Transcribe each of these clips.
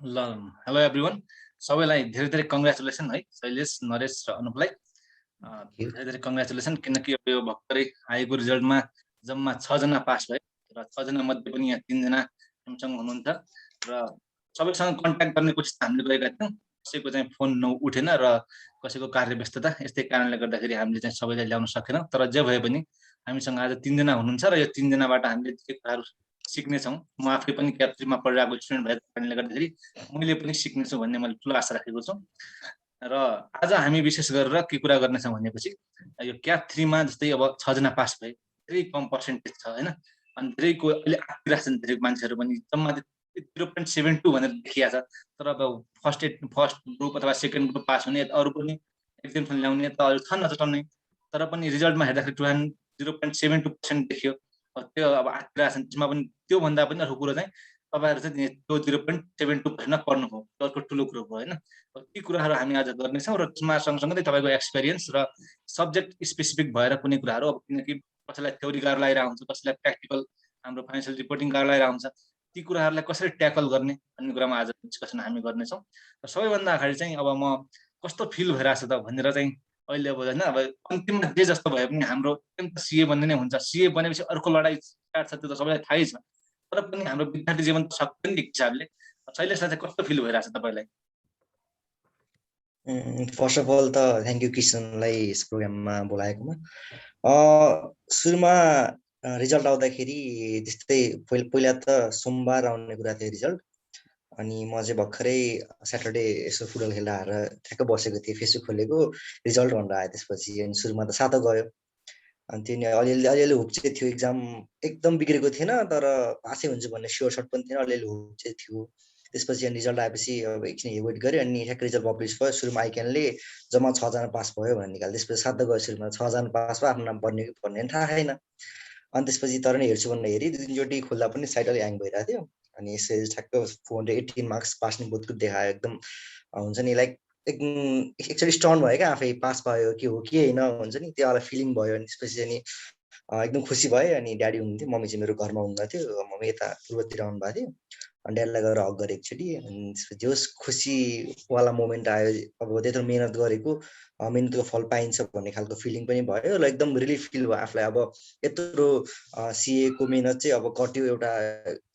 ल hello everyone, सबैलाई धेरै धेरै कङ्ग्रेचुलेसन है शैलेश, नरेश र अनुपलाई धेरै धेरै कङ्ग्रेचुलेसन, किनकि यो भर्खरै आएको रिजल्टमा जम्मा 6 जना पास भए र 6 जना मध्ये पनि यहाँ 3 जना हामीसँग हुनुहुन्छ र सबैसँग कन्ट्याक्ट गर्ने कोसिस हामीले गरेका थियौँ। कसैको चाहिँ फोन उठेन र कसैको कार्यव्यस्तता, यस्तै कारणले गर्दाखेरि हामीले चाहिँ सबैलाई ल्याउन सकेनौँ। तर जे भए पनि हामीसँग आज 3 जना हुनुहुन्छ र यो 3 जनाबाट हामीले धेरै कुराहरू सिक्नेछौँ। म आफै पनि क्याप 3 मा पढिरहेको स्टुडेन्ट भएको कारणले गर्दाखेरि मैले पनि सिक्नेछु भन्ने मैले ठुलो आशा राखेको छु। र आज हामी विशेष गरेर के कुरा गर्नेछौँ भनेपछि यो क्याप 3 मा जस्तै अब 6 जना पास भए, धेरै कम पर्सेन्टेज छ हैन, अनि धेरैको अहिले आइरहेको छन्, धेरै मान्छेहरू पनि जम्मा 0.72 भनेर देखिया छ। तर अब फर्स्ट ग्रुप अथवा सेकेन्ड ग्रुप पास हुने अरू पनि एक्जामसन ल्याउने त अरू छन् अझ टन्नै, तर पनि रिजल्टमा हेर्दाखेरि 0.72% देखियो। त्यो अब आइरहेको छन्, त्यसमा पनि त्योभन्दा पनि अर्को कुरो चाहिँ तपाईँहरू चाहिँ त्यो 0.72% पढ्नुभयो, त्यो अर्को ठुलो कुरो भयो होइन। ती कुराहरू हामी आज गर्नेछौँ र त्यसमा सँगसँगै तपाईँको एक्सपिरियन्स र सब्जेक्ट स्पेसिफिक भएर कुनै कुराहरू, अब किनकि कसैलाई थ्योरी गाह्रो लागिरहेको हुन्छ, कसैलाई प्र्याक्टिकल हाम्रो फाइनेन्सियल रिपोर्टिङ गाह्रो लागिरहेको हुन्छ, ती कुराहरूलाई कसरी ट्याकल गर्ने भन्ने कुरामा आज डिस्कसन हामी गर्नेछौँ। र सबैभन्दा अगाडि चाहिँ अब म कस्तो फिल भइरहेको छ त भनेर चाहिँ अहिले अब होइन, अब अन्तिममा जे जस्तो भए पनि हाम्रो सिए बन्ने नै हुन्छ। सिए बनेपछि अर्को लडाइँ स्टार्ट छ, त्यो त सबैलाई थाहै छ। तर पनि हाम्रो विद्यार्थी जीवन त सक्दैन नि एक हिसाबले। शैलेशलाई चाहिँ कस्तो फिल भइरहेको छ तपाईँलाई? फर्स्ट अफ अल त थ्याङ्क यू किसनलाई यस प्रोग्राममा बोलाएकोमा। सुरुमा रिजल्ट आउँदाखेरि त्यस्तै पहिला त सोमबार आउने कुरा थियो रिजल्ट, अनि म चाहिँ भर्खरै स्याटरडे यसो फुटबल खेल्दा आएर ठ्याक्क बसेको थिएँ, फेसबुक खोलेको रिजल्ट भनेर आयो त्यसपछि। अनि सुरुमा त सातो गयो, अनि त्यो अलिअलि होप चाहिँ थियो। एक्जाम एकदम बिग्रेको थिएन तर पासै हुन्छ भन्ने स्योर सर्ट पनि थिएन, अलिअलि होप चाहिँ थियो। त्यसपछि अनि रिजल्ट आएपछि अब एकछिन वेट गरेँ, अनि ठ्याक्क रिजल्ट पब्लिस भयो। सुरुमा आइक्यानले जम्मा 6 जना पास भयो भनेर निकाल्यो। त्यसपछि सातो गयो, सुरुमा 6 जना पास भयो, आफ्नो नाम पढ्ने कि पढ्ने थाहा छैन। अनि त्यसपछि तर नि हेर्छु भनेर हेरेँ, 2-3चोटि खोल्दा पनि साइट अलिक ह्याङ भइरहेको थियो। अनि यसो ठ्याक्क 418 मार्क्स पासिङ बुथको देखायो। एकदम हुन्छ नि लाइक एकचोटि स्टन भयो क्या, आफै पास भयो कि हो कि होइन हुन्छ नि, त्यो वाला फिलिङ भयो। अनि त्यसपछि अनि एकदम खुसी भएँ। अनि ड्याडी हुनुहुन्थ्यो, मम्मी चाहिँ मेरो घरमा हुनुभएको थियो, मम्मी यता पूर्वतिर आउनुभएको थियो। अनि ड्याडीलाई गएर हक गरेँ एकचोटि। अनि त्यसपछि होस् खुसीवाला मोमेन्ट आयो। अब त्यत्रो मेहनत गरेको मेहनतको फल पाइन्छ भन्ने खालको फिलिङ पनि भयो र एकदम रिलिफ फिल भयो आफूलाई। अब यत्रो सिएको मेहनत चाहिँ अब कट्यो, एउटा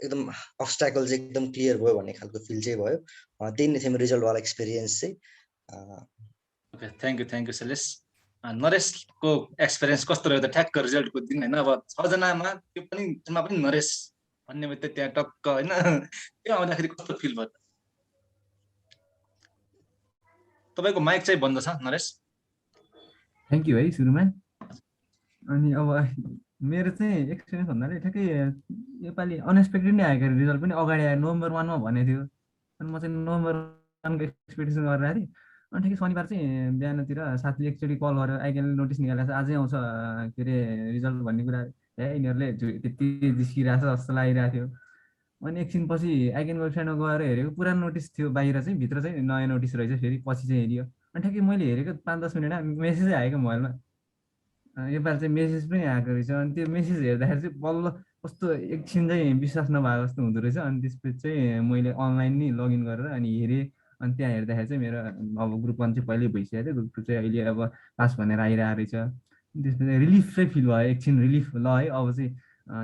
एकदम अब्स्ट्याकल चाहिँ एकदम क्लियर भयो भन्ने खालको फिल चाहिँ भयो। त्यही नै थियो मेरो रिजल्टवाला एक्सपिरियन्स चाहिँ। Okay, thank you Shailesh. नरेशको एक्सपिरियन्स कस्तो रह्यो त ठ्याक्क रिजल्टको दिन होइन? अब 6 जनामा त्यो पनि त्यसमा पनि नरेश भन्ने बित्तिकै त्यहाँ टक्क होइन, त्यो आउँदाखेरि कस्तो फिल भयो? तपाईँको माइक चाहिँ बन्द छ नरेश। थ्याङ्क यू है सुरुमा। अनि अब मेरो चाहिँ एक्सपिरियन्स भन्नाले ठ्याक्कै योपालि अनएक्सपेक्टेड नै आएको रिजल्ट पनि अगाडि आयो, नोभेम्बर 1 मा भनेको थियो। अनि म चाहिँ नोभेम्बर 1 को एक्सपेक्टेसन गरिरहेको थिएँ। अनि ठ्याक्कै शनिबार चाहिँ बिहानतिर साथीले एकचोटि कल गरेर आइक्यानले नोटिस निकालेको छ, आजै आउँछ के अरे रिजल्ट भन्ने कुरा। यिनीहरूले त्यति जिस्किरहेको छ जस्तो लागिरहेको थियो। अनि एकछिनपछि आइक्यानको वेबसाइटमा गएर हेरेको पुरानो नोटिस थियो बाहिर, चाहिँ भित्र चाहिँ नयाँ नोटिस रहेछ। फेरि पछि चाहिँ हेरियो, अनि ठ्याक्कै मैले हेरेको 5-10 मिनटमा मेसेजै आएको मोबाइलमा। योपालि चाहिँ मेसेज पनि आएको रहेछ। अनि त्यो मेसेज हेर्दाखेरि चाहिँ बल्ल कस्तो एकछिन चाहिँ विश्वास नभएको जस्तो हुँदो रहेछ। अनि त्यसपछि चाहिँ मैले अनलाइन नै लगइन गरेर अनि हेरेँ। अनि त्यहाँ हेर्दाखेरि चाहिँ मेरो अब ग्रुप 1 चाहिँ पहिल्यै भइसकेको थियो, ग्रुप 2 चाहिँ अहिले अब पास भनेर आइरहेको रहेछ। त्यसपछि रिलिफ चाहिँ फिल भयो, एकछिन रिलिफ। ल है अब चाहिँ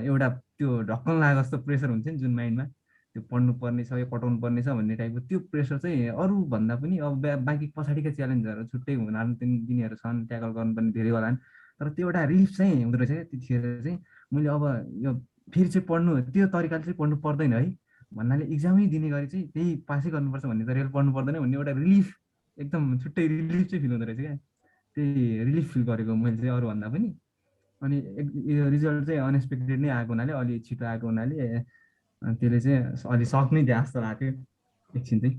एउटा त्यो ढक्कन लागेको जस्तो प्रेसर हुन्छ नि जुन माइन्डमा, त्यो पढ्नुपर्ने छ, यो पठाउनु पर्ने छ भन्ने टाइपको त्यो प्रेसर चाहिँ अरूभन्दा पनि अब बाँकी पछाडिका च्यालेन्जहरू छुट्टै हुनाले तिनीहरू छन्, ट्याकल गर्नुपर्ने धेरै होला नि। तर त्यो एउटा रिलिफ चाहिँ हुँदो रहेछ क्या त्यतिखेर चाहिँ। मैले अब यो फेरि चाहिँ पढ्नु त्यो तरिकाले चाहिँ पढ्नु पर्दैन है भन्नाले, इक्जामै दिने गरी चाहिँ त्यही पासै गर्नुपर्छ भन्ने तरिकाले पढ्नु पर्दैन भन्ने एउटा रिलिफ, एकदम छुट्टै रिलिफ चाहिँ फिल हुँदो रहेछ क्या। त्यही रिलिफ फिल गरेको मैले चाहिँ अरूभन्दा पनि। अनि यो रिजल्ट चाहिँ अनएक्सपेक्टेड नै आएको हुनाले, अलि छिटो आएको हुनाले त्यसले चाहिँ अलि सक नै दिए जस्तो लाग्थ्यो एकछिन चाहिँ।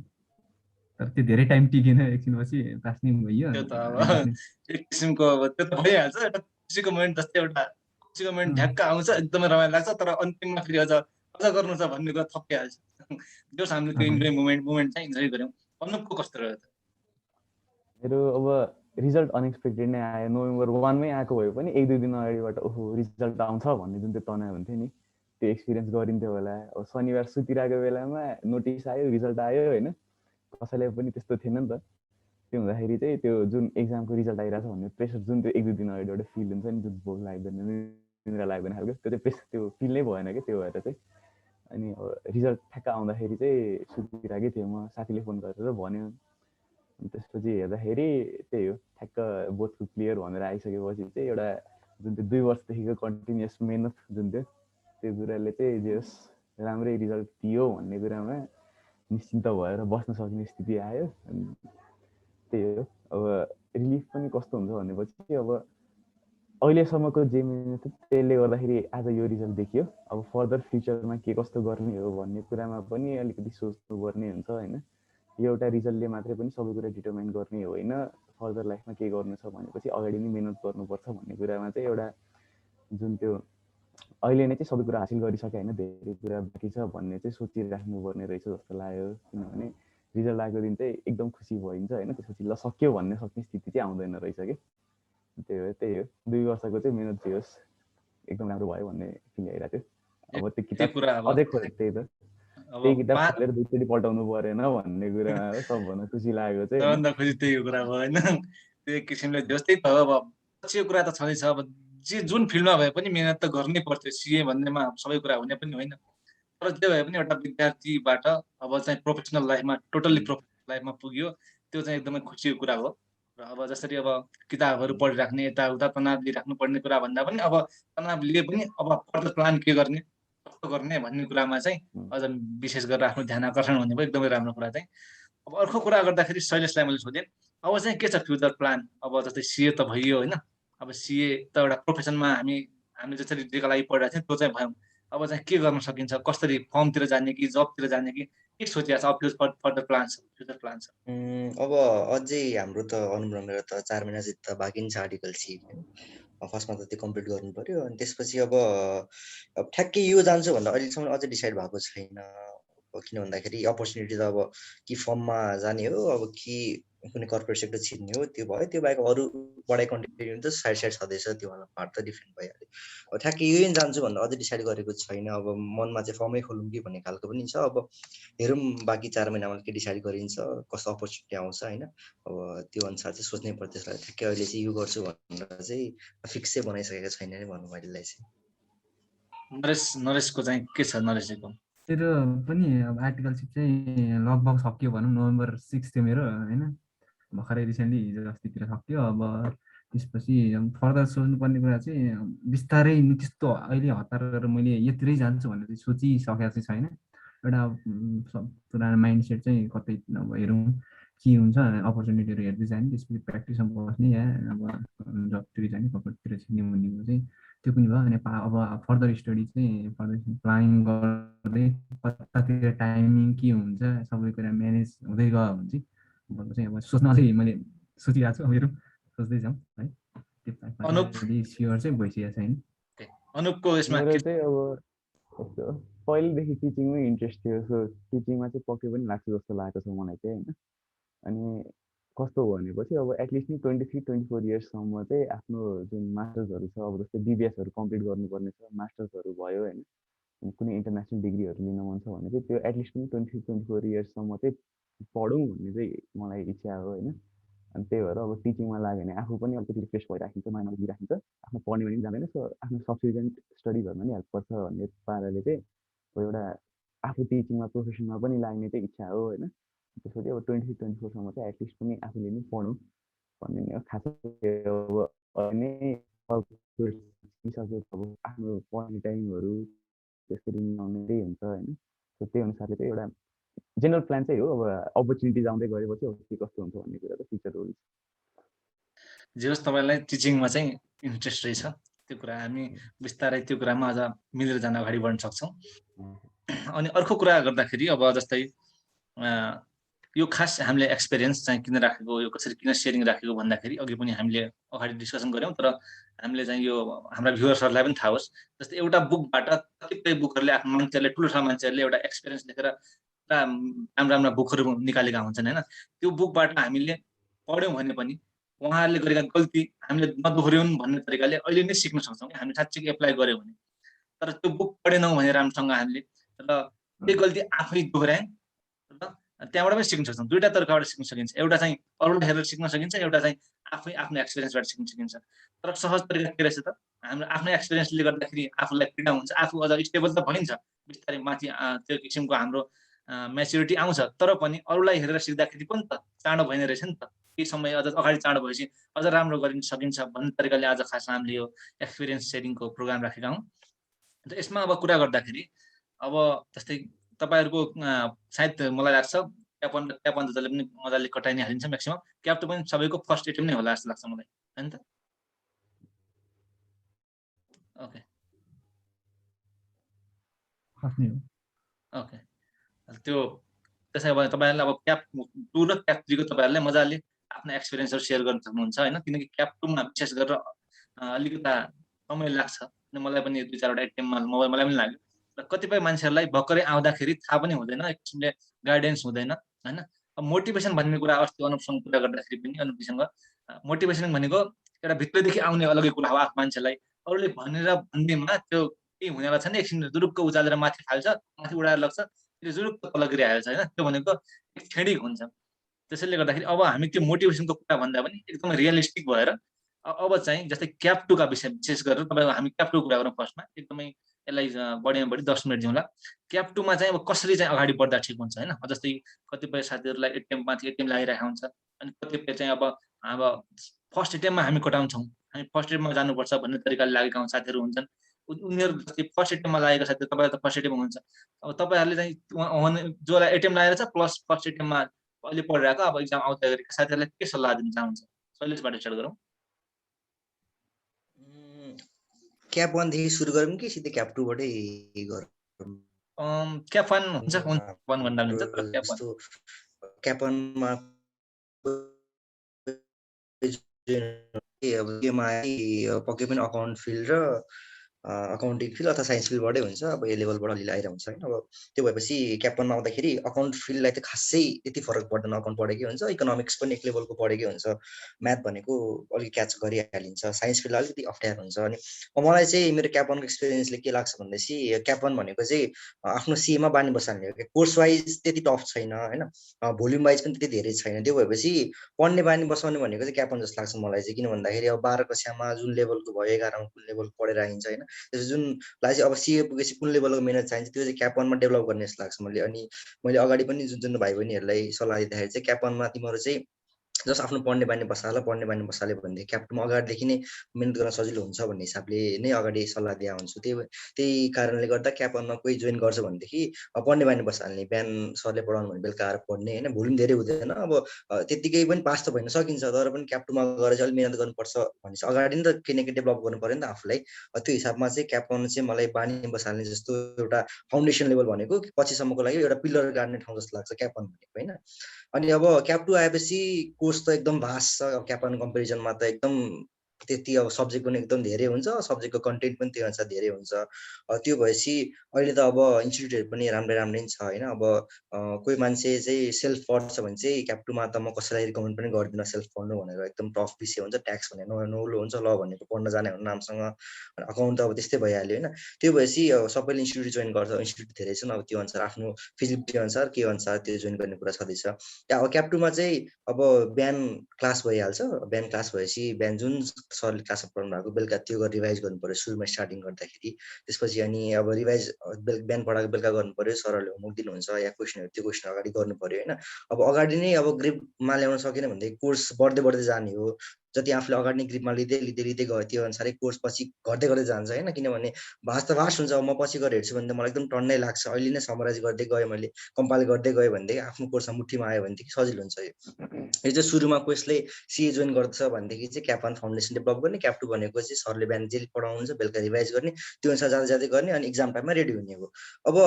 तर त्यो धेरै टाइम टिकेन, एकछिनपछि पास नै भयो। त्यो त अब एक किसिमको अब त्यो त भइहाल्छ, एउटा खुसीको मोमेन्ट जस्तै, एउटा खुसीको मोमेन्ट झ्याक्क आउँछ, एकदमै रमाइलो लाग्छ। तर अन्तिममा फेरि अझ गर्नु छ भन्ने कुरा थपिहाल्छ। जस हामीले त्यो इन्जोय मोमेन्ट चाहिँ इन्जोय गऱ्यौँ। अनुपको कस्तो रह्यो त? मेरो अब रिजल्ट अनएक्सपेक्टेड नै आयो। नोभेम्बर 1 मै आएको भए पनि 1-2 दिन अगाडिबाट ओहो रिजल्ट आउँछ भन्ने जुन त्यो तनाव हुन्थ्यो नि, त्यो एक्सपिरियन्स गरिन्थ्यो होला। अब शनिबार सुतिरहेको बेलामा नोटिस आयो, रिजल्ट आयो होइन, कसैलाई पनि त्यस्तो थिएन नि त। त्यो हुँदाखेरि चाहिँ त्यो जुन एक्जामको रिजल्ट आइरहेको छ भन्ने प्रेसर जुन त्यो 1-2 दिन अगाडि एउटा फिल हुन्छ नि, जुन भोक लाग्दैन, निद्रा लाग्दैन खालको, त्यो चाहिँ प्रेसर त्यो फिल नै भएन कि त्यो भएर चाहिँ। अनि अब रिजल्ट ठ्याक्क आउँदाखेरि चाहिँ सुतिरहेकै थिएँ म, साथीले फोन गरेर भन्यो। अनि त्यसपछि हेर्दाखेरि त्यही हो, ठ्याक्क बोथको क्लियर भनेर आइसकेपछि चाहिँ एउटा जुन त्यो 2 वर्षदेखिको कन्टिन्युस मेहनत जुन थियो, त्यो कुराले चाहिँ जे होस् राम्रै रिजल्ट दियो भन्ने कुरामा निश्चिन्त भएर बस्न सक्ने स्थिति आयो। अनि त्यही हो, अब रिलिफ पनि कस्तो हुन्छ भनेपछि अब अहिलेसम्मको जे मिहिनेत थियो त्यसले गर्दाखेरि आज यो रिजल्ट देखियो। अब फर्दर फ्युचरमा के कस्तो गर्ने हो भन्ने कुरामा पनि अलिकति सोच्नुपर्ने हुन्छ होइन। यो एउटा रिजल्टले मात्रै पनि सबै कुरा डिटर्माइन गर्ने होइन, फर्दर लाइफमा के गर्नु छ भनेपछि अगाडि नै मिहिनेत गर्नुपर्छ भन्ने कुरामा चाहिँ एउटा जुन त्यो अहिले नै चाहिँ सबै कुरा हासिल गरिसके होइन, धेरै कुरा बाँकी छ भन्ने चाहिँ सोचिराख्नुपर्ने रहेछ जस्तो लाग्यो। किनभने रिजल्ट आएको दिन चाहिँ एकदम खुसी भइन्छ होइन, त्यसपछि ल सक्यो भन्ने सक्ने स्थिति चाहिँ आउँदैन रहेछ कि। त्यही हो 2 वर्षको चाहिँ मिहिनेत जे होस् एकदम राम्रो भयो भन्ने फिल आइरहेको थियो। अब त्यो किताब कुरा अब अझै खोले, त्यही त अब त्यही किताब खोलेर 2चोटि पल्टाउनु परेन भन्ने कुरामा सबभन्दा खुसी लागेको चाहिँ होइन। सबभन्दा खुसी त्यही कुरा भयो होइन। त्यो एक किसिमले जस्तै त अब पछिको कुरा त छँदैछ, अब जे जुन फिल्डमा भए पनि मिहिनेत त गर्नै पर्थ्यो। सिए भन्नेमा सबै कुरा हुने पनि होइन, तर जे भए पनि एउटा विद्यार्थीबाट अब चाहिँ प्रोफेसनल लाइफमा टोटल्ली प्रोफेसनल लाइफमा पुग्यो, त्यो चाहिँ एकदमै खुसीको कुरा हो। र अब जसरी अब किताबहरू पढिराख्ने, यताउता तनाव लिइराख्नु पर्ने कुरा भन्दा पनि अब तनाव लिए पनि अब फर्दर प्लान के गर्ने, कस्तो गर्ने भन्ने कुरामा चाहिँ अझ विशेष गरेर आफ्नो ध्यान आकर्षण भनेको एकदमै राम्रो कुरा चाहिँ। अब अर्को कुरा गर्दाखेरि शैलेशलाई मैले सोधेँ, अब चाहिँ के छ फ्युचर प्लान? अब जस्तै सिए त भइयो होइन, अब सिए त एउटा प्रोफेसनमा हामी जसरी डेका लागि पढिरहेको थियौँ त्यो चाहिँ भयौँ। अब चाहिँ के गर्न सकिन्छ, कसरी फर्मतिर जाने कि जबतिर जाने कि के सोचिरहेको छ? अब फर्दर प्लान्स, फ्युचर प्लान्स? अब अझै हाम्रो त अनुक्रम गरेर त 4 महिना जति त बाँकी नै छ आर्टिकल सी होइन। फर्स्टमा त त्यो कम्प्लिट गर्नु पर्यो। अनि त्यसपछि अब ठ्याक्कै यो जान्छु भन्दा अहिलेसम्म अझै डिसाइड भएको छैन। किन भन्दाखेरि अपर्च्युनिटी त अब कि फर्ममा जाने हो, अब कि कुनै कर्पोरेट सेक्टर छिर्ने हो, त्यो भयो। त्यो बाहेक अरू पढाइ कन्टिन्यू हुन्छ, साइड छँदैछ, त्यो पार्ट त डिफ्रेन्ट भइहाल्यो। अब ठ्याक्कै यही जान्छु भन्दा अझै डिसाइड गरेको छैन। अब मनमा चाहिँ फर्मै खोलौँ कि भन्ने खालको पनि छ। अब हेरौँ बाँकी 4 महिनामा के डिसाइड गरिन्छ, कस्तो अपर्च्युनिटी आउँछ होइन। अब त्यो अनुसार चाहिँ सोच्नै पर्छ। त्यसलाई ठ्याक्कै अहिले चाहिँ यो गर्छु भनेर चाहिँ फिक्स चाहिँ बनाइसकेको छैन नै भनौँ अहिलेलाई चाहिँ। नरेशको चाहिँ के छ? नरेशको मेरो पनि अब आर्टिकलसिप चाहिँ लगभग सक्यो भनौँ, नोभेम्बर 6 थियो मेरो होइन, भर्खरै रिसेन्टली हिजो अस्तितिर सक्यो। अब त्यसपछि फर्दर सोच्नुपर्ने कुरा चाहिँ बिस्तारै त्यस्तो अहिले हतार गरेर मैले यतिरै जान्छु भनेर चाहिँ सोचिसकेको चाहिँ छैन। एउटा पुरानो माइन्ड सेट चाहिँ कतै अब हेरौँ के हुन्छ, अपर्च्युनिटीहरू हेर्दै जाने, त्यसपछि प्र्याक्टिसमा बस्ने या अब जबतिर जाने, कर्पोरेटतिर छिर्ने भन्नेको चाहिँ त्यो पनि भयो। अनि अब फर्दर स्टडी चाहिँ फर्दर प्लानिङ गर्दै कतातिर टाइमिङ के हुन्छ सबै कुरा म्यानेज हुँदै गयो भने चाहिँ भन्नु चाहिँ अब सोच्न अझै मैले सोचिरहेको छु। अब हेरौँ सोच्दै जाउँ है। त्यो स्योर चाहिँ भइसकेको छैन। अनुपको यसमा मेरो चाहिँ अब कस्तो पहिलेदेखि टिचिङमै इन्ट्रेस्ट थियो, सो टिचिङमा चाहिँ पक्कै पनि लाग्छ जस्तो लागेको छ मलाई चाहिँ होइन। अनि कस्तो हो भनेपछि अब एटलिस्ट नि 23-24 इयर्ससम्म चाहिँ आफ्नो जुन मास्टर्सहरू छ, अब जस्तै बिबिएसहरू कम्प्लिट गर्नुपर्ने छ, मास्टर्सहरू भयो होइन, कुनै इन्टरनेसनल डिग्रीहरू लिन मन छ भने चाहिँ त्यो एटलिस्ट पनि 23-24 इयर्ससम्म चाहिँ पढौँ भन्ने चाहिँ मलाई इच्छा हो होइन। अनि त्यही भएर अब टिचिङमा लाग्यो भने आफू पनि अलिकति रिफ्रेस भइराखिन्छ, नयाँ नयाँ लिइराखिन्छ, आफ्नो पढ्ने पनि जाँदैन, सो आफ्नो सब्सिक्वेन्ट स्टडी गर्न नि हेल्प पर्छ भन्ने पाराले चाहिँ एउटा आफू टिचिङमा प्रोफेसनमा पनि लाग्ने चाहिँ इच्छा हो होइन। त्यसपछि अब 23-24सम्म चाहिँ एटलिस्ट पनि आफूले नै पढौँ भन्ने नै हो। खास अब नै सिकिसक्यो अब आफ्नो पढ्ने टाइमहरू त्यसरी मिलाउनै हुन्छ होइन। सो त्यही अनुसारले चाहिँ एउटा जेनरल प्लान चाहिँ हो। अब अपर्च्युनिटिज आउँदै गएपछि अब के कस्तो हुन्छ भन्ने कुरा त फ्युचर रोल। जे होस् तपाईँलाई टिचिङमा चाहिँ इन्ट्रेस्ट रहेछ, त्यो कुरा हामी बिस्तारै त्यो कुरामा अझ मिलेर जान अगाडि बढ्न सक्छौँ। अनि अर्को कुरा गर्दाखेरि अब जस्तै यो खास हामीले एक्सपिरियन्स चाहिँ किन राखेको, यो कसरी किन सेयरिङ राखेको भन्दाखेरि अघि पनि हामीले अगाडि डिस्कसन गऱ्यौँ, तर हामीले चाहिँ यो हाम्रा भ्युअर्सहरूलाई पनि थाहा होस्। जस्तै एउटा बुकबाट कतिपय बुकहरूले आफ्नो मान्छेहरूले, ठुलो मान्छेहरूले एउटा एक्सपिरियन्स लेखेर राम्रा राम्रा बुकहरू निकालेका हुन्छन् होइन। त्यो बुकबाट हामीले पढ्यौँ भने पनि उहाँहरूले गरेका गल्ती हामीले नदोहोऱ्यौँ भन्ने तरिकाले अहिले नै सिक्न सक्छौँ कि हामी साँच्चै एप्लाई गऱ्यौँ भने। तर त्यो बुक पढेनौँ भने राम्रोसँग हामीले र त्यो गल्ती आफै दोहोऱ्यायौँ र त्यहाँबाट पनि सिक्न सक्छौँ। दुईवटा तर्फबाट सिक्न सकिन्छ। एउटा चाहिँ अरूलाई हेरेर सिक्न सकिन्छ, एउटा चाहिँ आफै आफ्नो एक्सपिरियन्सबाट सिक्न सकिन्छ। तर सहज तरिका के रहेछ त, हाम्रो आफ्नो एक्सपिरियन्सले गर्दाखेरि आफूलाई पीडा हुन्छ, आफू अझ स्टेबल त भइन्छ, बिस्तारै माथि त्यो किसिमको हाम्रो म्याच्युरिटी आउँछ। तर पनि अरूलाई हेरेर सिक्दाखेरि पनि त चाँडो भएन रहेछ नि त, केही समय अझ अगाडि चाँडो भएपछि अझ राम्रो गरिन सकिन्छ भन्ने तरिकाले आज खास हामीले यो एक्सपिरियन्स सेयरिङको प्रोग्राम राखेका हौँ। र यसमा अब कुरा गर्दाखेरि अब जस्तै तपाईँहरूको सायद मलाई लाग्छ क्याप 1 त जसले पनि मजाले कटाइ नै हालिन्छ म्याक्सिमम, क्याप 2 पनि सबैको फर्स्ट एटेम्प नै होला जस्तो लाग्छ मलाई, होइन त? ओके ओके त्यो त्यसै भए तपाईँहरूले अब क्याप 2 र क्याप 3 को तपाईँहरूले मजाले आफ्नो एक्सपिरियन्सहरू सेयर गर्न सक्नुहुन्छ, होइन? किनकि क्याप 2 मा विशेष गरेर अलिकता समय लाग्छ, मलाई पनि 2-4वटा एटेम्पमा मलाई पनि लाग्यो। र कतिपय मान्छेहरूलाई भर्खरै आउँदाखेरि थाहा पनि हुँदैन, एक किसिमले गाइडेन्स हुँदैन, होइन? अब मोटिभेसन भन्ने कुरा अस्ति अनुपसँग कुरा गर्दाखेरि पनि अनुपसँग मोटिभेसन भनेको एउटा भित्रदेखि आउने अलग्गै कुरा हो। आफू मान्छेलाई अरूले भनेर भन्नेमा त्यो केही हुनेवाला छैन, एकछिन जुरुक्क उचालेर माथि फाल्छ, माथि उडाएर लग्छ, त्यो जुरुक्क तल गिराइहाल्छ, होइन? त्यो भनेको एक क्षणिक हुन्छ। त्यसैले गर्दाखेरि अब हामी त्यो मोटिभेसनको कुरा भन्दा पनि एकदमै रियलिस्टिक भएर अब चाहिँ जस्तै क्याप 2 का विषय विशेष गरेर तपाईँको हामी क्याप 2 कुरा गरौँ फर्स्टमा, एकदमै यसलाई बढीमा बढी 10 मिनट दिउँला। क्याप 2 मा चाहिँ अब कसरी चाहिँ अगाडि बढ्दा ठिक हुन्छ, होइन? जस्तै कतिपय साथीहरूलाई एटेम्पमाथि एटेम्प लागिरहेको हुन्छ, अनि कतिपय चाहिँ अब फर्स्ट एटेम्पमा हामी कटाउँछौँ, हामी फर्स्ट एटेम्पमा जानुपर्छ भन्ने तरिकाले लागेका साथीहरू हुन्छन्। उनीहरू जस्तै फर्स्ट एटेम्पमा लागेका साथीहरू, तपाईँहरू त फर्स्ट एटेम्प हुनुहुन्छ, अब तपाईँहरूले चाहिँ जसलाई एटेम्प लागेको छ प्लस फर्स्ट एटेम्पमा अहिले पढिरहेको अब इक्जाम आउँदाखेरि साथीहरूलाई के सल्लाह दिन चाहन्छ? शैलेशबाट स्टार्ट गरौँ। क्याप 1 देखि सुरु गरौँ कि सिधै क्याप 2 बाटै गरौँ? क्याप 1 हुन्छ, 1 भन्दा हुन्छ, तर क्याप 1 क्याप 1 मा अब केमा पक्कै पनि अकाउन्ट फिल्ड र अकाउन्टिङ फिल्ड अथवा साइन्स फिल्डबाटै हुन्छ। अब ए लेभलबाट अलिअलि आइरहेको हुन्छ, होइन? अब त्यो भएपछि क्याप 1 मा आउँदाखेरि अकाउन्ट फिल्डलाई त खासै त्यति फरक पर्दैन, अकाउन्ट पढेकै हुन्छ, इकोनोमिक्स पनि एक लेभलको पढेकै हुन्छ, म्याथ भनेको अलिक क्याच गरिहालिन्छ, साइन्स फिल्ड अलिकति अप्ठ्यारो हुन्छ। अनि मलाई चाहिँ मेरो क्याप 1 को एक्सपिरियन्सले के लाग्छ भनेपछि क्याप 1 भनेको चाहिँ आफ्नो सीमा बानी बसाल्ने हो। कोर्स वाइज त्यति टफ छैन, होइन? भोल्युम वाइज पनि त्यति धेरै छैन। त्यो भएपछि पढ्ने बानी बसाउने भनेको चाहिँ क्याप 1 जस्तो लाग्छ मलाई चाहिँ। किन भन्दाखेरि अब 12 कक्षामा जुन लेभलको भयो, 11 मा कुन लेभल पढेर आइन्छ, होइन? त्यसो जुनलाई चाहिँ अब सिए पुगेपछि कुन लेभलको मेहनत चाहिन्छ त्यो चाहिँ क्याप 1 मा डेभलप गर्ने जस्तो लाग्छ मैले। अनि मैले अगाडि पनि जुन भाइ बहिनीहरूलाई सल्लाह दिँदाखेरि चाहिँ क्याप 1 मा तिमीहरू चाहिँ जस्ट आफ्नो पढ्ने बानी बसाले भने क्याप 2 मा अगाडिदेखि नै मेहनत गर्न सजिलो हुन्छ भन्ने हिसाबले नै अगाडि सल्लाह दिए हुन्छु। त्यही कारणले गर्दा क्याप 1 मा कोही जोइन गर्छ भनेदेखि पढ्ने बानी बसाल्ने, बिहान सरले पढाउनु भने बेलुका आएर पढ्ने, होइन? भोल्युम धेरै हुँदैन, अब त्यतिकै पनि पास त भइन सकिन्छ, तर पनि क्याप 2 मा गएर चाहिँ अलिक मेहनत गर्नुपर्छ भनेपछि अगाडि नै त केही न केही डेभलप गर्नु पर्यो नि त आफूलाई। त्यो हिसाबमा चाहिँ क्याप 1 चाहिँ मलाई बानी बसाल्ने जस्तो एउटा फाउन्डेसन लेभल भनेको पछिसम्मको लागि एउटा पिलर गाड्ने ठाउँ जस्तो लाग्छ क्याप 1 भनेको, होइन? अनि अब क्याप 2 आएपछि कोर्स त एकदम भास्ट छ। अब क्याप 1 कम्पेरिजनमा त एकदम त्यति अब सब्जेक्ट पनि एकदम धेरै हुन्छ, सब्जेक्टको कन्टेन्ट पनि त्यो अनुसार धेरै हुन्छ। त्यो भएपछि अहिले त अब इन्स्टिट्युटहरू पनि राम्रै नै छ, होइन? अब कोही मान्छे चाहिँ सेल्फ पढ्छ भने चाहिँ क्याप 2 मा त म कसैलाई रिकमेन्ड पनि गर्दिनँ सेल्फ पढ्नु भनेर। एकदम टफ विषय हुन्छ, ट्याक्स भने नौलो हुन्छ, ल भनेको पढ्न जाने हुनु नामसँग, अकाउन्ट त अब त्यस्तै भइहाल्यो, होइन? त्यो भएपछि सबैले इन्स्टिट्युट जोइन गर्छ, इन्स्टिट्युट धेरै छन्, अब त्यो अनुसार आफ्नो फिजिबिलिटी अनुसार के अनुसार त्यो जोइन गर्ने कुरा छँदैछ। अब क्याप 2 मा चाहिँ अब बिहान क्लास भइहाल्छ, बिहान क्लास भएपछि बिहान जुन सरले क्लासमा पढाउनु भएको बेलुका त्यो गरेर रिभाइज गर्नु पर्यो सुरुमा स्टार्टिङ गर्दाखेरि। त्यसपछि अनि अब रिभाइज बिहान पढाएको बेलुका गर्नु पर्यो, सरहरूले होमवर्क दिनुहुन्छ या क्वेसनहरू त्यो क्वेसन अगाडि गर्नु पर्यो, होइन? अब अगाडि नै अब ग्रिपमा ल्याउन सकेन भनेदेखि कोर्स बढ्दै जाने हो। जति आफूले अगाडि नै ग्रिपमा लिँदै गयो त्यो अनुसारै कोर्स पछि घट्दै जान्छ, होइन? किनभने भास्ट त भास्ट हुन्छ। म पछि गएर हेर्छु भने त मलाई एकदम टन्नै लाग्छ। अहिले नै समराइज गर्दै गएँ मैले, कम्पाइल गर्दै गएँ भनेदेखि आफ्नो कोर्समा मुठीमा आयो भनेदेखि सजिलो हुन्छ। यो चाहिँ सुरुमा कोर्सले सिए जोइन गर्छ भनेदेखि चाहिँ क्याप 1 फाउन्डेसन डेभलप गर्ने, क्याप 2 भनेको चाहिँ सरले बिहान जे पढाउनुहुन्छ बेलुका रिभाइज गर्ने, त्यो अनुसार जाँदै गर्ने, अनि इक्जाम टाइममा रेडी हुने हो। अब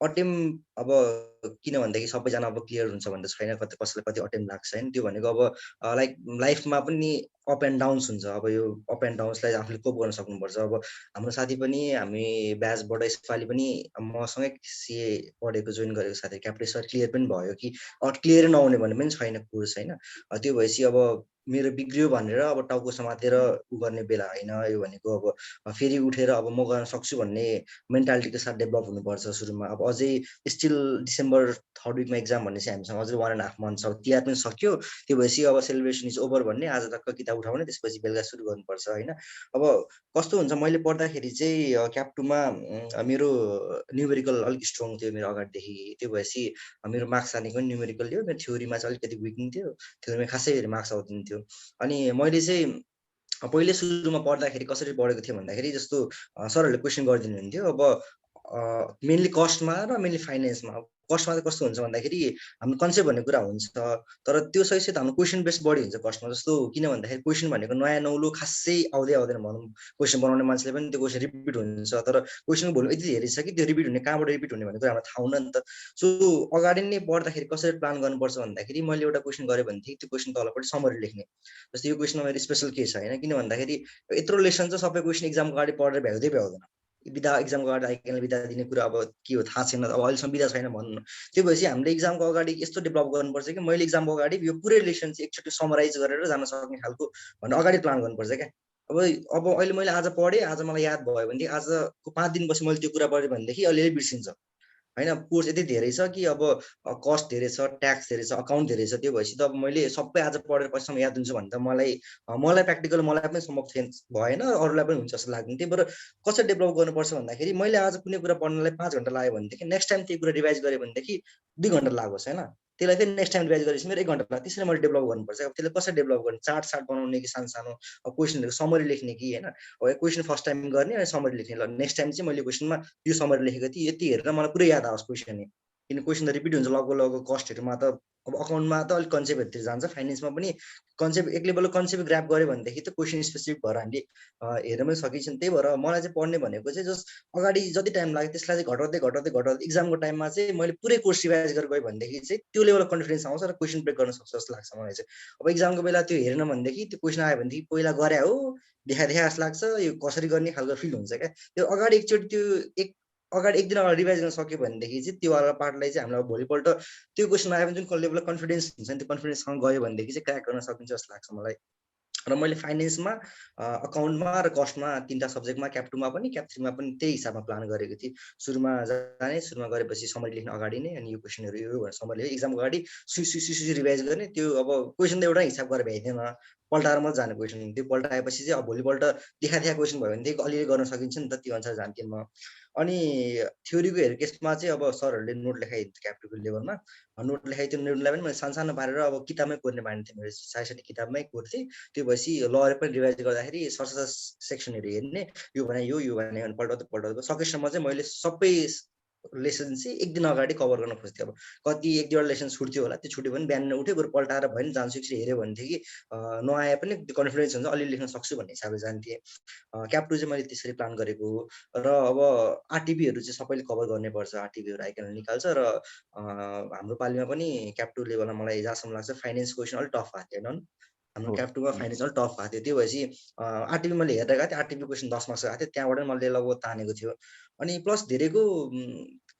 अटेम्प अब किन भन्दाखेरि सबैजना अब क्लियर हुन्छ भन्दा छैन, कसैलाई कति अटेम्प लाग्छ, होइन? त्यो भनेको अब लाइक लाइफमा पनि अप एन्ड डाउन्स हुन्छ। अब यो अप एन्ड डाउन्सलाई आफूले कोप गर्न सक्नुपर्छ। अब हाम्रो साथी पनि हामी ब्याचबाट यसपालि पनि मसँगै सिए पढेको जोइन गरेको साथी क्याप्टे सर क्लियर पनि भयो कि क्लियर नहुने भन्ने पनि छैन कोर्स, होइन? त्यो भएपछि अब मेरो बिग्रियो भनेर अब टाउको समातेर उ गर्ने बेला होइन यो भनेको। अब फेरि उठेर अब म गर्न सक्छु भन्ने मेन्टालिटीको साथ डेभलप हुनुपर्छ सुरुमा। अब अझै स्टिल डिसेम्बर 3rd विकमा एक्जाम भनेपछि हामीसँग अझै 1.5 month छ। तिहार पनि सक्यो, त्यो भएपछि अब सेलिब्रेसन इज ओभर भन्ने आज तक किताब उठाउने, त्यसपछि बेलुका सुरु गर्नुपर्छ होइन। अब कस्तो हुन्छ, मैले पढ्दाखेरि चाहिँ क्याप2मा मेरो न्युमेरिकल अलिक स्ट्रङ थियो मेरो अगाडिदेखि। त्यो भएपछि मेरो मार्क्स आनेको पनि न्युमेरिकल थियो। मेरो थ्योरीमा चाहिँ अलिकति विक थियो, थ्योरीमा खासै मार्क्स आउँदैन थियो। अनि मैले चाहिँ पहिले सुरुमा पढ्दाखेरि कसरी पढेको थिएँ भन्दाखेरि, जस्तो सरहरूले क्वेसन गरिदिनु हुन्थ्यो। अब मेनली कस्टमा र मेनली फाइनेन्समा। कस्टमा चाहिँ कस्तो हुन्छ भन्दाखेरि हाम्रो कन्सेप्ट भन्ने कुरा हुन्छ, तर त्यो सहित हाम्रो क्वेसन बेस बढी हुन्छ कस्टमा। जस्तो किन भन्दाखेरि क्वेसन भनेको नयाँ नौलो खासै आउँदै आउँदैन भनौँ। क्वेसन बनाउने मान्छेले पनि त्यो क्वेसन रिपिट हुन्छ, तर क्वेसनको भोल्युम यति धेरै छ कि त्यो रिपिट हुने कहाँबाट रिपिट हुने भन्ने कुरा हामीलाई थाहा हुन नि त। सो अगाडि नै पढ्दाखेरि कसरी प्लान गर्नुपर्छ भन्दाखेरि, मैले एउटा क्वेसन गरेँ भनेदेखि त्यो क्वेसन तलपट्टि समरी लेख्ने। जस्तो यो क्वेसनमा मेरो स्पेसल के छ होइन, किन भन्दाखेरि यत्रो लेसन चाहिँ सबै क्वेसन एक्जामको अगाडि पढेर भ्याउँदै भ्याउँदैन। बिदा एक्जामको अगाडि आइकन बिदा दिने कुरा अब के हो थाहा छैन, अब अहिलेसम्म बिदा छैन भन्नु। त्यो भएपछि हामीले एक्जामको अगाडि यस्तो डेभलप गर्नुपर्छ कि मैले एक्जामको अगाडि यो पुरै लेसन चाहिँ एकचोटि समराइज गरेर जान सक्ने खालको भनेर अगाडि प्लान गर्नुपर्छ क्या। अब अहिले मैले आज पढेँ, आज मलाई याद भयो भनेदेखि आजको 5 दिनपछि मैले त्यो कुरा पढेँ भनेदेखि अलिअलि बिर्सिन्छ होइन। कोर्स यति धेरै छ कि अब कस्ट धेरै छ, ट्याक्स धेरै छ, अकाउन्ट धेरै छ। त्यो भएपछि त अब मैले सबै आज पढेर पछिसम्म याद हुन्छ भने त मलाई प्र्याक्टिकल मलाई पनि सम्भव भएन, अरूलाई पनि हुन्छ जस्तो लाग्दैन। त्यही भएर कसरी डेभलप गर्नुपर्छ भन्दाखेरि, मैले आज कुनै कुरा पढ्नलाई 5 घन्टा लाग्यो भनेदेखि नेक्स्ट टाइम त्यो कुरा रिभाइज गरेँ भनेदेखि 2 घन्टा लागोस् होइन। त्यसलाई फेरि नेक्स्ट टाइम रिभाइज गरेपछि मेरो 1 घन्टा लाग्छ। त्यसरी मैले डेभलप गर्नुपर्छ। अब त्यसलाई कसरी डेभलप गर्ने, चार्ट बनाउने कि सानो सानो क्वेसनहरू समरी लेख्ने कि होइन। अब क्वेसन फर्स्ट टाइम गर्ने अनि समरी लेख्ने। ल नेक्स्ट टाइम चाहिँ मैले क्वेसनमा यो समरी लेखेको थिएँ, यति हेरेर मलाई पुरै याद आओस् क्वेसन नै। किन क्वेसन त रिपिट हुन्छ लगभग कस्टहरूमा त। अब अकाउन्टमा त अलिक कन्सेप्टहरूतिर जान्छ, फाइनेन्समा पनि कन्सेप्ट एक लेभलको कन्सेप्ट ग्राफ गऱ्यो भनेदेखि त क्वेसन स्पेसिफिक भएर हामीले हेर्न पनि सकिन्छ। त्यही भएर मलाई चाहिँ पढ्ने भनेको चाहिँ जस्ट अगाडि जति टाइम लाग्यो त्यसलाई चाहिँ घटाउँदै एक्जामको टाइममा चाहिँ मैले पुरै कोर्स रिभाइज गरेर गएँ भनेदेखि चाहिँ त्यो लेभलको कन्फिडेन्स आउँछ र क्वेसन ब्रेक गर्न सक्छ जस्तो लाग्छ मलाई चाहिँ। अब एक्जामको बेला त्यो हेरेन भनेदेखि त्यो क्वेसन आयो भनेदेखि पहिला गरे हो देखा जस्तो लाग्छ, यो कसरी गर्ने खालको फिल हुन्छ क्या। त्यो अगाडि एकचोटि त्यो अगाडि 1 दिन अगाडि रिभाइज गर्न सक्यो भनेदेखि चाहिँ त्यो वाला पार्टलाई चाहिँ हामीलाई भोलिपल्ट त्यो क्वेसन आयो भने जुन लेभलको कन्फिडेन्स हुन्छ नि, त्यो कन्फिडेन्ससँग गयो भनेदेखि चाहिँ क्र्याक गर्न सकिन्छ जस्तो लाग्छ मलाई। र मैले फाइनेन्समा, अकाउन्टमा र कस्टमा 3टा सब्जेक्टमा क्याप2मा पनि क्याप3मा पनि त्यही हिसाबमा प्लान गरेको थिएँ। सुरुमा गरेपछि समरी लेख्न अगाडि नै अनि यो क्वेसनहरू यो भनेर समरी लेखेँ। एक्जामको अगाडि सुई रिभाइज गर्ने। त्यो अब क्वेसन त एउटै हिसाब गरेर भ्याइँदैन, पल्टाएर मात्रै जाने क्वेसन। त्यो पल्टाएपछि चाहिँ अब भोलिपल्ट देखा क्वेसन भयो भनेदेखि अलिअलि गर्न सकिन्छ नि त, त्यो अनुसार जान्थेँ म। अनि थ्योरीको केसमा चाहिँ अब सरहरूले नोट लेखाइदिन्थ्यो क्याप2को लेभलमा। नोट लेखाइदियो, नोटलाई पनि मैले सानो पारेर अब किताबमै कोर्ने बानी थियो मेरो, साइड किताबमै कोर्थेँ। त्यो भएपछि लहर पनि रिभाइज गर्दाखेरि सरसर सेक्सनहरू हेर्ने, यो भने यो भने पल्टाउँदै सकेसम्म चाहिँ मैले सबै लेसन चाहिँ 1 दिन अगाडि कभर गर्न खोज्थेँ। अब कति 1-2 लेसन छुट्थ्यो होला, त्यो छुट्यो भने बिहान उठ्यो, बरु पल्टाएर भयो नि जान्छु एकचोटि हेऱ्यो भनेदेखि नआए पनि त्यो कन्फिडेन्स हुन्छ, अलिअलि लेख्न सक्छु भन्ने हिसाबले जान्थेँ। क्याप2 चाहिँ मैले त्यसरी प्लान गरेको हो। र अब आरटिपीहरू चाहिँ सबैले कभर गर्नुपर्छ, आरटिपीहरू आइकन निकाल्छ। र हाम्रो पालिमा पनि क्याप2 लेभलमा मलाई जहाँसम्म लाग्छ फाइनेन्स क्वेसन अलिक टफ भएको थियो। हाम्रो क्याप2मा फाइनेन्स अलिक टफ भएको थियो। त्यो भएपछि आरटिपी मैले हेर्दै गएको थिएँ, आरटिपी क्वेसन 10 मार्क्स आएको थियो, त्यहाँबाट मैले लगभग तानेको थियो। अनि प्लस धेरैको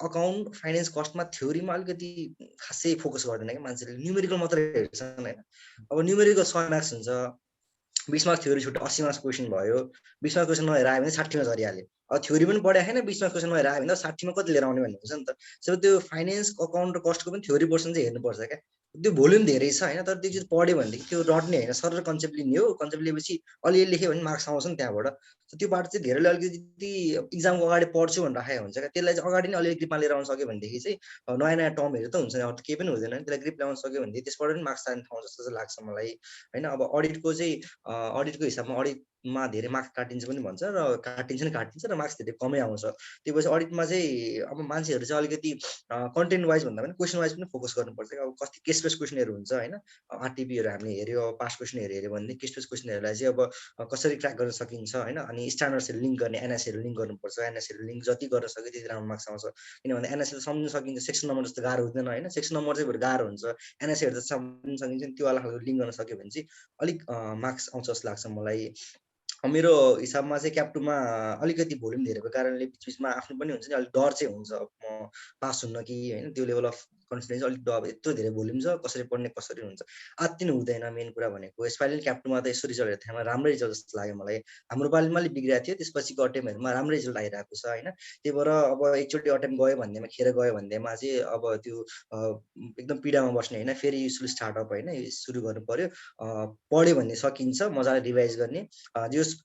अकाउन्ट, फाइनेन्स, कस्टमा थ्योरीमा अलिकति खासै फोकस गर्दैन क्या मान्छेले, न्युमेरिकल मात्रै हेर्छन् होइन। अब न्युमेरिकल 100 मार्क्स हुन्छ, 20 मार्क्स थ्योरी छुट्यो, 80 मार्क्स क्वेसन भयो। 20 मार्क्स क्वेसन नहेर आयो भने 60मा झरिहाल्यो। अब थ्योरी पनि पढाएको छैन, 20 मार्क्स क्वेसन नहेर आयो भने 60मा कति लिएर आउने भन्ने हुन्छ नि त। सो त्यो फाइनेन्स, अकाउन्ट र कस्टको पनि थ्योरी पोर्सन चाहिँ हेर्नुपर्छ क्या। त्यो भोल्युम धेरै छ होइन, तर त्यो चिज पढ्यो भनेदेखि त्यो रट्ने होइन, सर कन्सेप्ट लिने हो। कन्सेप्ट लिएपछि अलिअलि लेख्यो भने मार्क्स आउँछ नि त्यहाँबाट। त्यो पार्ट चाहिँ धेरैले अलिकति एक्जामको अगाडि पढ्छु भनेर राखेको हुन्छ क्या। त्यसलाई चाहिँ अगाडि नै अलिअलि ग्रिपमा लिएर आउन सक्यो भनेदेखि चाहिँ नयाँ टर्महरू त हुन्छ नि, अब केही पनि हुँदैन नि, त्यसलाई ग्रिप ल्याउन सक्यो भनेदेखि त्यसबाट पनि मार्क्स जाने ठाउँ जस्तो चाहिँ लाग्छ मलाई होइन। अब अडिटको हिसाबमा अडिटमा धेरै मार्क्स काटिन्छ पनि भन्छ, र काटिन्छ र मार्क्स धेरै कमै आउँछ। त्यो भएपछि अडिटमा चाहिँ अब मान्छेहरू चाहिँ अलिकति कन्टेन्ट वाइज भन्दा पनि क्वेसन वाइज पनि फोकस गर्नुपर्छ। अब कति केस बेस क्वेसनहरू हुन्छ होइन, आरटिपीहरू हामीले हेऱ्यो, पास्ट क्वेसनहरू हेऱ्यो भने केस बेस क्वेसनहरूलाई चाहिँ अब कसरी ट्र्याक गर्न सकिन्छ होइन। अनि स्ट्यान्डर्ड्सहरू लिङ्क गर्ने, एनएसहरू लिङ्क गर्नुपर्छ। एनएसहरू लिङ्क जति गर्न सक्यो त्यति राम्रो मार्क्स आउँछ, किनभने एनएसहरू सम्झिन सकिन्छ, सेक्सन नम्बर जस्तो गाह्रो हुँदैन होइन। सेक्सन नम्बर चाहिँ बरु गाह्रो हुन्छ, एनएसहरू त सम्झिन सकिन्छ नि। त्यो वाला खालको लिङ्क गर्न सक्यो भने चाहिँ अलिक मार्क्स आउँछ जस्तो लाग्छ मलाई। मेरो हिसाबमा चाहिँ क्याप2मा अलिकति भोल्युम धेरैको कारणले बिचमा आफ्नो पनि हुन्छ नि अलिक डर चाहिँ हुन्छ, म पास हुन्न कि होइन, त्यो लेभल अफ कन्फिडेन्स अलिक डब यत्रो धेरै भोल्युम छ कसरी पढ्ने कसरी हुन्छ आत्तिनु हुँदैन मेन कुरा भनेको यसपालि क्याप 2 मा त यसो रिजल्ट हेर्दा राम्रो रिजल्ट जस्तो लाग्यो मलाई हाम्रो पालिमा अलिक बिग्रिएको थियो त्यसपछिको अटेम्पहरूमा राम्रो रिजल्ट आइरहेको छ होइन त्यही भएर अब एकचोटि अटेम्प गयो भन्दैमा खेर गयो भन्दैमा चाहिँ अब त्यो एकदम पीडामा बस्ने होइन फेरि युजफुल स्टार्टअप होइन सुरु गर्नु पर्यो पढ्यो भने सकिन्छ मजाले रिभाइज गर्ने जस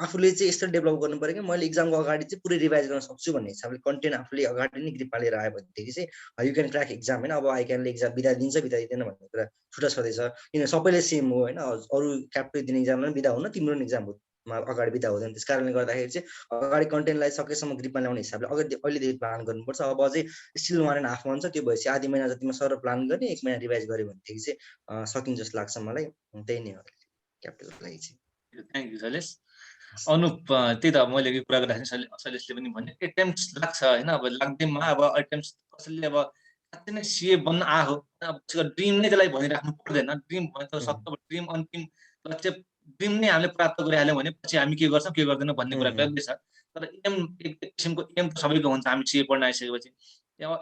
आफूले चाहिँ यस्तो डेभलप गर्नु पर्यो कि मैले इक्जामको अगाडि चाहिँ पुरै रिभाइज गर्न सक्छु भन्ने हिसाबले कन्टेन्ट आफूले अगाडि नै ग्रिपमा लिएर आयो भनेदेखि चाहिँ यु क्यान क्र्याक एक्जाम होइन अब आई क्यानले एक्जाम बिदा दिन्छ बिदा दिँदैन भन्ने कुरा छुट्टा छँदैछ किन सबैले सेम हो होइन अरू क्याप 2 दिने एक्जामलाई पनि बिदा हुन तिम्रो पनि एक्जाम मा अगाडि बिदा हुँदैन त्यस कारणले गर्दाखेरि चाहिँ अगाडि कन्टेन्टलाई सकेसम्म ग्रिपमा ल्याउने हिसाबले अगाडि अहिलेदेखि प्लान गर्नुपर्छ अब अझै स्टिल 1.5 मन्थ छ त्यो भएपछि आधी महिना जतिमा सर प्लान गर्ने 1 महिना रिभाइज गर्यो भनेदेखि चाहिँ सकिन्छ जस्तो लाग्छ मलाई त्यही नै हो क्याप 2 को लागि चाहिँ थ्याङ्क यू शैलेश अनुप त्यही त मैले कुरा गर्दाखेरि शैलेशले पनि भन्यो एटेम्प्ट्स लाग्छ होइन अब लाग्दैमा अब एटेम्प्ट्स कसैले अब साँच्चै नै सिए बन्न आयो अब ड्रिम नै त्यसलाई भनिराख्नु पर्दैन ड्रिम भने त सक्छ ड्रिम अन्तिम लक्ष्य ड्रिम नै हामीले प्राप्त गरिहाल्यौँ भने पछि हामी के गर्छौँ के गर्दैनौँ भन्ने कुरा बेग्लै छ तर एम एक किसिमको एम त सबैको हुन्छ हामी सिए पढ्न आइसकेपछि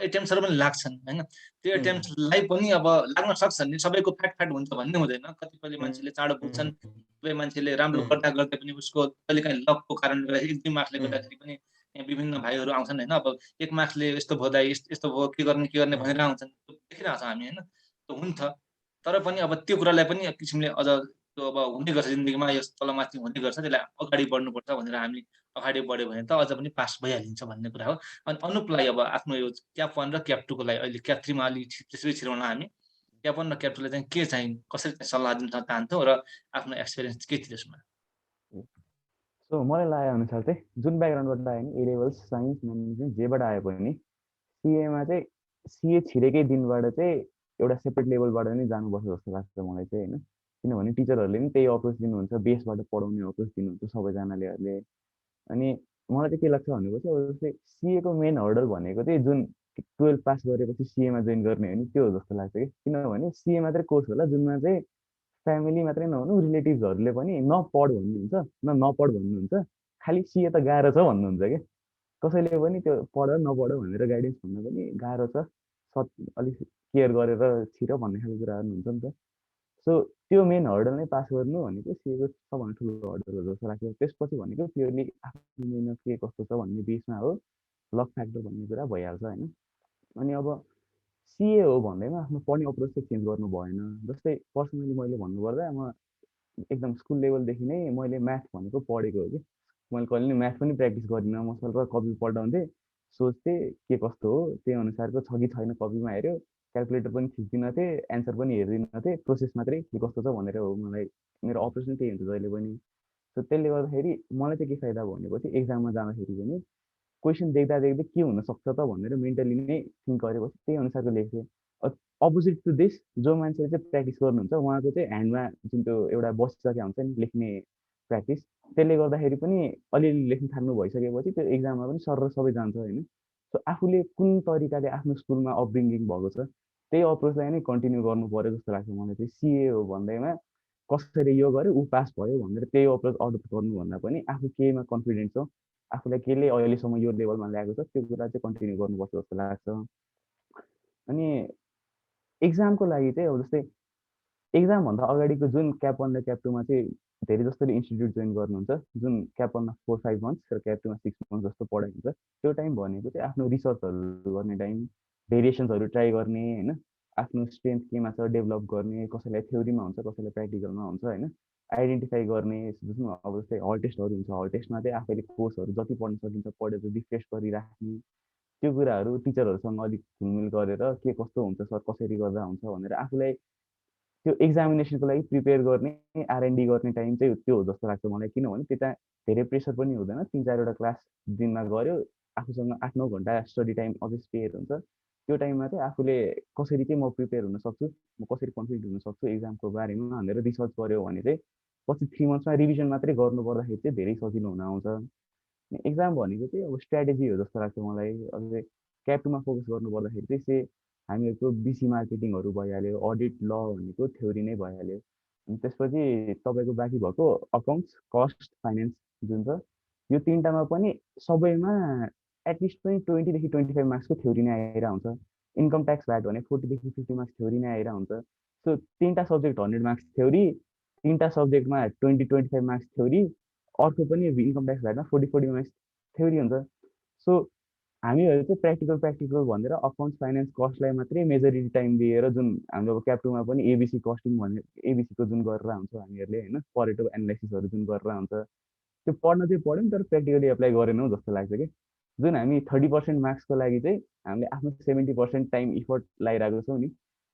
एटेम्प्ट्सहरू पनि लाग्छन् होइन त्यो एटेम्प्ट्सलाई पनि अब लाग्न सक्छ नि सबैको फ्याट हुन्छ भन्ने हुँदैन कतिपय मान्छेले चाँडो पुग्छन् कतिपय मान्छेले राम्रो गर्दा गर्दै पनि उसको कहिलेकाहीँ लकको कारणले गर्दाखेरि 1-2 मार्क्सले गर्दाखेरि पनि यहाँ विभिन्न भाइहरू आउँछन् होइन अब 1 मार्क्सले यस्तो भोदा यस्तो भयो के गर्ने भनेर आउँछन् देखिरहेको छ हामी होइन त्यो हुन्छ तर पनि अब त्यो कुरालाई पनि एक किसिमले अझ त्यो अब हुने गर्छ जिन्दगीमा यो तलमाथि हुने गर्छ त्यसलाई अगाडि बढ्नुपर्छ भनेर हामी अगाडि बढ्यो भने त अझ पनि पास भइहालिन्छ भन्ने कुरा हो अनि अनुपलाई अब आफ्नो यो क्याप 1 र क्याप 2 को लागि अहिले क्याप 3 मा अलि त्यसरी छिराउन हामी क्याप 1 र क्याप 2 लाई चाहिँ के चाहिँ कसरी सल्लाह दिन चाहन्छौँ र आफ्नो एक्सपिरियन्स के थियो त्यसमा सो मलाई लागेको अनुसार चाहिँ जुन ब्याकग्राउन्डबाट आयो नि ए लेभल्स साइन्स म्यानेजमेन्ट जेबाट आयो पनि सिएमा चाहिँ सिए छिरेकै दिनबाट चाहिँ एउटा सेपरेट लेभलबाट नै जानुपर्छ जस्तो लाग्छ मलाई चाहिँ होइन किनभने टिचरहरूले पनि त्यही अप्रोच दिनुहुन्छ बेसबाट पढाउने अप्रोच दिनुहुन्छ सबैजनाले अनि मलाई चाहिँ के लाग्छ भनेपछि अब जस्तै सिएको मेन हर्डल भनेको चाहिँ जुन 12 पास गरेपछि सिएमा जोइन गर्ने हो नि त्यो हो जस्तो लाग्छ कि किनभने सिए मात्रै कोर्स होला जुनमा चाहिँ फ्यामिली मात्रै नहुनु रिलेटिभ्सहरूले पनि नपढ भन्नुहुन्छ नपढ भन्नुहुन्छ खालि सिए त गाह्रो छ भन्नुहुन्छ क्या कसैले पनि त्यो पढ नपढ भनेर गाइडेन्स भन्न पनि गाह्रो छ अलिक केयर गरेर छिर भन्ने खालको कुराहरू हुन्छ नि त सो त्यो मेन हर्डल नै पास गर्नु भनेको सिएको सबभन्दा ठुलो हर्डल हो जस्तो लाग्छ त्यसपछि भनेको प्योरली आफ्नो मिहिनेत के कस्तो छ भन्ने बिचमा हो लक फ्याक्टर भन्ने कुरा भइहाल्छ होइन अनि अब सिए हो भन्दैमा आफ्नो पढ्ने अप्रोच चाहिँ चेन्ज गर्नु भएन जस्तै पर्सनली मैले भन्नुपर्दा म एकदम स्कुल लेभलदेखि नै मैले म्याथ भनेको पढेको हो कि मैले कहिले नि म्याथ पनि प्र्याक्टिस गरिनँ म सल्लाह कपी पल्टाउँथेँ सोच्थेँ के कस्तो हो त्यही अनुसारको छ कि छैन कपीमा हेऱ्यो क्यालकुलेटर पनि खिच्दिनँ थिएँ एन्सर पनि हेरिदिनँ थिएँ प्रोसेस मात्रै के कस्तो छ भनेर हो मलाई मेरो अपरेसन त्यही हुन्छ जहिले पनि सो त्यसले गर्दाखेरि मलाई चाहिँ के फाइदा भनेपछि एक्जाममा जाँदाखेरि पनि क्वेसन देख्दा देख्दै के हुनसक्छ त भनेर मेन्टली नै थिङ्क गरेपछि त्यही अनुसारको लेख्थेँ अपोजिट टु दिस जो मान्छेले चाहिँ प्र्याक्टिस गर्नुहुन्छ उहाँको चाहिँ ह्यान्डमा जुन त्यो एउटा बसिसकेको हुन्छ नि लेख्ने प्र्याक्टिस त्यसले गर्दाखेरि पनि अलिअलि लेख्न थाल्नु भइसकेपछि त्यो एक्जाममा पनि सर सबै जान्छ होइन सो आफूले कुन तरिकाले आफ्नो स्कुलमा अपब्रिङ्गिङ भएको छ त्यही अप्रोचलाई नै कन्टिन्यू गर्नु पऱ्यो जस्तो लाग्छ मलाई चाहिँ सिए हो भन्दैमा कसरी यो गर्यो ऊ पास भयो भनेर त्यही अप्रोच अडप्ट गर्नुभन्दा पनि आफू केहीमा कन्फिडेन्ट छ आफूलाई केले अहिलेसम्म यो लेभलमा ल्याएको छ त्यो कुरा चाहिँ कन्टिन्यू गर्नुपर्छ जस्तो लाग्छ अनि एक्जामको लागि चाहिँ अब जस्तै एक्जामभन्दा अगाडिको जुन क्याप 1 र क्याप 2 मा चाहिँ धेरै जस्तोले इन्स्टिट्युट जोइन गर्नुहुन्छ जुन क्याप 1 मा 4-5 मन्थ्स र क्याप 2 मा 6 मन्थ्स जस्तो पढाइ हुन्छ त्यो टाइम भनेको चाहिँ आफ्नो रिसर्चहरू गर्ने टाइम भेरिएसन्सहरू ट्राई गर्ने होइन आफ्नो स्ट्रेन्थ केमा छ डेभलप गर्ने कसैलाई थ्योरीमा हुन्छ कसैलाई प्र्याक्टिकलमा हुन्छ होइन आइडेन्टिफाई गर्ने जुन अब जस्तै हल टेस्टहरू हुन्छ हल टेस्टमा चाहिँ आफैले कोर्सहरू जति पढ्न सकिन्छ पढेर रिफ्रेस गरिराख्ने त्यो कुराहरू टिचरहरूसँग अलिक घुलमिल गरेर के कस्तो हुन्छ सर कसरी गर्दा हुन्छ भनेर आफूलाई त्यो एक्जामिनेसनको लागि प्रिपेयर गर्ने आरएनडी गर्ने टाइम चाहिँ त्यो हो जस्तो लाग्छ मलाई किनभने त्यता धेरै प्रेसर पनि हुँदैन 3-4वटा क्लास दिनमा गऱ्यो आफूसँग 8-9 घन्टा स्टडी टाइम अझै स्पेयर हुन्छ त्यो टाइममा चाहिँ आफूले कसरी चाहिँ म प्रिपेयर हुन सक्छु म कसरी कन्फिडेन्ट हुन सक्छु एक्जामको बारेमा भनेर रिसर्च गऱ्यो भने चाहिँ पछि 3 मन्थ्समा रिभिजन मात्रै गर्नु पर्दाखेरि चाहिँ धेरै सजिलो हुन आउँछ एक्जाम भनेको चाहिँ अब स्ट्राटेजी हो जस्तो लाग्छ मलाई अझै क्याप 2 मा फोकस गर्नु पर्दाखेरि चाहिँ से हामीहरूको बिसी मार्केटिङहरू भइहाल्यो अडिट ल भनेको थ्योरी नै भइहाल्यो अनि त्यसपछि तपाईँको बाँकी भएको अकाउन्ट्स कस्ट फाइनेन्स जुन छ यो तिनवटामा पनि सबैमा एटलिस्ट पनि 20 देखि 25 मार्क्सको थ्योरी नै आइरहेको हुन्छ इन्कम ट्याक्स भ्याट भने 40 देखि 50 मार्क्स थ्योरी नै आइरहेको हुन्छ। सो 3टा सब्जेक्ट 100 मार्क्स थ्योरी, 3टा सब्जेक्टमा 20-25 मार्क्स थ्योरी, अर्को पनि इन्कम ट्याक्स भ्याटमा 40-40 मार्क्स थ्योरी हुन्छ। सो हामीहरू चाहिँ प्र्याक्टिकल भनेर अकाउन्ट्स फाइनेन्स कस्टलाई मात्रै मेजोरिटी टाइम दिएर, जुन हाम्रो क्याप 2मा पनि एबिसी कस्टिङ भन्ने एबिसीको जुन गरेर हुन्छ हामीहरूले होइन, परेटो एनालाइसिसहरू जुन गरेर हुन्छ त्यो पढ्न चाहिँ पढ्यौँ तर प्र्याक्टिकली एप्लाई गरेनौँ जस्तो लाग्छ कि। जुन हामी 30% मार्क्सको लागि चाहिँ हामीले आफ्नो 70% टाइम इफोर्ट लगाइरहेको छौँ नि,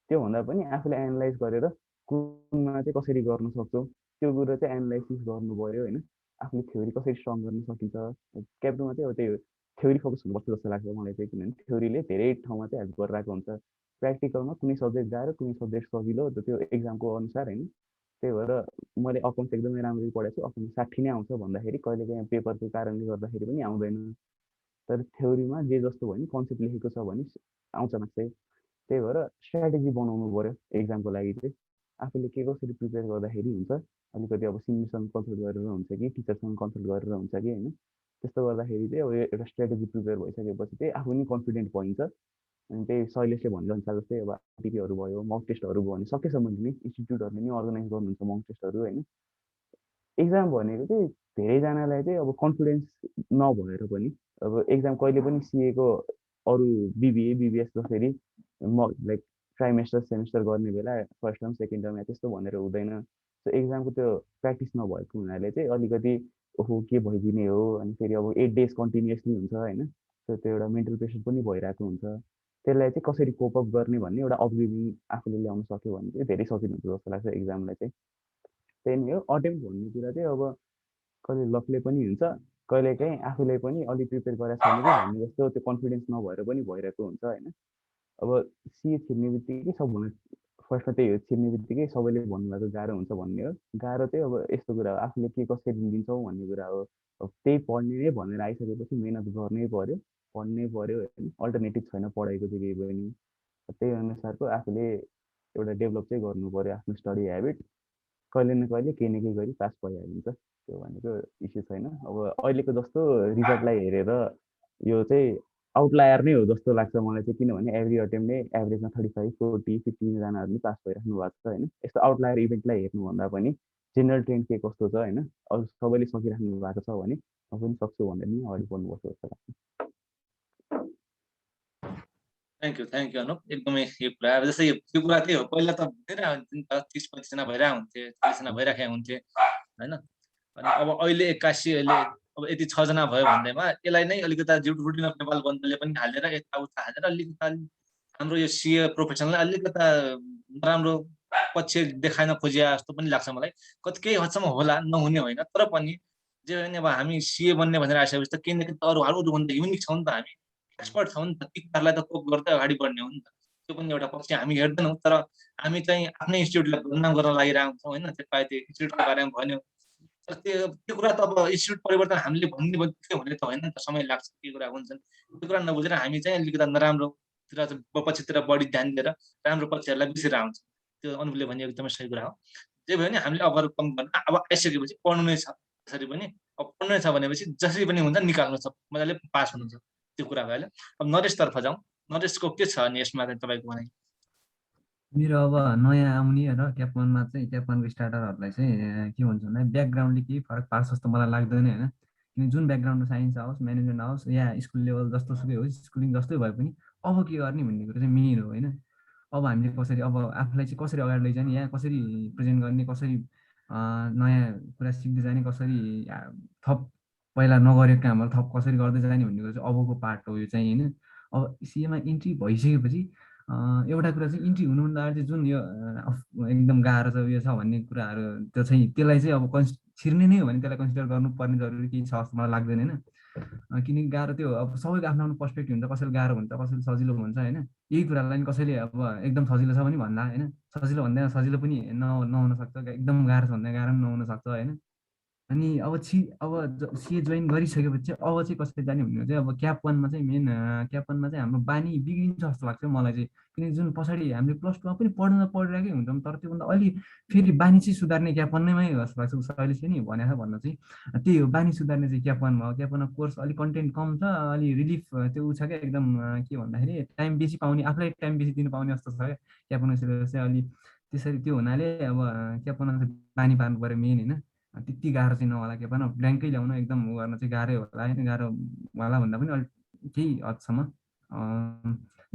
त्योभन्दा पनि आफूले एनालाइज गरेर कुनमा चाहिँ कसरी गर्न सक्छौँ त्यो कुरो चाहिँ एनालाइसिस गर्नु पऱ्यो होइन। आफूले थ्योरी कसरी स्ट्रङ गर्न सकिन्छ, क्याप 2मा चाहिँ अब त्यही हो, थ्योरी फोकस हुनुपर्छ जस्तो लाग्छ मलाई चाहिँ, किनभने थ्योरीले धेरै ठाउँमा चाहिँ हेल्प गरिरहेको हुन्छ। प्र्याक्टिकलमा कुनै सब्जेक्ट गाह्रो कुनै सब्जेक्ट सजिलो त्यो एक्जामको अनुसार होइन। त्यही भएर मैले अकाउन्ट्स एकदमै राम्ररी पढेको छु। अकाउन्ट 60 नै आउँछ भन्दाखेरि कहिलेकाहीँ पेपरको कारणले गर्दाखेरि पनि आउँदैन, तर थ्योरीमा जे जस्तो भयो नि कन्सेप्ट लेखेको छ भने आउँछ मार्क्स चाहिँ। त्यही भएर स्ट्राटेजी बनाउनु पऱ्यो एक्जामको लागि चाहिँ। आफूले के कसरी प्रिपेयर गर्दाखेरि हुन्छ, अलिकति अब सिनियरसँग कन्सल्ट गरेर हुन्छ कि टिचरसँग कन्सल्ट गरेर हुन्छ कि होइन, त्यस्तो गर्दाखेरि चाहिँ अब एउटा स्ट्राटेजी प्रिपेयर भइसकेपछि चाहिँ आफू पनि कन्फिडेन्ट भइन्छ। अनि त्यही शैलेशले भनेअनुसार जस्तै अब आरटिपीहरू भयो, मक टेस्टहरू भयो भने सकेसम्म नि इन्स्टिट्युटहरूले नि अर्गनाइज गर्नुहुन्छ मक टेस्टहरू होइन। एक्जाम भनेको चाहिँ धेरैजनालाई चाहिँ अब कन्फिडेन्स नभएर पनि अब एक्जाम कहिले पनि सिएको अरू बिबिए बिबिएस जसरी लाइक ट्राइमेस्टर सेमेस्टर गर्ने बेला फर्स्ट टर्म सेकेन्ड टर्म त्यस्तो भनेर हुँदैन। सो एक्जामको त्यो प्र्याक्टिस नभएको हुनाले चाहिँ अलिकति ओहो के भइदिने हो, अनि फेरि अब 8 डेज कन्टिन्युसली हुन्छ होइन। सो त्यो एउटा मेन्टल प्रेसर पनि भइरहेको हुन्छ। त्यसलाई चाहिँ कसरी कोपअप गर्ने भन्ने एउटा अब्जर्भिङ आफूले ल्याउन सक्यो भने चाहिँ धेरै सजिलो हुन्छ जस्तो लाग्छ एक्जामलाई चाहिँ। त्यही नै हो, अटेम्प भन्ने कुरा चाहिँ अब कहिले लकले पनि हुन्छ, कहिलेकाहीँ आफूले पनि अलिक प्रिपेयर गरेको छैन कि भन्ने जस्तो त्यो कन्फिडेन्स नभएर पनि भइरहेको हुन्छ होइन। अब सिए छिर्ने बित्तिकै सबभन्दा फर्स्टमा त्यही हो, छिर्ने बित्तिकै सबैले भन्नुभएको गाह्रो हुन्छ भन्ने हो। गाह्रो चाहिँ अब यस्तो कुरा हो, आफूले के कसरी दिन्छौँ भन्ने कुरा हो। अब त्यही पढ्ने नै भनेर आइसकेपछि मिहिनेत गर्नै पऱ्यो, पढ्नै पऱ्यो होइन, अल्टरनेटिभ छैन पढाइको चाहिँ केही पनि। त्यही अनुसारको आफूले एउटा डेभलप चाहिँ गर्नु पऱ्यो आफ्नो स्टडी ह्याबिट। कहिले न कहिले केही न केही गरी पास भइहालिन्छ, त्यो भनेको इस्यु छैन। अब अहिलेको जस्तो रिजल्टलाई हेरेर यो चाहिँ आउटलायर नै हो जस्तो लाग्छ मलाई चाहिँ, किनभने एभ्री अटेम्प नै एभरेजमा 35, 40, 50जनाहरू नि पास भइराख्नु भएको छ होइन। यस्तो आउटलायर इभेन्टलाई हेर्नुभन्दा पनि जेनरल ट्रेन्ड के कस्तो छ होइन, अरू सबैले सकिराख्नु भएको छ भने म पनि सक्छु भनेर नि अगाडि बढ्नुपर्छ जस्तो लाग्छ। थ्याङ्क यू अनुप, एकदमै यो कुरा अब जस्तै यो कुरा त्यही हो, पहिला त धेरै 30-35जना भइरहेको हुन्थे, 40जना भइराखेका हुन्थे होइन। अनि अब अहिले 81 अहिले अब यति 6जना भयो भन्दैमा यसलाई नै अलिकता रुटिन अफ नेपाल बन्दले पनि हालेर यताउता हालेर अलिकता हाम्रो यो सिए प्रोफेसनलाई अलिकता नराम्रो पक्ष देखाइन खोजिया जस्तो पनि लाग्छ मलाई। कति केही हदसम्म होला, नहुने होइन, तर पनि जे भने अब हामी सिए बन्ने भनेर आइसकेपछि त केही न केही त अरूभन्दा युनिक छौँ नि त, हामी एक्सपर्ट छौँ नि त, ती कुराहरूलाई त कोप गर्दै अगाडि बढ्ने हो नि त। त्यो पनि एउटा पक्ष हामी हेर्दैनौँ, तर हामी चाहिँ आफ्नै इन्स्टिट्युटलाई बदनाम गर्न लागिरहेको छौँ होइन। त्यो इन्स्टिट्युटको बारेमा भन्यो, तर त्यो कुरा त अब इन्स्टिट्युट परिवर्तन हामीले भन्ने बित्तिकै हुने त होइन नि त, समय लाग्छ, त्यो कुरा हुन्छन्। त्यो कुरा नबुझेर हामी चाहिँ अलिकति नराम्रोतिर पक्षतिर बढी ध्यान दिएर राम्रो पक्षहरूलाई बिर्सेर आउँछ। त्यो अनुपले भने एकदमै सही कुरा हो। जे भयो भने हामीले ओभरकम गर्न अब आइसकेपछि पढ्नु नै छ, जसरी पनि अब पढ्नु नै छ भनेपछि जसरी पनि हुन्छ निकाल्नु छ, मजाले पास हुनुहुन्छ, त्यो कुरा भयो। अब नरेशतर्फ जाउँ, नरेशको के छ अनि यसमा चाहिँ तपाईँको भनाइ? मेरो अब नयाँ आउने र क्याप 1मा चाहिँ क्याप 1को स्टार्टरहरूलाई चाहिँ के भन्छ भने ब्याकग्राउन्डले केही फरक पार्छ जस्तो मलाई लाग्दैन होइन। किन जुन ब्याकग्राउन्डमा साइन्स आओस्, म्यानेजमेन्ट आओस्, या स्कुल लेभल जस्तो सुकै होस्, स्कुलिङ जस्तै भए पनि अब के गर्ने भन्ने कुरा चाहिँ मेन हो होइन। अब हामीले कसरी अब आफूलाई चाहिँ कसरी अगाडि लैजाने, या कसरी प्रेजेन्ट गर्ने, कसरी नयाँ कुरा सिक्दै जाने, कसरी थप पहिला नगरेको कामहरू थप कसरी गर्दै जाने भन्ने कुरा चाहिँ अबको पार्ट हो यो चाहिँ होइन। अब सिएमा इन्ट्री भइसकेपछि एउटा कुरा चाहिँ इन्ट्री हुनुभन्दा अगाडि चाहिँ जुन यो एकदम गाह्रो छ उयो छ भन्ने कुराहरू त्यो चाहिँ त्यसलाई चाहिँ अब छिर्ने नै हो भने त्यसलाई कन्सिडर गर्नुपर्ने जरुरी केही छ जस्तो मलाई लाग्दैन होइन। किनकि गाह्रो त्यो अब सबैको आफ्नो आफ्नो पर्सपेक्टिभ हुन्छ, कसैले गाह्रो हुन्छ, कसैले सजिलो हुन्छ होइन। यही कुरालाई कसैले अब एकदम सजिलो छ भने भन्ला होइन, सजिलो भन्दा सजिलो पनि नहुन सक्छ, एकदम गाह्रो छ भन्दा गाह्रो पनि नहुन सक्छ होइन। अनि अब सिए जोइन गरिसकेपछि चाहिँ अब चाहिँ कसरी जाने भन्ने चाहिँ अब क्याप वानमा चाहिँ मेन क्याप वानमा चाहिँ हाम्रो बानी बिग्रिन्छ जस्तो लाग्छ मलाई चाहिँ। किनकि जुन पछाडि हामीले प्लस टूमा पनि पढ्न त पढिरहेकै हुन्छौँ, तर त्योभन्दा अलि फेरि बानी चाहिँ सुधार्ने क्याप वानमै जस्तो लाग्छ। शैलेशले नि भनेको भन्नु चाहिँ त्यही हो, बानी सुधार्ने चाहिँ क्याप वानमा हो। क्याप वानमा कोर्स अलिक कन्टेन्ट कम छ, अलि रिलिफ त्यो ऊ छ क्या एकदम के भन्दाखेरि टाइम बेसी पाउने, आफूलाई टाइम बेसी दिनु पाउने जस्तो छ क्या क्याप वानको सिलेबस चाहिँ। अलि त्यसरी त्यो हुनाले अब क्याप वानमा चाहिँ बानी पार्नु पऱ्यो मेन होइन। त्यति गाह्रो चाहिँ नहोला के भन, ऱ्याङ्कै ल्याउन एकदम उ गर्न चाहिँ गाह्रै होला होइन। गाह्रो होला भन्दा पनि अलिक केही हदसम्म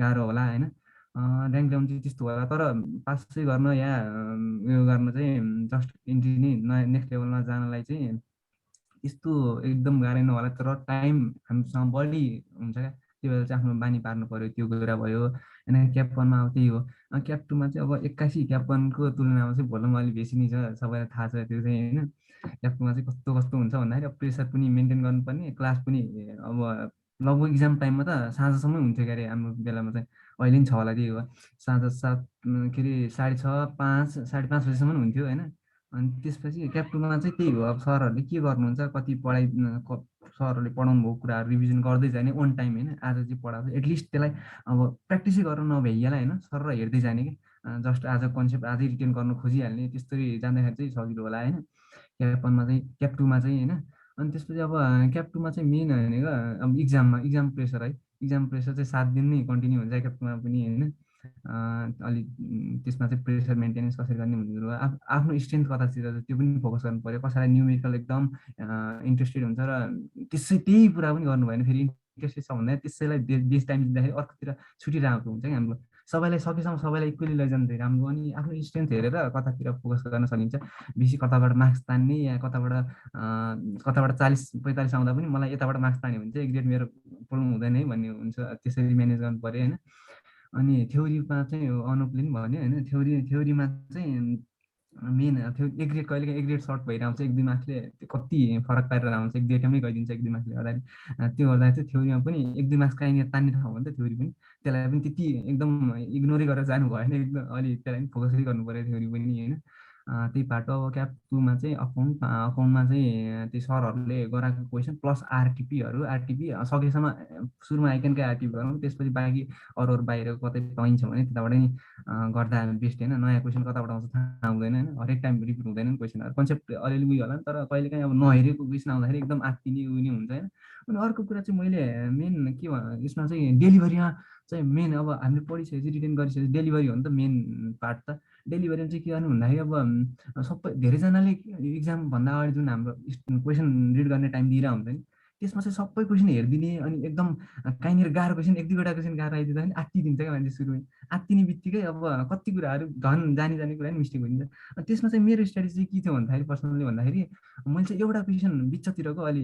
गाह्रो होला होइन। ऱ्याङ्क ल्याउनु चाहिँ त्यस्तो होला, तर पास चाहिँ गर्न या उयो गर्न चाहिँ जस्ट इन्ट्री नै नयाँ नेक्स्ट लेभलमा जानलाई चाहिँ यस्तो एकदम गाह्रै नहोला। तर टाइम हामीसँग बढी हुन्छ क्या, त्यो बेला चाहिँ आफ्नो बानी पार्नु पऱ्यो, त्यो कुरा भयो होइन। क्याप वानमा अब त्यही हो। क्याप टूमा चाहिँ अब 81 क्याप वानको तुलनामा चाहिँ भोल्युम अलिक बेसी नै छ, सबैलाई थाहा छ त्यो चाहिँ होइन। क्याप टूमा चाहिँ कस्तो कस्तो हुन्छ भन्दाखेरि अब प्रेसर पनि मेन्टेन गर्नुपर्ने, क्लास पनि अब लगभग इक्जाम टाइममा त साँझसम्मै हुन्थ्यो क्या अरे हाम्रो बेलामा चाहिँ। अहिले पनि छ होला त्यही हो, साँझ 7 के अरे 6:30 5 5:30 बजीसम्म हुन्थ्यो होइन। अनि त्यसपछि क्याप टूमा चाहिँ त्यही हो, अब सरहरूले के गर्नुहुन्छ, कति पढाइ सरहरूले पढाउनु भएको कुराहरू रिभिजन गर्दै जाने अन टाइम होइन। आज चाहिँ पढाएको एटलिस्ट त्यसलाई अब प्र्याक्टिसै गर्न नभ्याइएला होइन, सर हेर्दै जाने कि जस्ट आज कन्सेप्ट आजै रिटेन गर्नु खोजिहाल्ने, त्यस्तरी जाँदाखेरि चाहिँ सजिलो होला होइन। क्याप वानमा चाहिँ क्याप टूमा चाहिँ होइन। अनि त्यसपछि अब क्याप टूमा चाहिँ मेन भनेको अब इक्जाम प्रेसर है। इक्जाम प्रेसर चाहिँ 7 दिन नै कन्टिन्यू हुन्छ क्याप टूमा पनि होइन। अलिक त्यसमा चाहिँ प्रेसर मेन्टेनेन्स कसरी गर्ने भन्ने कुरो, आफ्नो स्ट्रेन्थ कतातिर छ त्यो पनि फोकस गर्नु पऱ्यो। कसैलाई न्युमेरिकल एकदम इन्ट्रेस्टेड हुन्छ र त्यसै त्यही कुरा पनि गर्नु भएन, फेरि इन्ट्रेस्टेड छ भन्दा त्यसैलाई बेस टाइम दिँदाखेरि अर्कोतिर छुटिरहेको हुन्छ क्या हाम्रो। सबैलाई सकेसम्म सबैलाई इक्वली लैजानु चाहिँ राम्रो। अनि आफ्नो स्ट्रेन्थ हेरेर कतातिर फोकस गर्न सकिन्छ, बेसी कताबाट मार्क्स तान्ने या कताबाट 40-45 आउँदा पनि मलाई यताबाट मार्क्स तान्यो भने चाहिँ एक ग्रेड मेरो प्रब्लम हुँदैन है भन्ने हुन्छ, त्यसरी म्यानेज गर्नु पऱ्यो होइन। अनि थ्योरीमा चाहिँ अनुपले पनि भन्यो होइन, थ्योरीमा चाहिँ मेन एक ग्रेड कहिलेकाहीँ एक ग्रेड सर्ट भइरहेको हुन्छ, 1-2 मार्क्सले कति फरक पारेर आउँछ, एक डेटामै गइदिन्छ 1-2 मार्क्सले गर्दाखेरि। त्यो गर्दा चाहिँ थ्योरीमा पनि 1-2 मार्क्स कहीँनिर तान्ने ठाउँ हो नि त थ्योरी पनि, त्यसलाई पनि त्यति एकदम इग्नोरै गरेर जानु भएन, एकदम अलि त्यसलाई पनि फोकसै गर्नु पऱ्यो थ्योरी पनि होइन। त्यही बाटो अब क्याप टूमा चाहिँ अकाउन्टमा चाहिँ त्यो सरहरूले गराएको क्वेसन प्लस आरटिपी सकेसम्म सुरुमा आइकनकै आरटिपी गरौँ, त्यसपछि बाँकी अरू बाहिर कतै पाइन्छ भने त्यताबाट नि गर्दा बेस्ट होइन। नयाँ क्वेसन कताबाट आउँछ थाहा हुँदैन होइन, हरेक टाइम रिपिट हुँदैन नि क्वेसनहरू, कन्सेप्ट अलिअलि उयो होला नि, तर कहिलेकाहीँ अब नहेरेको क्वेसन आउँदाखेरि एकदम आत्तिने उयो हुन्छ होइन। अनि अर्को कुरा चाहिँ मैले मेन के यसमा चाहिँ डेलिभरीमा चाहिँ मेन अब हामीले पढिसकेपछि रिटेन गरिसकेपछि डेलिभरी हो नि त मेन पार्ट त। डेलिभरीमा चाहिँ के गर्नु भन्दाखेरि अब सबै धेरैजनाले इक्जामभन्दा अगाडि जुन हाम्रो क्वेसन रिड गर्ने टाइम दिइरहेको हुन्छ नि, त्यसमा चाहिँ सबै क्वेसन हेरिदिने अनि एकदम कहीँनिर गाह्रो क्वेसन 1-2वटा क्वेसन गाह्रो आइदिँदा पनि आत्तिदिन्छ क्या मान्छे सुरुमै। आत्तिने बित्तिकै अब कति कुराहरू झन् जाने कुरा नि मिस्टेक हुन्छ। त्यसमा चाहिँ मेरो स्ट्राटेजी के थियो भन्दाखेरि पर्सनली भन्दाखेरि मैले चाहिँ एउटा क्वेसन बिचतिरको अलि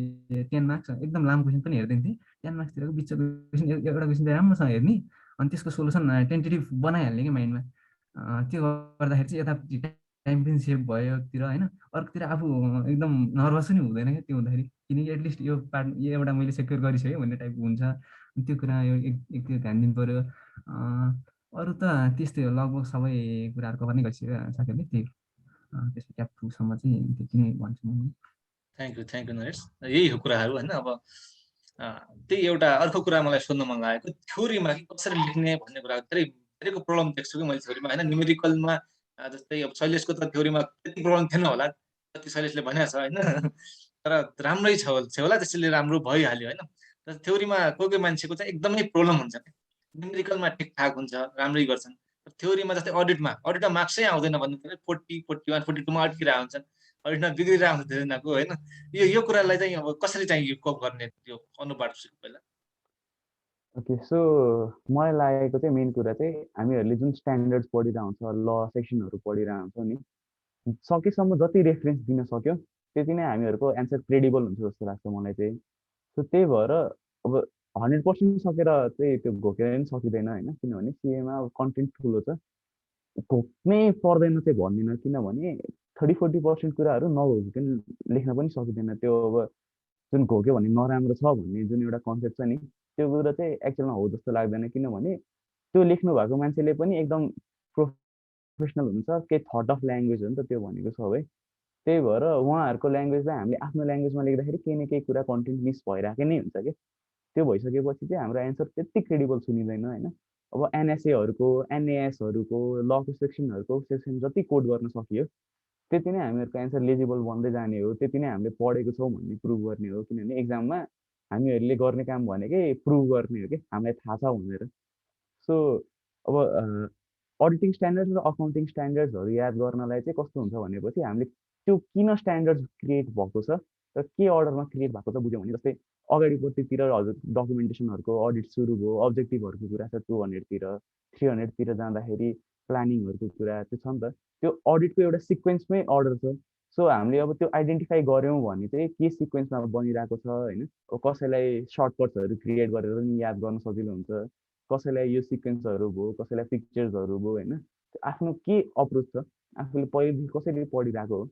10 मार्क्स एकदम लामो क्वेसन पनि हेर्दैन थिएँ, 10 मार्क्सतिरको बिचको क्वेसन एउटा क्वेसन चाहिँ राम्रोसँग हेर्ने अनि त्यसको सोल्युसन टेन्टेटिभ बनाइहाल्ने कि माइन्डमा। त्यो गर्दाखेरि चाहिँ यतापट्टि टाइम पनि सेभ भयो एकतिर होइन, अर्कोतिर आफू एकदम नर्भस पनि हुँदैन क्या त्यो हुँदाखेरि, किनकि एटलिस्ट यो पार्ट यो एउटा मैले सेक्योर गरिसकेँ भन्ने टाइपको हुन्छ। त्यो कुरा यो एकतिर ध्यान दिनु पऱ्यो। अरू त त्यस्तै हो, लगभग सबै कुराहरू कभर नै गरिसक्यो साथीहरूले। त्यही त्यसपछि क्याप टूसम्म चाहिँ त्यति नै भन्छु म। थ्याङ्क यू नरेश, यही हो कुराहरू होइन। अब त्यही एउटा अर्को कुरा मलाई सोध्न मन लागेको, थ्योरीमा कसरी लेख्ने भन्ने कुरा धेरैको प्रब्लम देख्छु कि मैले थ्योरीमा होइन। न्युमेरिकलमा जस्तै अब शैलेशको त थ्योरीमा त्यति प्रब्लम थिएन होला जति शैलेशले भनेको छ होइन, तर राम्रै छ होला त्यसैले राम्रो भइहाल्यो होइन। तर थ्योरीमा कोही मान्छेको चाहिँ एकदमै प्रब्लम हुन्छ, न्युमेरिकलमा ठिकठाक हुन्छ, राम्रै गर्छन्। थ्योरीमा जस्तै अडिटमा मार्क्सै आउँदैन भन्नु 40, 41, 42मा अड्किरहेको हुन्छन्, अडिटमा बिग्रिरहेको हुन्छ धेरैजनाको होइन। यो कुरालाई चाहिँ अब कसरी चाहिँ यो कोप गर्ने, त्यो अनुबाट पहिला। ओके, सो मलाई लागेको चाहिँ मेन कुरा चाहिँ हामीहरूले जुन स्ट्यान्डर्ड्स पढिरहेको हुन्छ, ल सेक्सनहरू पढिरहेको हुन्छ नि, सकेसम्म जति रेफरेन्स दिन सक्यो त्यति नै हामीहरूको एन्सर क्रेडिबल हुन्छ जस्तो लाग्छ मलाई चाहिँ। सो त्यही भएर अब 100% सकेर चाहिँ त्यो घोकेर पनि सकिँदैन होइन, किनभने सिएमा अब कन्टेन्ट ठुलो छ, घोक्नै पर्दैन चाहिँ भन्दिनँ, किनभने 30-40% कुराहरू नघोकिकन लेख्न पनि सकिँदैन। त्यो अब जुन घोक्यो भने नराम्रो छ भन्ने जुन एउटा कन्सेप्ट छ नि, त्यो कुरा चाहिँ एक्चुअलमा हो जस्तो लाग्दैन, किनभने त्यो लेख्नु भएको मान्छेले पनि एकदम प्रोफेसनल हुन्छ, केही थट अफ ल्याङ्ग्वेज हो नि त त्यो भनेको सबै। त्यही भएर उहाँहरूको ल्याङ्ग्वेजलाई हामीले आफ्नो ल्याङ्ग्वेजमा लेख्दाखेरि केही न केही कुरा कन्टेन्ट मिस भइरहेकै नै हुन्छ कि त्यो भइसकेपछि चाहिँ हाम्रो एन्सर त्यति क्रेडिबल सुनिँदैन होइन। अब एनएसएहरूको एनएएसहरूको लको सेक्सन जति कोड गर्न सकियो त्यति नै हामीहरूको एन्सर लेजिबल बन्दै जाने हो, त्यति नै हामीले पढेको छौँ भन्ने प्रुभ गर्ने हो। किनभने एक्जाममा हामीहरूले गर्ने काम भनेकै प्रुभ गर्ने हो कि हामीलाई थाहा छ भनेर। सो अब अडिटिङ स्ट्यान्डर्ड्स र अकाउन्टिङ स्ट्यान्डर्ड्सहरू याद गर्नलाई चाहिँ कस्तो हुन्छ भनेपछि हामीले त्यो किन स्ट्यान्डर्ड्स क्रिएट भएको छ र के अर्डरमा क्रिएट भएको छ बुझ्यौँ भने, जस्तै अगाडिपट्टितिर हजुर डकुमेन्टेसनहरूको अडिट सुरु भयो, अब्जेक्टिभहरूको कुरा छ 200तिर, 300तिर जाँदाखेरि प्लानिङहरूको कुरा त्यो छ नि त। त्यो अडिटको एउटा सिक्वेन्समै अर्डर छ। सो हामीले अब त्यो आइडेन्टिफाई गऱ्यौँ भने चाहिँ के सिक्वेन्समा बनिरहेको छ होइन। अब कसैलाई सर्टकट्सहरू क्रिएट गरेर पनि याद गर्न सजिलो हुन्छ, कसैलाई यो सिक्वेन्सहरू भयो, कसैलाई पिक्चर्सहरू भयो होइन। आफ्नो के अप्रोच छ, आफूले पहिलेदेखि कसरी पढिरहेको हो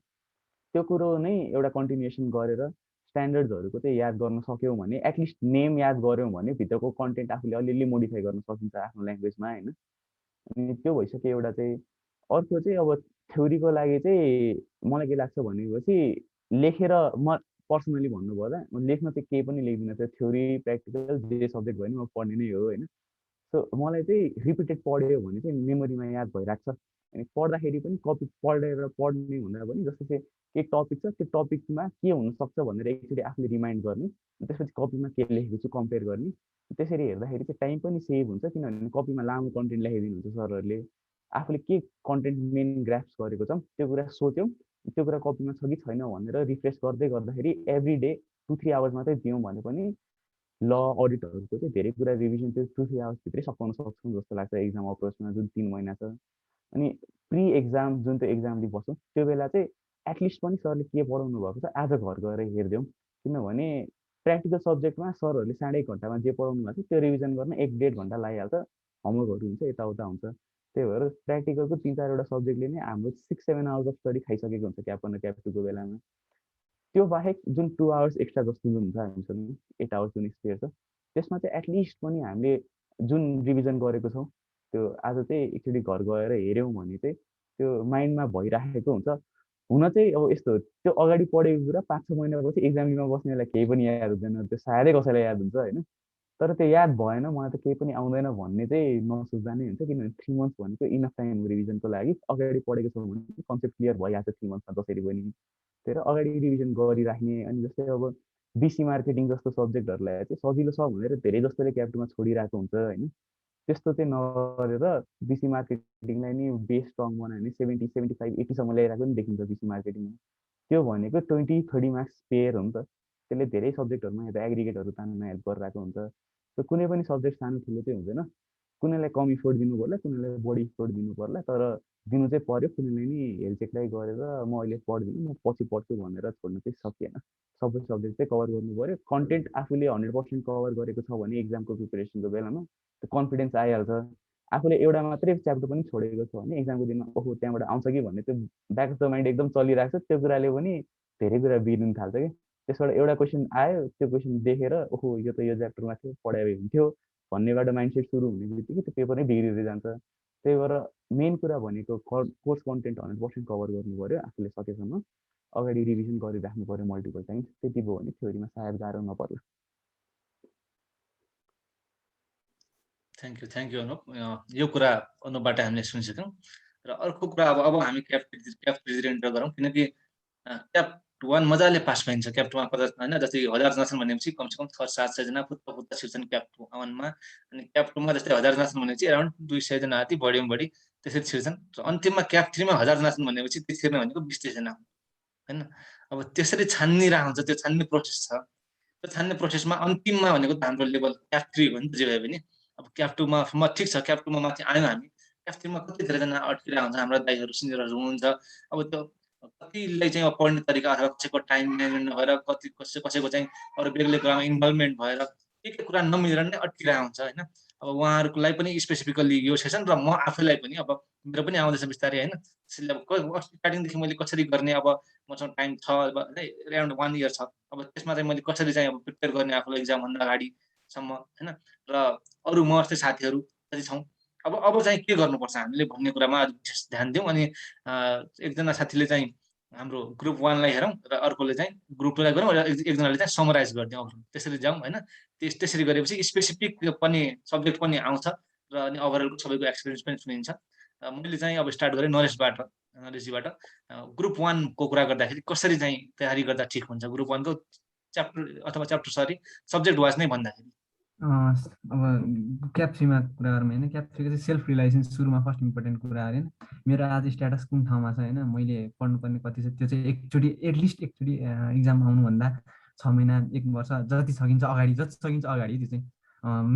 त्यो कुरो नै एउटा कन्टिन्युएसन गरेर स्ट्यान्डर्ड्सहरूको चाहिँ याद गर्न सक्यौँ भने, एटलिस्ट नेम याद गऱ्यौँ भने भित्रको कन्टेन्ट आफूले अलिअलि मोडिफाई गर्न सकिन्छ आफ्नो ल्याङ्ग्वेजमा होइन। अनि त्यो भइसक्यो एउटा चाहिँ। अर्को चाहिँ अब थ्योरीको लागि चाहिँ मलाई के लाग्छ भनेपछि लेखेर म पर्सनली भन्नुपर्दा म लेख्न चाहिँ केही पनि लेख्दिनँ, त्यो थ्योरी प्र्याक्टिकल जे सब्जेक्ट भयो नि म पढ्ने नै हो होइन। सो मलाई चाहिँ रिपिटेड पढ्यो भने चाहिँ मेमोरीमा याद भइरहेको छ। अनि पढ्दाखेरि पनि कपी पढेर पढ्ने भन्दा पनि जस्तो चाहिँ के टपिक छ त्यो टपिकमा के हुनसक्छ भनेर एकचोटि आफूले रिमाइन्ड गर्ने, त्यसपछि कपीमा के लेखेको छु कम्पेयर गर्ने। त्यसरी हेर्दाखेरि चाहिँ टाइम पनि सेभ हुन्छ, किनभने कपीमा लामो कन्टेन्ट लेखाइदिनुहुन्छ सरहरूले। आफूले के कन्टेन्ट मेन ग्राफ्स गरेको छौँ त्यो कुरा सोच्यौँ, त्यो कुरा कपीमा छ कि छैन भनेर रिफ्रेस गर्दै गर्दाखेरि एभ्री डे 2-3 आवर्स मात्रै दियौँ भने पनि ल अडिटहरूको चाहिँ धेरै कुरा रिभिजन त्यो 2-3 आवर्सभित्रै सकाउन सक्छौँ जस्तो लाग्छ एक्जाम अप्रोचमा जुन 3 महिना छ। अनि प्रि एक्जाम जुन त्यो एक्जाम दिइ बस्छौँ त्यो बेला चाहिँ एटलिस्ट पनि सरले के पढाउनु भएको छ आज घर गएर हेरिदिउँ, किनभने प्र्याक्टिकल सब्जेक्टमा सरहरूले 1.5 घन्टामा जे पढाउनु भएको छ त्यो रिभिजन गर्न 1-1.5 घन्टा लागिहाल्छ, होमवर्कहरू हुन्छ यताउता हुन्छ। त्यही भएर प्र्याक्टिकलको 3-4वटा सब्जेक्टले नै हाम्रो 6-7 आवर्स अफ स्टडी खाइसकेको हुन्छ क्याप 1 र क्याप 2को बेलामा। त्यो बाहेक जुन 2 आवर्स एक्स्ट्रा जस्तो जुन हुन्छ हामीसँग 8 आवर्स जुन स्पेयर छ त्यसमा चाहिँ एटलिस्ट पनि हामीले जुन रिभिजन गरेको छौँ त्यो आज चाहिँ एकचोटि घर गएर हेऱ्यौँ भने चाहिँ त्यो माइन्डमा भइराखेको हुन्छ। हुन चाहिँ अब यस्तो हो, त्यो अगाडि पढेको कुरा 5-6 महिनापछि एक्जाम लिनमा बस्नेलाई केही पनि याद हुँदैन, त्यो सायदै कसैलाई याद हुन्छ होइन। तर त्यो याद भएन मलाई त केही पनि आउँदैन भन्ने चाहिँ नसोच्दा नै हुन्छ, किनभने 3 मन्थ्स भनेको इनफ टाइम हो रिभिजनको लागि। अगाडि पढेको छौँ भने कन्सेप्ट क्लियर भइहाल्छ 3 मन्थ्समा जसरी पनि। तर अगाडि रिभिजन गरिराख्ने। अनि जस्तै अब बिसी मार्केटिङ जस्तो सब्जेक्टहरूलाई चाहिँ सजिलो छ भनेर धेरै जस्तोले क्याप 2मा छोडिरहेको हुन्छ होइन। त्यस्तो चाहिँ नगरेर बिसी मार्केटिङलाई नि बेस स्ट्रङ बनायो भने 70, 75, 80सम्म ल्याइरहेको पनि देखिन्छ बिसी मार्केटिङमा। त्यो भनेको 20-30 मार्क्स पेयर हो नि त, त्यसले धेरै सब्जेक्टहरूमा यता एग्रिगेटहरू तान्नमा हेल्प गरिरहेको हुन्छ। त्यो कुनै पनि सब्जेक्ट सानो ठुलो चाहिँ हुँदैन, कुनैलाई कम इफोर्ट दिनु पर्ला, कुनैलाई बढी इफोर्ट दिनु पर्ला, तर दिनु चाहिँ पर्यो। कुनैले नि हेलचेक्राइ गरेर म अहिले पढ्दिनँ म पछि पढ्छु भनेर छोड्नु चाहिँ सकिएन। सबै सब्जेक्ट चाहिँ कभर गर्नु पर्यो। कन्टेन्ट आफूले 100% कभर गरेको छ भने एक्जामको प्रिपरेसनको बेलामा त्यो कन्फिडेन्स आइहाल्छ। आफूले एउटा मात्रै च्याप्टर पनि छोडेको छ भने एक्जामको दिनमा ओहो त्यहाँबाट आउँछ कि भन्ने त्यो ब्याक अफ द माइन्ड एकदम चलिरहेको छ, त्यो कुराले पनि धेरै कुरा बिर्नु थाल्छ कि। त्यसबाट एउटा क्वेसन आयो त्यो क्वेसन देखेर ओहो यो त यो च्याप्टरमा थियो पढाए हुन्थ्यो भन्नेबाट माइन्डसेट सुरु हुने बित्तिकै त्यो पेपर नै बिग्रिँदै जान्छ। त्यही भएर मेन कुरा भनेको कोर्स कन्टेन्ट 100% कभर गर्नु पर्यो आफूले सकेसम्म। अगाडि रिभिजन गरिराख्नु पर्यो मल्टिपल टाइम्स, त्यति भयो भने थ्योरीमा सायद गाह्रो नपर्ला। Thank you Anup. यो कुरा अनुपबाट हामीले सुनिसक्यौँ। र अर्को कुरा अब हामी क्याप 3 इन्टर गरौँ, किनकि क्याप 1 मजाले पास भइन्छ, क्याप 2मा होइन जस्तै 1000 जनाछन् भनेपछि कमसेकम 600-700 जना फुत्त छिर्छन् क्याप 1मा। अनि क्याप 2मा जस्तै 1000 जनाछन् भनेपछि अराउन्ड 200 जना जति बढ्यौँ बढी त्यसरी छिर्छन्। र अन्तिममा क्याप 3मा 1000 जनाछन् भनेपछि त्यो छिर्ने भनेको 20-30 जना होइन। अब त्यसरी छानिरहेको हुन्छ, त्यो छान्ने प्रोसेस छ। त्यो छान्ने प्रोसेसमा अन्तिममा भनेको त हाम्रो लेभल क्याप 3 हो नि त जे भए पनि। अब क्याप 2मा ठिक छ, क्याप 2मा माथि आयौँ हामी, क्याप 3मा कति धेरैजना अड्किरहेको हुन्छ, हाम्रो दाइहरू सिनियरहरू हुनुहुन्छ। अब त्यो कतिलाई चाहिँ अब पढ्ने तरिका अथवा कसैको टाइम म्यानेजमेन्ट नभएर कसैको चाहिँ अरू बेग्लै कुरामा इन्भल्भमेन्ट भएर के कुरा नमिलेर नै अड्किरहेको हुन्छ होइन। अब उहाँहरूलाई पनि स्पेसिफिकल्ली यो सेसन र म आफैलाई पनि अब मेरो पनि आउँदैछ बिस्तारै होइन। त्यसैले अब स्टार्टिङदेखि मैले कसरी गर्ने, अब मसँग टाइम छ अब अराउन्ड 1 इयर छ, अब त्यसमा चाहिँ मैले कसरी चाहिँ अब प्रिपेयर गर्ने आफूलाई एक्जामभन्दा अगाडिसम्म होइन। र अरू म जस्तै साथीहरू जति छौँ अब चाहिँ के गर्नुपर्छ हामीले भन्ने कुरामा विशेष ध्यान दिउँ। अनि एकजना साथीले चाहिँ हाम्रो ग्रुप 1 लाई हेरौँ र अर्कोले चाहिँ ग्रुप 2 लाई गरौँ र एकजनाले चाहिँ समराइज गरिदिउँ ओभरअल त्यसरी जाउँ हैन त्यसरी गरेपछि स्पेसिफिक पनि सब्जेक्ट पनि आउँछ र अनि ओभरअलको सबैको एक्सपिरियन्स पनि सुनिन्छ मैले चाहिँ अब स्टार्ट गरेँ नलेजबाट ग्रुप 1 को कुरा गर्दाखेरि कसरी चाहिँ तयारी गर्दा ठिक हुन्छ ग्रुप 1 को च्याप्टर सब्जेक्ट वाइज नै भन्दाखेरि अब क्याप्सीमा कुरा गरौँ होइन क्याप्सीको चाहिँ सेल्फ रिलाइजेसन सुरुमा फर्स्ट इम्पोर्टेन्ट कुरा अरे होइन मेरो आज स्ट्याटस कुन ठाउँमा छ होइन मैले पढ्नुपर्ने कति छ त्यो चाहिँ एकचोटि एटलिस्ट एकचोटि इक्जाम आउनुभन्दा 6 महिना 1 वर्ष जति सकिन्छ अगाडि त्यो चाहिँ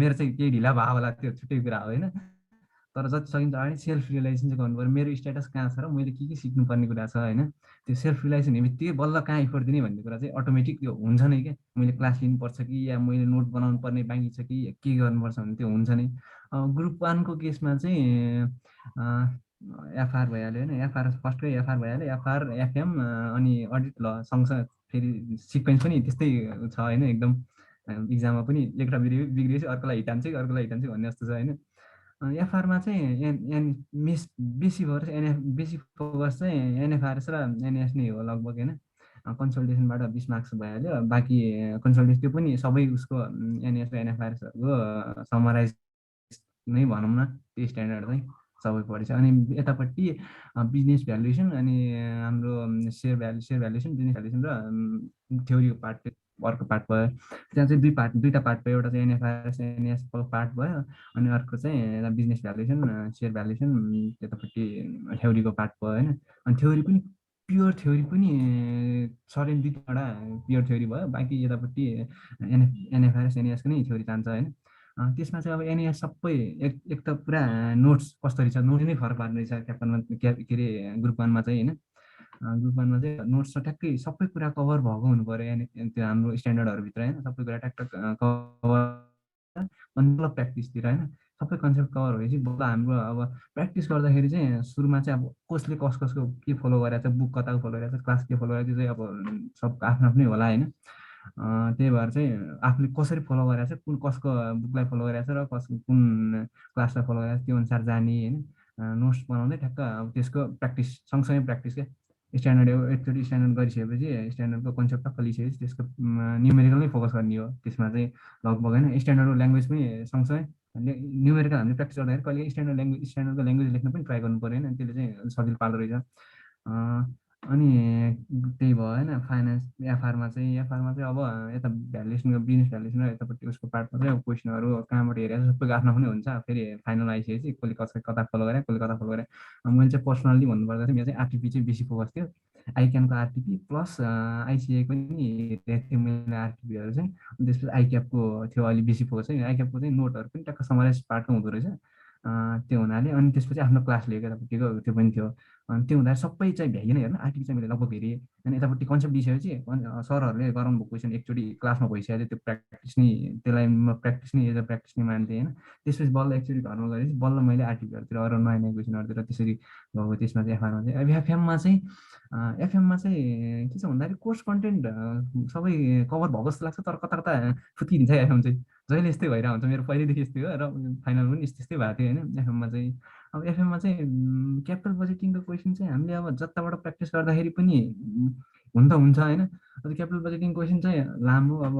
मेरो चाहिँ केही ढिला भयो होला त्यो छुट्टै कुरा हो होइन तर जति सकिन्छ अगाडि सेल्फ रियलाइजेसन चाहिँ गर्नु पऱ्यो मेरो स्ट्याटस कहाँ छ र मैले के सिक्नुपर्ने कुरा छ होइन त्यो सेल्फ रियलाइजेसन हुने बित्तिकै बल्ल कहाँ इफोर्ट दिने भन्ने कुरा चाहिँ अटोमेटिक त्यो हुन्छ नै क्या मैले क्लास लिनुपर्छ कि या मैले नोट बनाउनु पर्ने बाँकी छ कि के गर्नुपर्छ भने त्यो हुन्छ नै ग्रुप 1 को केसमा चाहिँ एफआर भइहाल्यो होइन एफआर फर्स्टकै एफआर भइहाल्यो एफआर एफएम अनि अडिट ल सँगसँगै फेरि सिक्वेन्स पनि त्यस्तै छ होइन एकदम इक्जाममा पनि एउटा बिग्रिएपछि अर्कोलाई हिटान्छ भन्ने जस्तो छ होइन एफआरमा चाहिँ बेसी भएर बेसी फोकस चाहिँ एनएफआरएस र एनएस नै हो लगभग होइन कन्सल्टेसनबाट 20 मार्क्स भइहाल्यो बाँकी कन्सल्टेसन त्यो पनि सबै उसको एनएस र एनएफआरएसहरूको समराइज नै भनौँ न त्यो स्ट्यान्डर्ड चाहिँ सबै पढेछ अनि यतापट्टि बिजनेस भ्यालुएसन अनि हाम्रो सेयर भ्यालुएसन बिजनेस भ्यालुएसन र थ्योरीको पार्ट अर्को पार्ट भयो त्यहाँ चाहिँ दुईटा पार्ट भयो एउटा चाहिँ एनएफआरएस एनएसको पार्ट भयो अनि अर्को चाहिँ बिजनेस भ्यालुएसन सेयर भ्यालुएसन त्यतापट्टि थ्योरीको पार्ट भयो होइन अनि थ्योरी पनि प्योर थ्योरी पनि सरले 2-3वटा प्योर थ्योरी भयो बाँकी यतापट्टि एनएफआरएस एनएसको नै थ्योरी जान्छ होइन त्यसमा चाहिँ अब एनएस सबै एक त पुरा नोट्स कसरी छ नोट नै फरक पार्ने रहेछ क्याप्टनमा के अरे ग्रुप 1 मा चाहिँ होइन ग्रुप 1 मा चाहिँ नोट्स ट्याक्कै सबै कुरा कभर भएको हुनु पर्यो त्यो हाम्रो स्ट्यान्डर्डहरूभित्र होइन सबै कुरा ट्याक्क कभर अनि प्र्याक्टिसतिर होइन सबै कन्सेप्ट कभर भएपछि बल्ल हाम्रो अब प्र्याक्टिस गर्दाखेरि चाहिँ सुरुमा चाहिँ अब कसले कसको के फलो गरेको छ बुक कताको फलो गरेको छ क्लास के फलो गरेको छ त्यो चाहिँ अब सबको आफ्नो आफ्नै होला होइन त्यही भएर चाहिँ आफूले कसरी फलो गरेको छ कुन कसको बुकलाई फलो गरेको छ र कसको कुन क्लासलाई फलो गरेको छ त्यो अनुसार जाने होइन नोट्स बनाउँदै ठ्याक्क अब त्यसको प्र्याक्टिस सँगसँगै प्र्याक्टिस क्या स्ट्यान्डर्ड एकचोटि स्ट्यान्डर्ड गरिसकेपछि स्ट्यान्डर्डको कन्सेप्ट टक्क लिइसकेपछि त्यसको न्युमेरिकल नै फोकस गर्ने हो त्यसमा चाहिँ लगभग होइन स्ट्यान्डर्डको ल्याङ्ग्वेज पनि सँगसँगै न्युमेरिकल हामीले प्र्याक्टिस गर्दाखेरि कहिले स्ट्यान्डर्डको ल्याङ्ग्वेज लेख्न पनि ट्राई गर्नु पऱ्यो होइन त्यसले चाहिँ सजिलो पार्दो रहेछ अनि त्यही भयो होइन फाइनेन्स एफआरमा चाहिँ अब यता भ्यालुएसनको बिजनेस भ्यालुएसन र यतापट्टि उसको पार्टमा चाहिँ अब क्वेसनहरू कहाँबाट हेरेर सबैको आफ्नो आफ्नो हुन्छ फेरि फाइनल आइसकेपछि कसले कता फलो गरे कसले कता फलो गरे मैले चाहिँ पर्सनल्ली भन्नुपर्दा चाहिँ मेरो चाहिँ आरटिपी चाहिँ बेसी फोकस थियो आइक्यानको आरटिपी प्लस आइसिएको पनि हेरेको थिएँ मैले आरटिपीहरू चाहिँ त्यसपछि आइक्यापको थियो अलिक बेसी फोकस चाहिँ आइक्यापको चाहिँ नोटहरू पनि टक्क समराइज पार्टको हुँदो रहेछ त्यो हुनाले अनि त्यसपछि आफ्नो क्लास लिएको यतापट्टिको त्यो पनि थियो अनि त्यो हुँदा सबै चाहिँ भ्याइएन हेर्नु आरटिपी चाहिँ मैले लगभग हेरेँ अनि यतापट्टि कन्सेप्ट दिइसकेपछि सरहरूले गराउनु भएको क्वेसन एकचोटि क्लासमा भइसकेको त्यो प्र्याक्टिस नै त्यसलाई म प्र्याक्टिस नै एज अ प्र्याक्टिस नै मान्थेँ होइन त्यसपछि बल्ल एकचोटि घरमा गरेपछि बल्ल मैले आरटिपीहरूतिर अरू नयाँ नयाँ क्वेसनहरूतिर त्यसरी गएको त्यसमा चाहिँ एफआरमा चाहिँ एफएममा चाहिँ के छ भन्दाखेरि कोर्स कन्टेन्ट सबै कभर भएको जस्तो लाग्छ तर कता कता फुत्किदिन्छ एफएम चाहिँ जहिले यस्तै भइरहेको हुन्छ मेरो पहिल्यैदेखि यस्तै हो र फाइनल पनि यस्तै भएको थियो होइन एफएममा चाहिँ अब एफएममा चाहिँ क्यापिटल बजेटिङको क्वेसन चाहिँ हामीले अब जताबाट प्र्याक्टिस गर्दाखेरि पनि हुन त हुन्छ होइन क्यापिटल बजेटिङ क्वेसन चाहिँ लामो अब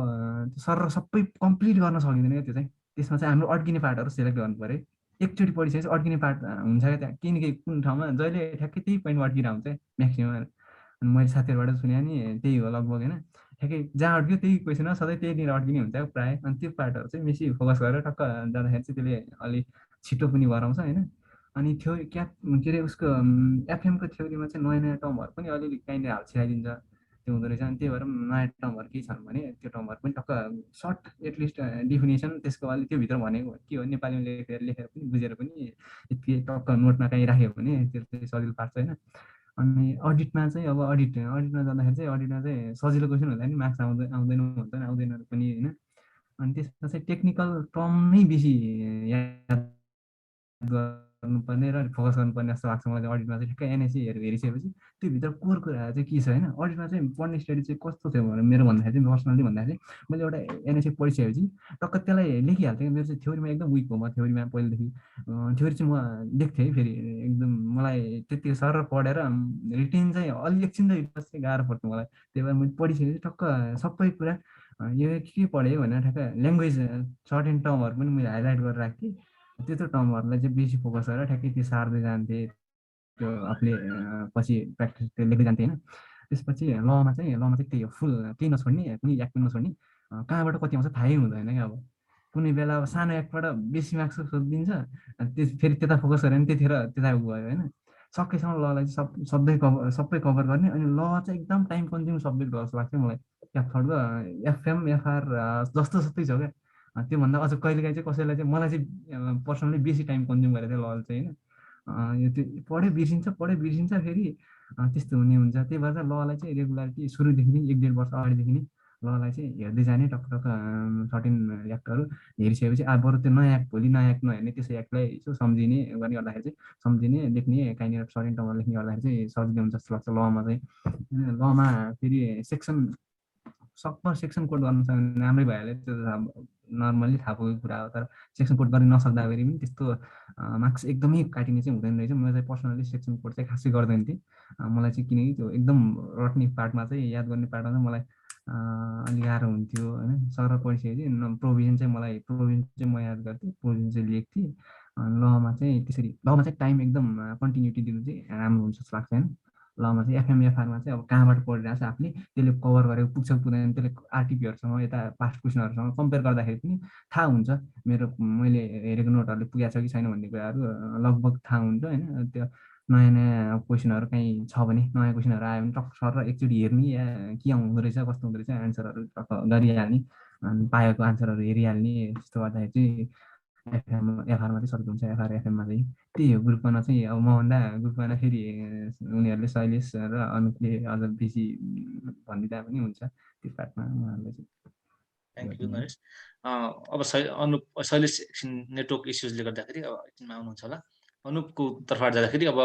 सर सबै कम्प्लिट गर्न सकिँदैन क्या त्यो चाहिँ त्यसमा चाहिँ हाम्रो अड्किने पार्टहरू सेलेक्ट गर्नु पऱ्यो एकचोटि पढिसकेपछि अड्किने पार्ट हुन्छ क्या त्यहाँ केही न केही कुन ठाउँमा जहिले ठ्याक्कै त्यही पोइन्ट अड्किरहेको हुन्छ म्याक्सिमम् अनि मैले साथीहरूबाट सुने नि त्यही हो लगभग होइन ठ्याक्कै जहाँ अड्क्यो त्यही क्वेसनमा सधैँ त्यहीनिर अड्किने हुन्छ प्रायः अनि त्यो पार्टहरू चाहिँ बेसी फोकस गरेर टक्क जाँदाखेरि चाहिँ त्यसले अलिक छिटो पनि गराउँछ होइन अनि थ्योरी के अरे उसको एफएमको थ्योरीमा चाहिँ नयाँ नयाँ टर्महरू पनि अलिअलि कहीँनिर हाल्छिराइदिन्छ त्यो हुँदो रहेछ अनि त्यही भएर नयाँ टर्महरू केही छन् भने त्यो टर्महरू पनि टक्क सर्ट एटलिस्ट डिफिनेसन त्यसको अलिक त्योभित्र भनेको के हो नेपालीमा लेखेर पनि बुझेर पनि यति टक्क नोटमा कहीँ राख्यो भने त्यो चाहिँ सजिलो पार्छ होइन अनि अडिटमा चाहिँ अब अडिटमा जाँदाखेरि चाहिँ अडिटमा चाहिँ सजिलो क्वेसन हुँदा नि मार्क्स आउँदैन पनि होइन अनि त्यसमा चाहिँ टेक्निकल टर्म नै बेसी याद गर्नुपर्ने र फोकस गर्नुपर्ने जस्तो लाग्छ मलाई अडिटमा चाहिँ। ठ्याक्कै एनएसीहरू हेरिसकेपछि त्यो भित्र कोर कुराहरू चाहिँ के छ होइन। अडिटमा चाहिँ पढ्ने स्टडी चाहिँ कस्तो थियो भनेर मेरो भन्दाखेरि चाहिँ, पर्सनली भन्दाखेरि चाहिँ मैले एउटा एनएसी पढिसकेपछि टक्क त्यसलाई लेखिहाल्थेँ। मेरो चाहिँ थ्योरीमा एकदम विक हो, म थ्योरीमा पहिलेदेखि थ्योरी चाहिँ म लेख्थेँ है। फेरि एकदम मलाई त्यति सर पढेर रिटिन चाहिँ अलि एकछिन चाहिँ चाहिँ गाह्रो पर्थ्यो मलाई। त्यही भएर मैले पढिसकेपछि टक्क सबै कुरा यो के पढेँ भनेर ठ्याक्क ल्याङ्ग्वेज सर्टेन टर्महरू पनि मैले हाइलाइट गरेर राख्थेँ। त्यत्रो टर्महरूलाई चाहिँ बेसी फोकस गरेर ठ्याक्कै त्यो सार्दै जान्थेँ। त्यो आफूले पछि प्र्याक्टिस त्यो लेख्दै जान्थेँ होइन। त्यसपछि लमा चाहिँ त्यही हो, फुल केही नछोड्ने, कुनै याक पनि नछोड्ने। कहाँबाट कति आउँछ थाहै हुँदैन क्या। अब कुनै बेला अब सानो याकबाट बेसी मार्क्स सोधिदिन्छ, त्यो फेरि त्यता फोकस गऱ्यो भने त्यतिखेर त्यता गयो होइन। सकेसम्म ललाई चाहिँ सबै कभर गर्ने। अनि ल चाहिँ एकदम टाइम कन्ज्युम सब्जेक्ट हो जस्तो लाग्छ मलाई। थर्डको एफएम एफआर जस्तो जस्तै छ क्या। त्योभन्दा अझ कहिलेकाहीँ चाहिँ कसैलाई चाहिँ मलाई चाहिँ पर्सनली बेसी टाइम कन्ज्युम गरेको थियो लल चाहिँ होइन। यो त्यो पढ्यो बिर्सिन्छ फेरि त्यस्तो हुने हुन्छ। त्यही भएर चाहिँ ललाई चाहिँ रेगुलरिटी सुरुदेखि नै 1-1.5 वर्ष अगाडिदेखि नै ललाई चाहिँ हेर्दै जाने। टक्क सर्टेन एक्टहरू हेरिसकेपछि बरु त्यो नयाँ एक्ट भोलि नयाँ एक्ट नहेर्ने, त्यसै एक्टलाई यसो सम्झिने गर्ने गर्दाखेरि चाहिँ सम्झिने, लेख्ने, कहीँनिर सर्टेन टर्ममा लेख्ने गर्दाखेरि चाहिँ सजिलो हुन्छ जस्तो लाग्छ लमा चाहिँ। लमा फेरि सेक्सन कोड गर्न सक्यो भने राम्रै भइहाल्यो। त्यो नर्मल्ली थाहा भएको कुरा हो। तर सेक्सन कोड गर्न नसक्दाखेरि पनि त्यस्तो मार्क्स एकदमै काटिने चाहिँ हुँदैन रहेछ। म चाहिँ पर्सनली सेक्सन कोड चाहिँ खासै गर्दैन थिएँ। मलाई चाहिँ किनकि त्यो एकदम रट्ने पार्टमा चाहिँ, याद गर्ने पार्टमा चाहिँ मलाई अलिक गाह्रो हुन्थ्यो होइन। सर पढिसकेपछि प्रोभिजन चाहिँ म याद गर्थेँ, प्रोभिजन चाहिँ लेख्थेँ। लमा चाहिँ टाइम एकदम कन्टिन्युटी दिनु चाहिँ राम्रो हुन्छ जस्तो लाग्छ होइन। लमा चाहिँ एफएमएफआरमा चाहिँ अब कहाँबाट पढिरहेको छ आफूले, त्यसले कभर गरेको पुग्छ पुग्दैन, त्यसले आरटिपीहरूसँग यता पास्ट क्वेसनहरूसँग कम्पेयर गर्दाखेरि पनि थाहा हुन्छ। मैले हेरेको नोटहरूले पुगेको छ कि छैन भन्ने कुराहरू लगभग थाहा हुन्छ होइन। त्यो नयाँ नयाँ क्वेसनहरू कहीँ छ भने, नयाँ क्वेसनहरू आयो भने टक्क सर एकचोटि हेर्ने, या के हुँदो रहेछ कस्तो हुँदो रहेछ एन्सरहरू टक्क गरिहाल्ने, पाएको आन्सरहरू हेरिहाल्ने। त्यस्तो गर्दाखेरि चाहिँ एफआरमा चाहिँ सजिलो हुन्छ। एफआर एफएममा चाहिँ त्यही हो। ग्रुपमा चाहिँ अब मभन्दा ग्रुपमा फेरि उनीहरूले शैलेश र अनुपले अझ बेसी भनिदिँदा पनि हुन्छ त्यो पार्टमा उहाँहरूलाई चाहिँ। Thank you Naresh. अब अनुप शैलेश एकछिन नेटवर्क इस्युजले गर्दाखेरि अब एकछिनमा आउनुहुन्छ होला। अनुपको तर्फबाट जाँदाखेरि अब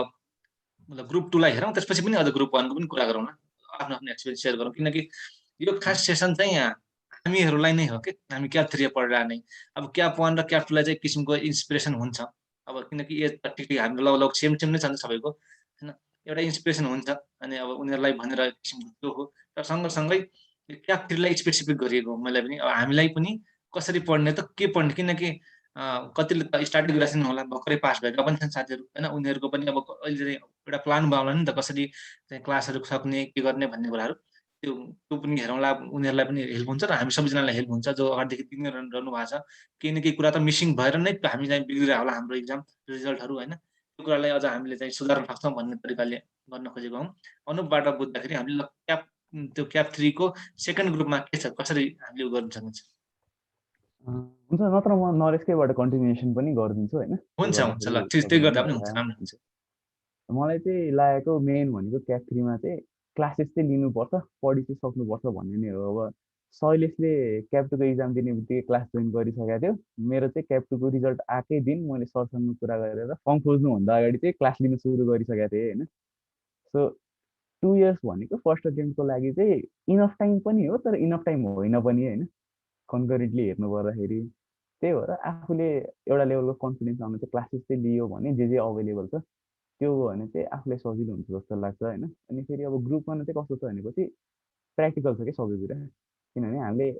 मतलब ग्रुप 2 लाई हेरौँ, त्यसपछि पनि अझ ग्रुप 1 को पनि कुरा गरौँ न, आफ्नो आफ्नो एक्सपिरियन्स सेयर गरौँ। किनकि यो खास सेसन चाहिँ हामीहरूलाई नै हो कि, हामी क्याप 3 पढेर नै। अब क्याप 1 र क्याप 2 लाई चाहिँ किसिमको इन्सपिरेसन हुन्छ। अब किनकि एज प्र्याक्टिकली हाम्रो लगभग सेम नै छ नि सबैको होइन। एउटा इन्सपिरेसन हुन्छ। अनि अब उनीहरूलाई भनेर किसिमको त्यो हो। तर सँगसँगै क्याप 3 लाई स्पेसिफिक गरिएको मैले पनि। अब हामीलाई पनि कसरी पढ्ने त के पढ्ने, किनकि कतिले त स्टार्ट ग्रेजुएसन होला, भर्खरै पास भएका पनि छन् साथीहरू होइन। उनीहरूको पनि अब अहिले चाहिँ एउटा प्लान बनाउला नि त, कसरी चाहिँ क्लासहरू सक्ने, के गर्ने भन्ने कुराहरू। त्यो पनि हेरौँला, उनीहरूलाई पनि हेल्प हुन्छ र हामी सबैजनालाई हेल्प हुन्छ जो अगाडिदेखि दिँदै रहनु भएको छ। केही न केही कुरा त मिसिङ भएर नै हामी चाहिँ बिग्रिरहेको होला हाम्रो एक्जाम रिजल्टहरू होइन। त्यो कुरालाई अझ हामीले चाहिँ सुधार्न सक्छौँ भन्ने तरिकाले गर्न खोजेको हौँ। अनुपबाट बुझ्दाखेरि हामीले त्यो क्याप 3 को सेकेन्ड ग्रुपमा के छ, कसरी हामीले गर्न सकिन्छ? हुन्छ, नत्र म नरेशकैबाट कन्टिन्युएसन पनि गरिदिन्छु होइन। हुन्छ ल, त्यही गर्दा पनि हुन्छ, राम्रो हुन्छ। मलाई चाहिँ लागेको मेन भनेको क्याप 3 मा चाहिँ क्लासेस चाहिँ लिनुपर्छ, पढि चाहिँ सक्नुपर्छ भन्ने नै हो। अब शैलेशले क्याप 2 को इक्जाम दिने बित्तिकै क्लास जोइन गरिसकेको थियो। मेरो चाहिँ क्याप 2 को रिजल्ट आएकै दिन मैले सरसँग कुरा गरेर फर्म खोज्नुभन्दा अगाडि चाहिँ क्लास लिनु सुरु गरिसकेको थिएँ होइन। सो 2 इयर्स भनेको फर्स्ट अटेम्प्टको लागि चाहिँ इनफ टाइम पनि हो, तर इनफ टाइम होइन पनि होइन। कन्करेन्टली हेर्नु पर्दाखेरि त्यही भएर आफूले एउटा लेभलको कन्फिडेन्स आउनु चाहिँ क्लासेस चाहिँ लियो भने जे अभाइलेबल छ त्यो हो भने चाहिँ आफूलाई सजिलो हुन्छ जस्तो लाग्छ होइन। अनि फेरि अब ग्रुप 1 चाहिँ कस्तो छ भनेपछि प्र्याक्टिकल छ कि सबै कुरा। किनभने हामीले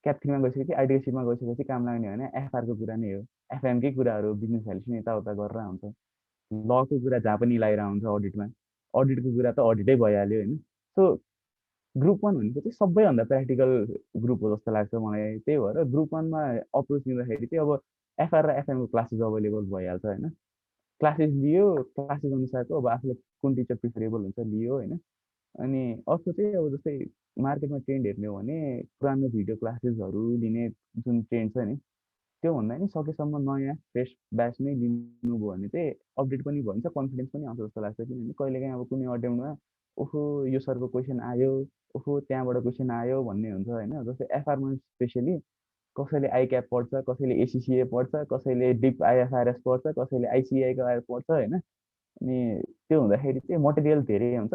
क्याप 3 मा गइसकेपछि आइडिएसीमा गइसकेपछि काम लाग्ने भने एफआरको कुरा नै हो, एफएमकै कुराहरू, बिजनेस भ्यालुसन यताउता गरेर हुन्छ। लको कुरा जहाँ पनि लगाइरहेको हुन्छ, अडिटमा अडिटको कुरा त अडिटै भइहाल्यो होइन। सो ग्रुप 1 भनेको चाहिँ सबैभन्दा प्र्याक्टिकल ग्रुप हो जस्तो लाग्छ मलाई। त्यही भएर ग्रुप 1 मा अप्रोच लिँदाखेरि चाहिँ अब एफआर र एफएमको क्लासेस अभाइलेबल भइहाल्छ होइन। क्लासेस लियो, क्लासेस अनुसारको अब आफूलाई कुन टिचर प्रिफरेबल हुन्छ लियो होइन। अनि अर्को चाहिँ अब जस्तै मार्केटमा ट्रेन्ड हेर्ने हो भने पुरानो भिडियो क्लासेसहरू लिने जुन ट्रेन्ड छ नि, त्योभन्दा नि सकेसम्म नयाँ फ्रेस ब्याच नै लिनुभयो भने चाहिँ अपडेट पनि भइन्छ, कन्फिडेन्स पनि आउँछ जस्तो लाग्छ। किनभने कहिलेकाहीँ अब कुनै अटेम्प्टमा ओहो यो सरको क्वेसन आयो, ओहो त्यहाँबाट क्वेसन आयो भन्ने हुन्छ होइन। जस्तै एफआरमा स्पेसली कसैले आइक्याप पढ्छ, कसैले एसिसिए पढ्छ, कसैले डिप आइएफआरएस पढ्छ, कसैले आइसिआईको पढ्छ होइन। अनि त्यो हुँदाखेरि चाहिँ मटेरियल धेरै हुन्छ।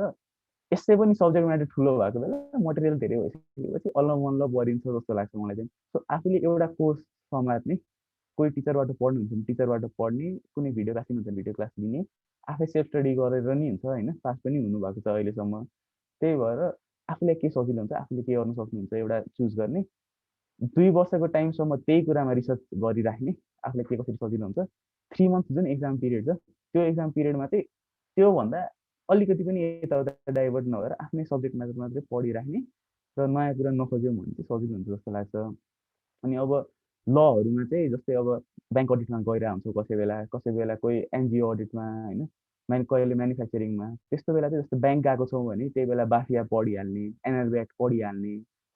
यसै पनि सब्जेक्ट म्याटर ठुलो भएको बेला मटेरियल धेरै भइसकेपछि अल्ल मल्ल परिन्छ जस्तो लाग्छ मलाई चाहिँ। सो आफूले एउटा कोर्स समात्ने, कोही टिचरबाट पढ्नुहुन्छ भने टिचरबाट पढ्ने, कुनै भिडियो क्लास लिनुहुन्छ भने भिडियो क्लास लिने, आफै सेल्फ स्टडी गरेर नि हुन्छ होइन। पास पनि हुनुभएको छ अहिलेसम्म। त्यही भएर आफूलाई के सजिलो हुन्छ, आफूले के गर्न सक्नुहुन्छ एउटा चुज गर्ने। 2 वर्षको टाइमसम्म त्यही कुरामा रिसर्च गरिराख्ने, आफूलाई के कसरी सजिलो हुन्छ। 3 मन्थ जुन एक्जाम पिरियड छ त्यो एक्जाम पिरियडमा चाहिँ त्योभन्दा अलिकति पनि यताउता डाइभर्ट नभएर आफ्नै सब्जेक्ट म्याटर मात्रै पढिराख्ने र नयाँ कुरा नखोज्यौँ भने चाहिँ सजिलो हुन्छ जस्तो लाग्छ। अनि अब लहरूमा चाहिँ जस्तै अब ब्याङ्क अडिटमा गइरहेको हुन्छौँ कसै बेला कोही एनजिओ अडिटमा होइन, कहिले म्यानुफ्याक्चरिङमा। त्यस्तो बेला चाहिँ जस्तो ब्याङ्क गएको छौँ भने त्यही बेला बाफिया पढिहाल्ने, एनआरबी एक्ट पढिहाल्ने,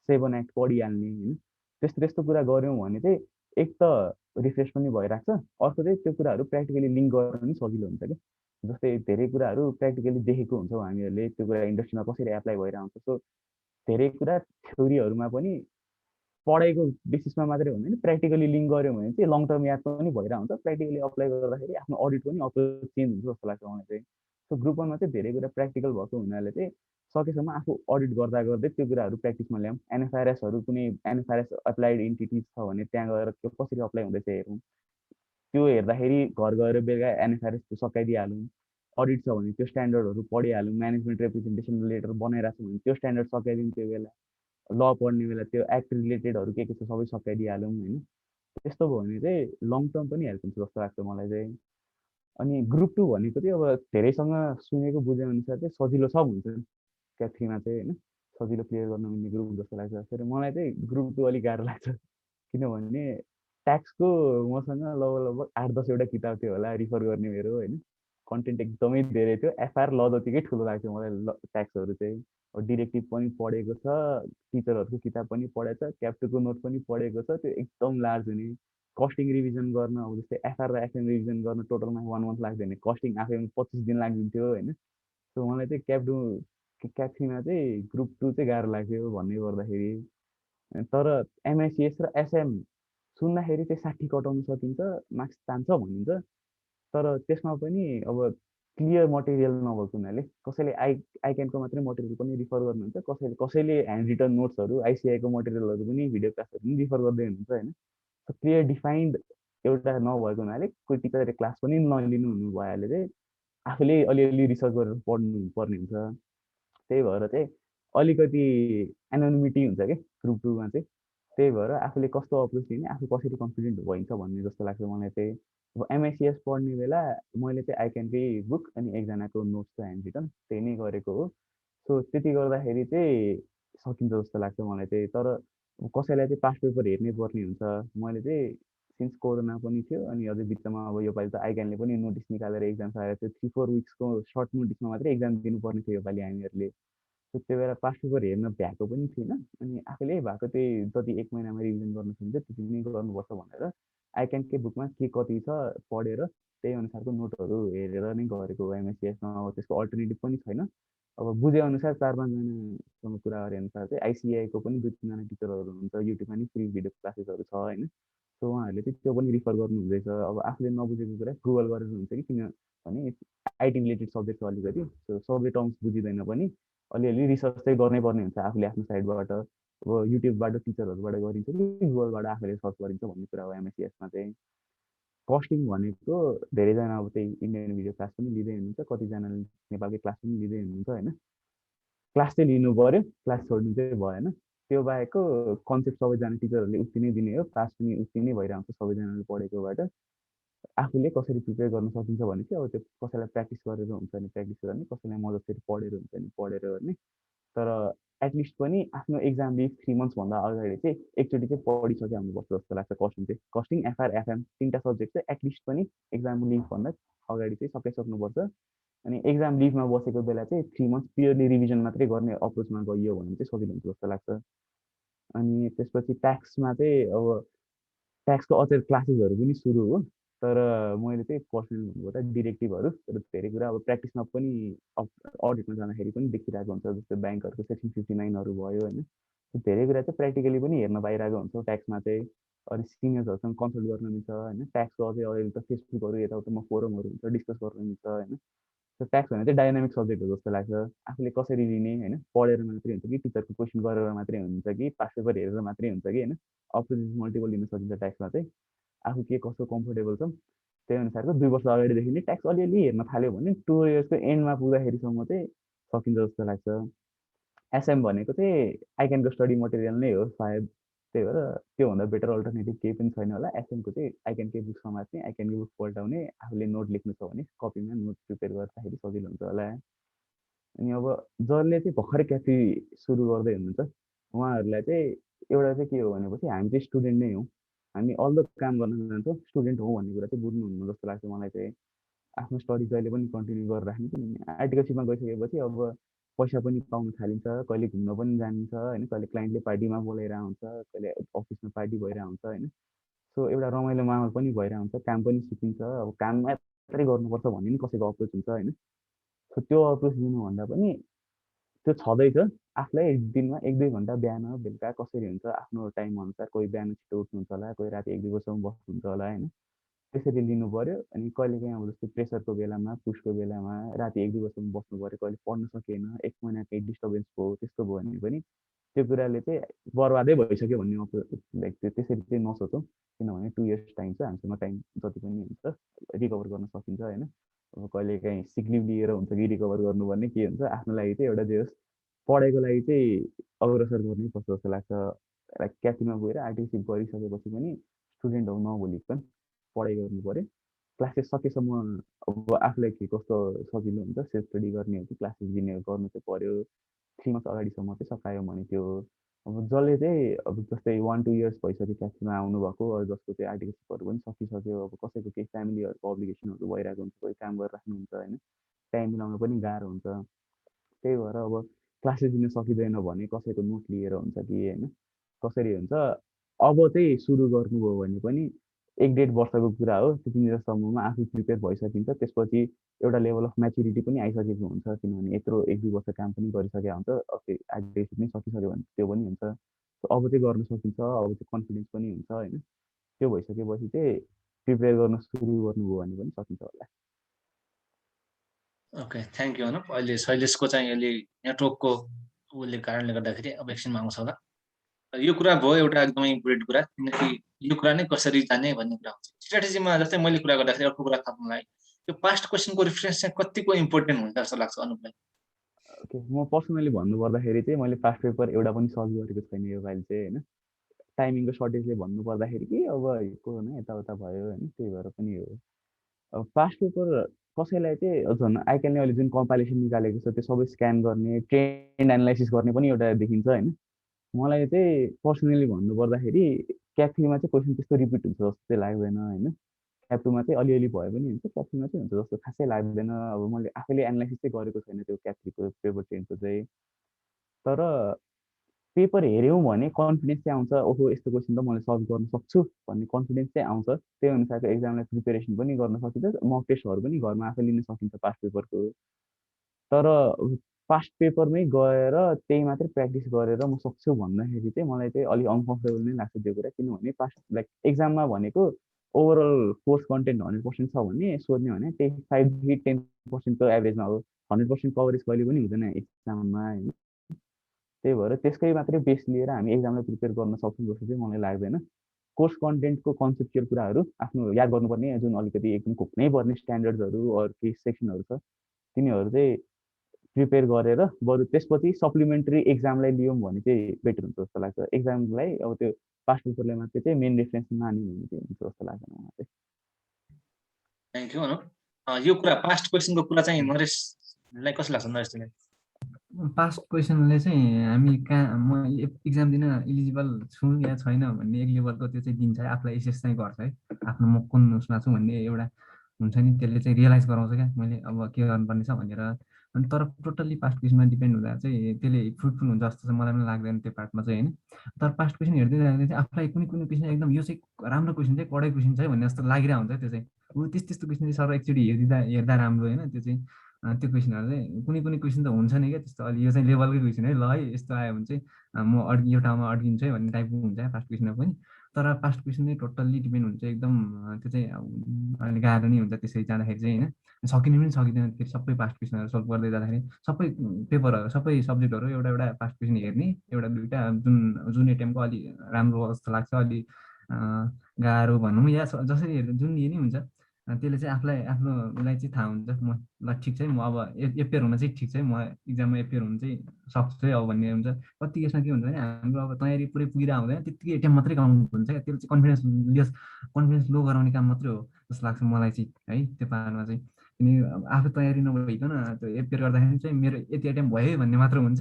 7 एक्ट पढिहाल्ने होइन। त्यस्तो त्यस्तो कुरा गऱ्यौँ भने चाहिँ एक त रिफ्रेस पनि भइरहेको छ, अर्को चाहिँ त्यो कुराहरू प्र्याक्टिकली लिङ्क गर्न पनि सजिलो हुन्छ क्या। जस्तै धेरै कुराहरू प्र्याक्टिकली देखेको हुन्छौँ हामीहरूले, त्यो कुरा इन्डस्ट्रीमा कसरी एप्लाई भइरहेको हुन्छ। सो धेरै कुरा थ्योरीहरूमा पनि पढाइको बेसिसमा मात्रै हुँदैन, प्र्याक्टिकली लिङ्क गऱ्यौँ भने चाहिँ लङ टर्म याद पनि भइरहेको हुन्छ। प्र्याक्टिकली अप्लाई गर्दाखेरि आफ्नो अडिट पनि अप्रोच चेन्ज हुन्छ जस्तो लाग्छ मलाई चाहिँ। सो ग्रुप 1मा चाहिँ धेरै कुरा प्र्याक्टिकल भएको हुनाले चाहिँ सकेसम्म आफू अडिट गर्दा गर्दै त्यो कुराहरू प्र्याक्टिसमा ल्याउँ। एनएफआरएसहरू कुनै एनएफआरएस एप्लाइड इन्टिटिज छ भने त्यहाँ गएर त्यो कसरी अप्लाई हुँदैछ हेरौँ। त्यो हेर्दाखेरि घर गएर बेलुका एनएफआरएस त्यो सकाइदिइहालौँ। अडिट छ भने त्यो स्ट्यान्डर्डहरू पढिहालौँ। म्यानेजमेन्ट रिप्रेजेन्टेसन लेटर बनाइरहेको छ भने त्यो स्ट्यान्डर्ड सकाइदिउँ। त्यो बेला ल पढ्ने बेला त्यो एक्ट रिलेटेडहरू के छ सबै सकाइदिइहालौँ होइन। त्यस्तो भयो भने चाहिँ लङ टर्म पनि हेल्प हुन्छ जस्तो लाग्छ मलाई चाहिँ। अनि ग्रुप 2 भनेको चाहिँ अब धेरैसँग सुनेको बुझेअनुसार चाहिँ सजिलो छ भन्छ क्याट 3मा चाहिँ होइन, सजिलो क्लियर गर्न मिल्ने ग्रुप जस्तो लाग्छ। फेरि मलाई चाहिँ ग्रुप 2 अलिक गाह्रो लाग्छ, किनभने ट्याक्सको मसँग लगभग 8-10 किताब थियो होला रिफर गर्ने मेरो होइन। कन्टेन्ट एकदमै धेरै थियो। एफआर ल जतिकै ठुलो लाग्थ्यो मलाई ट्याक्सहरू चाहिँ। डिरेक्टिभ पनि पढेको छ, टिचरहरूको किताब पनि पढेको छ, क्याप्टोको नोट पनि पढेको छ। त्यो एकदम लार्ज हुने, कस्टिङ रिभिजन गर्न अब जस्तै एफआर र एफएम रिभिजन गर्न टोटलमा 1 मन्थ लाग्थ्यो भने कस्टिङ आफैमा 25 दिन लाग्थ्यो होइन। सो मलाई चाहिँ क्याट 3मा चाहिँ ग्रुप 2 चाहिँ गाह्रो लाग्थ्यो भन्ने गर्दाखेरि। तर एमआइसिएस र एसएम सुन्दाखेरि चाहिँ 60 कटाउनु सकिन्छ, मार्क्स तान्छ भनिन्छ। तर त्यसमा पनि अब क्लियर मटेरियल नभएको हुनाले कसैले आइक्यानको मात्रै मटेरियल पनि रिफर गर्नुहुन्छ, कसैले ह्यान्ड रिटन नोट्सहरू आइसिआईको मटेरियलहरू पनि भिडियो क्लासहरू पनि रिफर गर्दै हुनुहुन्छ होइन। क्लियर डिफाइन्ड एउटा नभएको हुनाले कोही टिचरले क्लास पनि नलिनु हुनु भएले चाहिँ आफूले अलिअलि रिसर्च गरेर पढ्नु पर्ने हुन्छ। त्यही भएर चाहिँ अलिकति एनोनिमिटी हुन्छ क्या ग्रुप 2मा चाहिँ। त्यही भएर आफूले कस्तो अप्रोच लिने, आफू कसरी कन्फिडेन्ट भइन्छ भन्ने जस्तो लाग्छ मलाई चाहिँ। अब एमआइसिएस पढ्ने बेला मैले चाहिँ आइक्यानकै बुक अनि एकजनाको नोट्स छ ह्यान्ड रिटन, त्यही नै गरेको हो। सो त्यति गर्दाखेरि चाहिँ सकिन्छ जस्तो लाग्छ मलाई चाहिँ। तर कसैलाई चाहिँ पास्ट पेपर हेर्नै पर्ने हुन्छ। मैले चाहिँ सिन्स कोरोना पनि थियो अनि अझै बिचमा अब योपालि त आइक्यानले पनि नोटिस निकालेर एक्जाम आएको थियो। 3-4 विक्सको सर्ट नोटिसमा मात्रै एक्जाम दिनुपर्ने थियो योपालि हामीहरूले। सो त्यो बेला पास्ट पेपर हेर्न भ्याएको पनि थिएन। अनि आफूले भएको त्यही जति 1 महिनामा रिभिजन गर्न सकिन्छ त्यति नै गर्नुपर्छ भनेर आइक्यानकै बुकमा के कति छ पढेर त्यही अनुसारको नोटहरू हेरेर नै गरेको हो एमएससिएसमा। अब त्यसको अल्टरनेटिभ पनि छैन। अब बुझेअनुसार 4-5जनासँग कुरा गरे अनुसार चाहिँ आइसिआईको पनि 2-3जना टिचरहरू हुनुहुन्छ, युट्युबमा नि फ्री भिडियो क्लासेसहरू छ होइन। सो उहाँहरूले चाहिँ त्यो पनि रिफर गर्नु हुँदैछ। अब आफूले नबुझेको कुरा गुगल गरेर हुन्छ कि, किनभने आइटी रिलेटेड सब्जेक्ट छ अलिकति। सो सबै टर्म्स बुझिँदैन पनि अलिअलि रिसर्च चाहिँ गर्नै पर्ने हुन्छ आफूले आफ्नो साइडबाट। अब युट्युबबाट टिचरहरूबाट गरिन्छ कि गुगलबाट आफूले सर्च गरिन्छ भन्ने कुरा हो एमएससिएसमा चाहिँ। कस्टिङ भनेको धेरैजना अब त्यही इन्डियन भिडियो क्लास पनि लिँदै हुनुहुन्छ, कतिजनाले नेपालकै क्लास पनि लिँदै हुनुहुन्छ होइन। क्लास चाहिँ लिनु पऱ्यो, क्लास छोड्नु चाहिँ भएन। त्यो बाहेकको कन्सेप्ट सबैजना टिचरहरूले उति नै दिने हो, पास पनि उति नै भइरहन्छ सबैजनाले पढेकोबाट। आफूले कसरी प्रिपेयर गर्न सकिन्छ भने चाहिँ अब त्यो कसैलाई प्र्याक्टिस गरेर हुन्छ भने प्र्याक्टिस गर्ने, कसैलाई म जसरी पढेर हुन्छ भने पढेर गर्ने। तर एटलिस्ट पनि आफ्नो एक्जाम लिभ 3 मन्थ्सभन्दा अगाडि चाहिँ एकचोटि चाहिँ पढिसके आउनुपर्छ जस्तो लाग्छ। कस्टिङ एफआर एफएम 3टा सब्जेक्ट चाहिँ एटलिस्ट पनि एक्जाम लिभभन्दा अगाडि चाहिँ सकाइसक्नुपर्छ। अनि एक्जाम लिभमा बसेको बेला चाहिँ 3 मन्थ्स प्योरली रिभिजन मात्रै गर्ने अप्रोचमा गइयो भने चाहिँ सजिलो हुन्छ जस्तो लाग्छ। अनि त्यसपछि ट्याक्समा चाहिँ अब ट्याक्सको अझै क्लासेसहरू पनि सुरु हो। तर मैले चाहिँ पर्सनली भन्नुपर्दा डिरेक्टिभहरू र धेरै कुरा अब प्र्याक्टिसमा पनि अडिटमा जाँदाखेरि पनि देखिरहेको हुन्छ। जस्तै ब्याङ्कहरूको सेक्सन 59हरू भयो होइन। धेरै कुरा चाहिँ प्र्याक्टिकली पनि हेर्न पाइरहेको हुन्छ ट्याक्समा चाहिँ। अनि सिनियर्सहरूसँग कन्सल्ट गर्न मिल्छ होइन। ट्याक्सको अझै अहिले त फेसबुकहरू यताउतामा फोरमहरू हुन्छ, डिस्कस गर्न मिल्छ होइन। त्यो ट्याक्स भने चाहिँ डाइनामिक सब्जेक्ट हो जस्तो लाग्छ। आफूले कसरी लिने होइन, पढेर मात्रै हुन्छ कि टिचरको क्वेसन गरेर मात्रै हुन्छ कि पास पेपर हेरेर मात्रै हुन्छ कि होइन। अप्सन्स मल्टिपल लिन सकिन्छ ट्याक्समा चाहिँ। आफू के कस्तो कम्फोर्टेबल छ त्यही अनुसारको 2 वर्ष अगाडिदेखि नै ट्याक्स अलिअलि हेर्न थाल्यो भने 2 इयर्सको एन्डमा पुग्दाखेरिसम्म चाहिँ सकिन्छ जस्तो लाग्छ। एसएम भनेको चाहिँ आई क्यानको स्टडी मटेरियल नै हो सायद, त्यही भएर त्योभन्दा बेटर अल्टरनेटिभ केही पनि छैन होला। एसएमको चाहिँ आई क्यानकै बुक समात्ने, आई क्यानकै बुक पल्टाउने, आफूले नोट लेख्नु छ भने कपीमा नोट प्रिपेयर गर्दाखेरि सजिलो हुन्छ होला। अनि अब जसले चाहिँ भर्खरै क्याफे सुरु गर्दै हुनुहुन्छ उहाँहरूलाई चाहिँ एउटा चाहिँ के हो भनेपछि हामी चाहिँ स्टुडेन्ट नै हौँ, हामी अल्दो काम गर्न जान्छौँ, स्टुडेन्ट हौँ भन्ने कुरा चाहिँ बुझ्नुहुन्न जस्तो लाग्छ मलाई चाहिँ। आफ्नो स्टडी जहिले पनि कन्टिन्यू गरेर राख्नु, किनभने आर्टिकलसिपमा गइसकेपछि अब पैसा पनि पाउन थालिन्छ, कहिले घुम्न पनि जानिन्छ होइन, कहिले क्लाइन्टले पार्टीमा बोलाइरहेको हुन्छ, कहिले अफिसमा पार्टी भइरहेको हुन्छ होइन। सो एउटा रमाइलो माहौल पनि भइरहेको हुन्छ, काम पनि सिकिन्छ। अब काम मात्रै गर्नुपर्छ भन्ने नि कसैको अप्रोच हुन्छ होइन। सो त्यो अप्रोच लिनुभन्दा पनि त्यो छँदैछ, आफूलाई दिनमा 1-2 घन्टा बिहान बेलुका कसरी हुन्छ आफ्नो टाइम अनुसार, कोही बिहान छिटो उठ्नुहुन्छ होला, कोही राति 1-2 बजीसम्म बस्नुहुन्छ होला होइन। त्यसरी लिनु पऱ्यो। अनि कहिलेकाहीँ अब जस्तै प्रेसरको बेलामा, पुसको बेलामा राति 1-2 बजीसम्म बस्नु पऱ्यो, कहिले पढ्न सकिएन, 1 महिना केही डिस्टर्बेन्स भयो, त्यस्तो भयो भने पनि त्यो कुराले चाहिँ बर्बादै भइसक्यो भन्ने लाइक त्यसरी चाहिँ नसोचौँ। किनभने 2 इयर्स टाइम छ, हामीसँग टाइम जति पनि हुन्छ रिकभर गर्न सकिन्छ होइन। अब कहिलेकाहीँ सिक लिभ लिएर हुन्छ कि रिकभर गर्नुपर्ने के हुन्छ, आफ्नो लागि चाहिँ एउटा जे होस् पढाइको लागि चाहिँ अग्रसर गर्नै पर्छ जस्तो लाग्छ। लाइक क्याफेमा गएर आर्टिकलसिप गरिसकेपछि पनि स्टुडेन्ट हौ नभोलि पनि पढाइ गर्नु पऱ्यो। क्लासेस सकेसम्म अब आफूलाई के कस्तो सजिलो हुन्छ सेल्फ स्टडी गर्ने हो कि क्लासेस लिने गर्नु चाहिँ पऱ्यो। 3 मन्थ्स अगाडिसम्म चाहिँ सकायो भने त्यो अब जसले चाहिँ अब जस्तै 1-2 इयर्स भइसक्यो क्याफेमा आउनुभएको, जसको चाहिँ आर्टिकलसिपहरू पनि सकिसक्यो, अब कसैको केही फ्यामिलीहरूको अब्लिगेसनहरू भइरहेको हुन्छ, कोही काम गरिराख्नुहुन्छ होइन, टाइम मिलाउन पनि गाह्रो हुन्छ। त्यही भएर अब क्लासेस लिन सकिँदैन भने कसैको नोट लिएर हुन्छ कि होइन, कसरी हुन्छ अब चाहिँ सुरु गर्नुभयो भने पनि 1-1.5 वर्षको कुरा हो, त्यतिन्जेलसम्ममा आफू प्रिपेयर भइसकिन्छ। त्यसपछि एउटा लेभल अफ म्याच्युरिटी पनि आइसकेको हुन्छ, किनभने यत्रो 1-2 वर्ष काम पनि गरिसकेको हुन्छ, आर्टिकलसिप पनि सकिसक्यो भने त्यो पनि हुन्छ। अब चाहिँ गर्न सकिन्छ, अब चाहिँ कन्फिडेन्स पनि हुन्छ होइन। त्यो भइसकेपछि चाहिँ प्रिपेयर गर्न सुरु गर्नुभयो भने पनि सकिन्छ होला। Okay, thank you Anup. अहिले शैलेशको चाहिँ अहिले नेटवर्कको उसले कारणले गर्दाखेरि अब एकछिनमा आउँछ होला। यो कुरा भयो एउटा एकदमै इम्पोर्टेन्ट कुरा, किनकि यो कुरा नै कसरी जाने भन्ने कुरा हुन्छ। स्ट्राटेजीमा जस्तै मैले कुरा गर्दाखेरि अर्को कुरा थप्नुलाई यो पास्ट क्वेसनको रिफरेन्स चाहिँ कतिको इम्पोर्टेन्ट हुन्छ जस्तो लाग्छ अनुपलाई? ओके, म पर्सनली भन्नुपर्दाखेरि चाहिँ मैले पास्ट पेपर एउटा पनि सल्भ गरेको छैन योपालि चाहिँ होइन। टाइमिङको सर्टेजले भन्नुपर्दाखेरि कि अब कोरोना यताउता भयो होइन, त्यही भएर पनि हो। अब पास्ट पेपर कसैलाई चाहिँ झन् आइक्यानले अहिले जुन कम्पाइलेसन निकालेको छ त्यो सबै स्क्यान गर्ने, ट्रेन्ड एनालाइसिस गर्ने पनि एउटा देखिन्छ होइन। मलाई चाहिँ पर्सनली भन्नुपर्दाखेरि क्याफेमा चाहिँ क्वेसन त्यस्तो रिपिट हुन्छ जस्तो चाहिँ लाग्दैन होइन। क्याफेमा चाहिँ अलिअलि भए पनि हुन्छ, क्याफेमा चाहिँ हुन्छ जस्तो खासै लाग्दैन। अब मैले आफैले एनालाइसिस चाहिँ गरेको छैन त्यो क्याफेको पेपर ट्रेनको चाहिँ। तर पेपर हेऱ्यौँ भने कन्फिडेन्स चाहिँ आउँछ, ओहो यस्तो क्वेसन त मैले सल्भ गर्न सक्छु भन्ने कन्फिडेन्स चाहिँ आउँछ। त्यही अनुसारको एक्जामलाई प्रिपेरेसन पनि गर्न सकिन्छ, मक टेस्टहरू पनि घरमा आफै लिन सकिन्छ पास्ट पेपरको। तर पास्ट पेपरमै गएर त्यही मात्रै प्र्याक्टिस गरेर म सक्छु भन्दाखेरि चाहिँ मलाई चाहिँ अलिक अनकम्फर्टेबल नै लाग्छ त्यो कुरा। किनभने पास्ट लाइक एक्जाममा भनेको ओभरअल कोर्स कन्टेन्ट 100% छ भने सोध्ने भने त्यही 5-10%को एभरेजमा हो। 100% कभरेज कहिले पनि हुँदैन एक्जाममा होइन। त्यही भएर त्यसकै मात्रै बेस लिएर हामी एक्जामलाई प्रिपेयर गर्न सक्छौँ जस्तो चाहिँ मलाई लाग्दैन। कोर्स कन्टेन्टको कन्सेप्चुअल कुराहरू आफ्नो याद गर्नुपर्ने जुन अलिकति एकदम घोक्नै पर्ने स्ट्यान्डर्ड्सहरू अरू केही सेक्सनहरू छ तिनीहरू चाहिँ प्रिपेयर गरेर बरु त्यसपछि सप्लिमेन्ट्री एक्जामलाई लियौँ भने चाहिँ बेटर हुन्छ जस्तो लाग्छ। एक्जामलाई अब त्यो पास्ट पेपरलाई मात्रै चाहिँ मेन रेफरेन्स मान्यो भने चाहिँ हुन्छ जस्तो लाग्छ मलाई चाहिँ। Thank you Anup. यो कुरा पास्ट क्वेसनको कुरा चाहिँ नरेशलाई कस्तो लाग्छ? नरेशलाई पास्ट क्वेसनले चाहिँ हामी कहाँ म इक्जाम दिन इलिजिबल छु या छैन भन्ने एक लेभलको त्यो चाहिँ दिन्छ है, आफूलाई एसेस चाहिँ गर्छ है, आफ्नो म कुन उसमा छु भन्ने एउटा हुन्छ नि, त्यसले चाहिँ रियलाइज गराउँछ क्या मैले अब के गर्नुपर्ने छ भनेर। अनि तर टोटल्ली पास्ट क्वेसनमा डिपेन्ड हुँदा चाहिँ त्यसले फ्रुटफुल हुन्छ जस्तो चाहिँ मलाई पनि लाग्दैन त्यो पार्टमा चाहिँ होइन। तर पास्ट क्वेसन हेर्दै जाँदा चाहिँ आफूलाई कुनै कुनै क्वेसन एकदम यो चाहिँ राम्रो क्वेसन चाहिँ कडै क्वेसन छ भन्ने जस्तो लागिरहेको हुन्छ त्यो चाहिँ। त्यस्तो क्वेसन चाहिँ सर एकचोटि हेर्दा राम्रो होइन त्यो चाहिँ। त्यो क्वेसनहरू चाहिँ कुनै कुनै क्वेसन त हुन्छ नि क्या त्यस्तो, अलि यो चाहिँ लेभलकै क्वेसन है, ल है यस्तो आयो भने चाहिँ म यो ठाउँमा अड्किन्छु है भन्ने टाइपको हुन्छ पास्ट क्वेसनमा पनि। तर पास्ट क्वेसन चाहिँ टोटल्ली डिपेन्ड हुन्छ एकदम त्यो चाहिँ अलिक गाह्रो नै हुन्छ त्यसरी जाँदाखेरि चाहिँ होइन सकिने पनि सकिँदैन फेरि सबै पास्ट क्वेसनहरू सल्भ गर्दै जाँदाखेरि सबै पेपरहरू सबै सब्जेक्टहरू एउटा एउटा पास्ट क्वेसन हेर्ने एउटा दुइटा जुन एटिएमको अलि राम्रो जस्तो लाग्छ अलि गाह्रो भनौँ या जसरी हेर्दा जुन लिए नि हुन्छ त्यसले चाहिँ आफूलाई आफ्नोलाई चाहिँ थाहा हुन्छ म ल ठिक छ म अब एपियर हुन चाहिँ ठिक छ म इक्जाममा एपियर हुन चाहिँ सक्छु है अब भन्ने हुन्छ कति केसमा के हुन्छ भने हाम्रो अब तयारी पुरै पुगिरहेको हुँदैन त्यतिकै एटिएम मात्रै काउन्ट हुन्छ क्या त्यसले चाहिँ कन्फिडेन्स लो गराउने काम मात्रै हो जस्तो लाग्छ मलाई चाहिँ है त्यो पार्टमा चाहिँ किनकि आफू तयारी नभइकन त्यो एपियर गर्दाखेरि चाहिँ मेरो यति एटिएम भयो भन्ने मात्र हुन्छ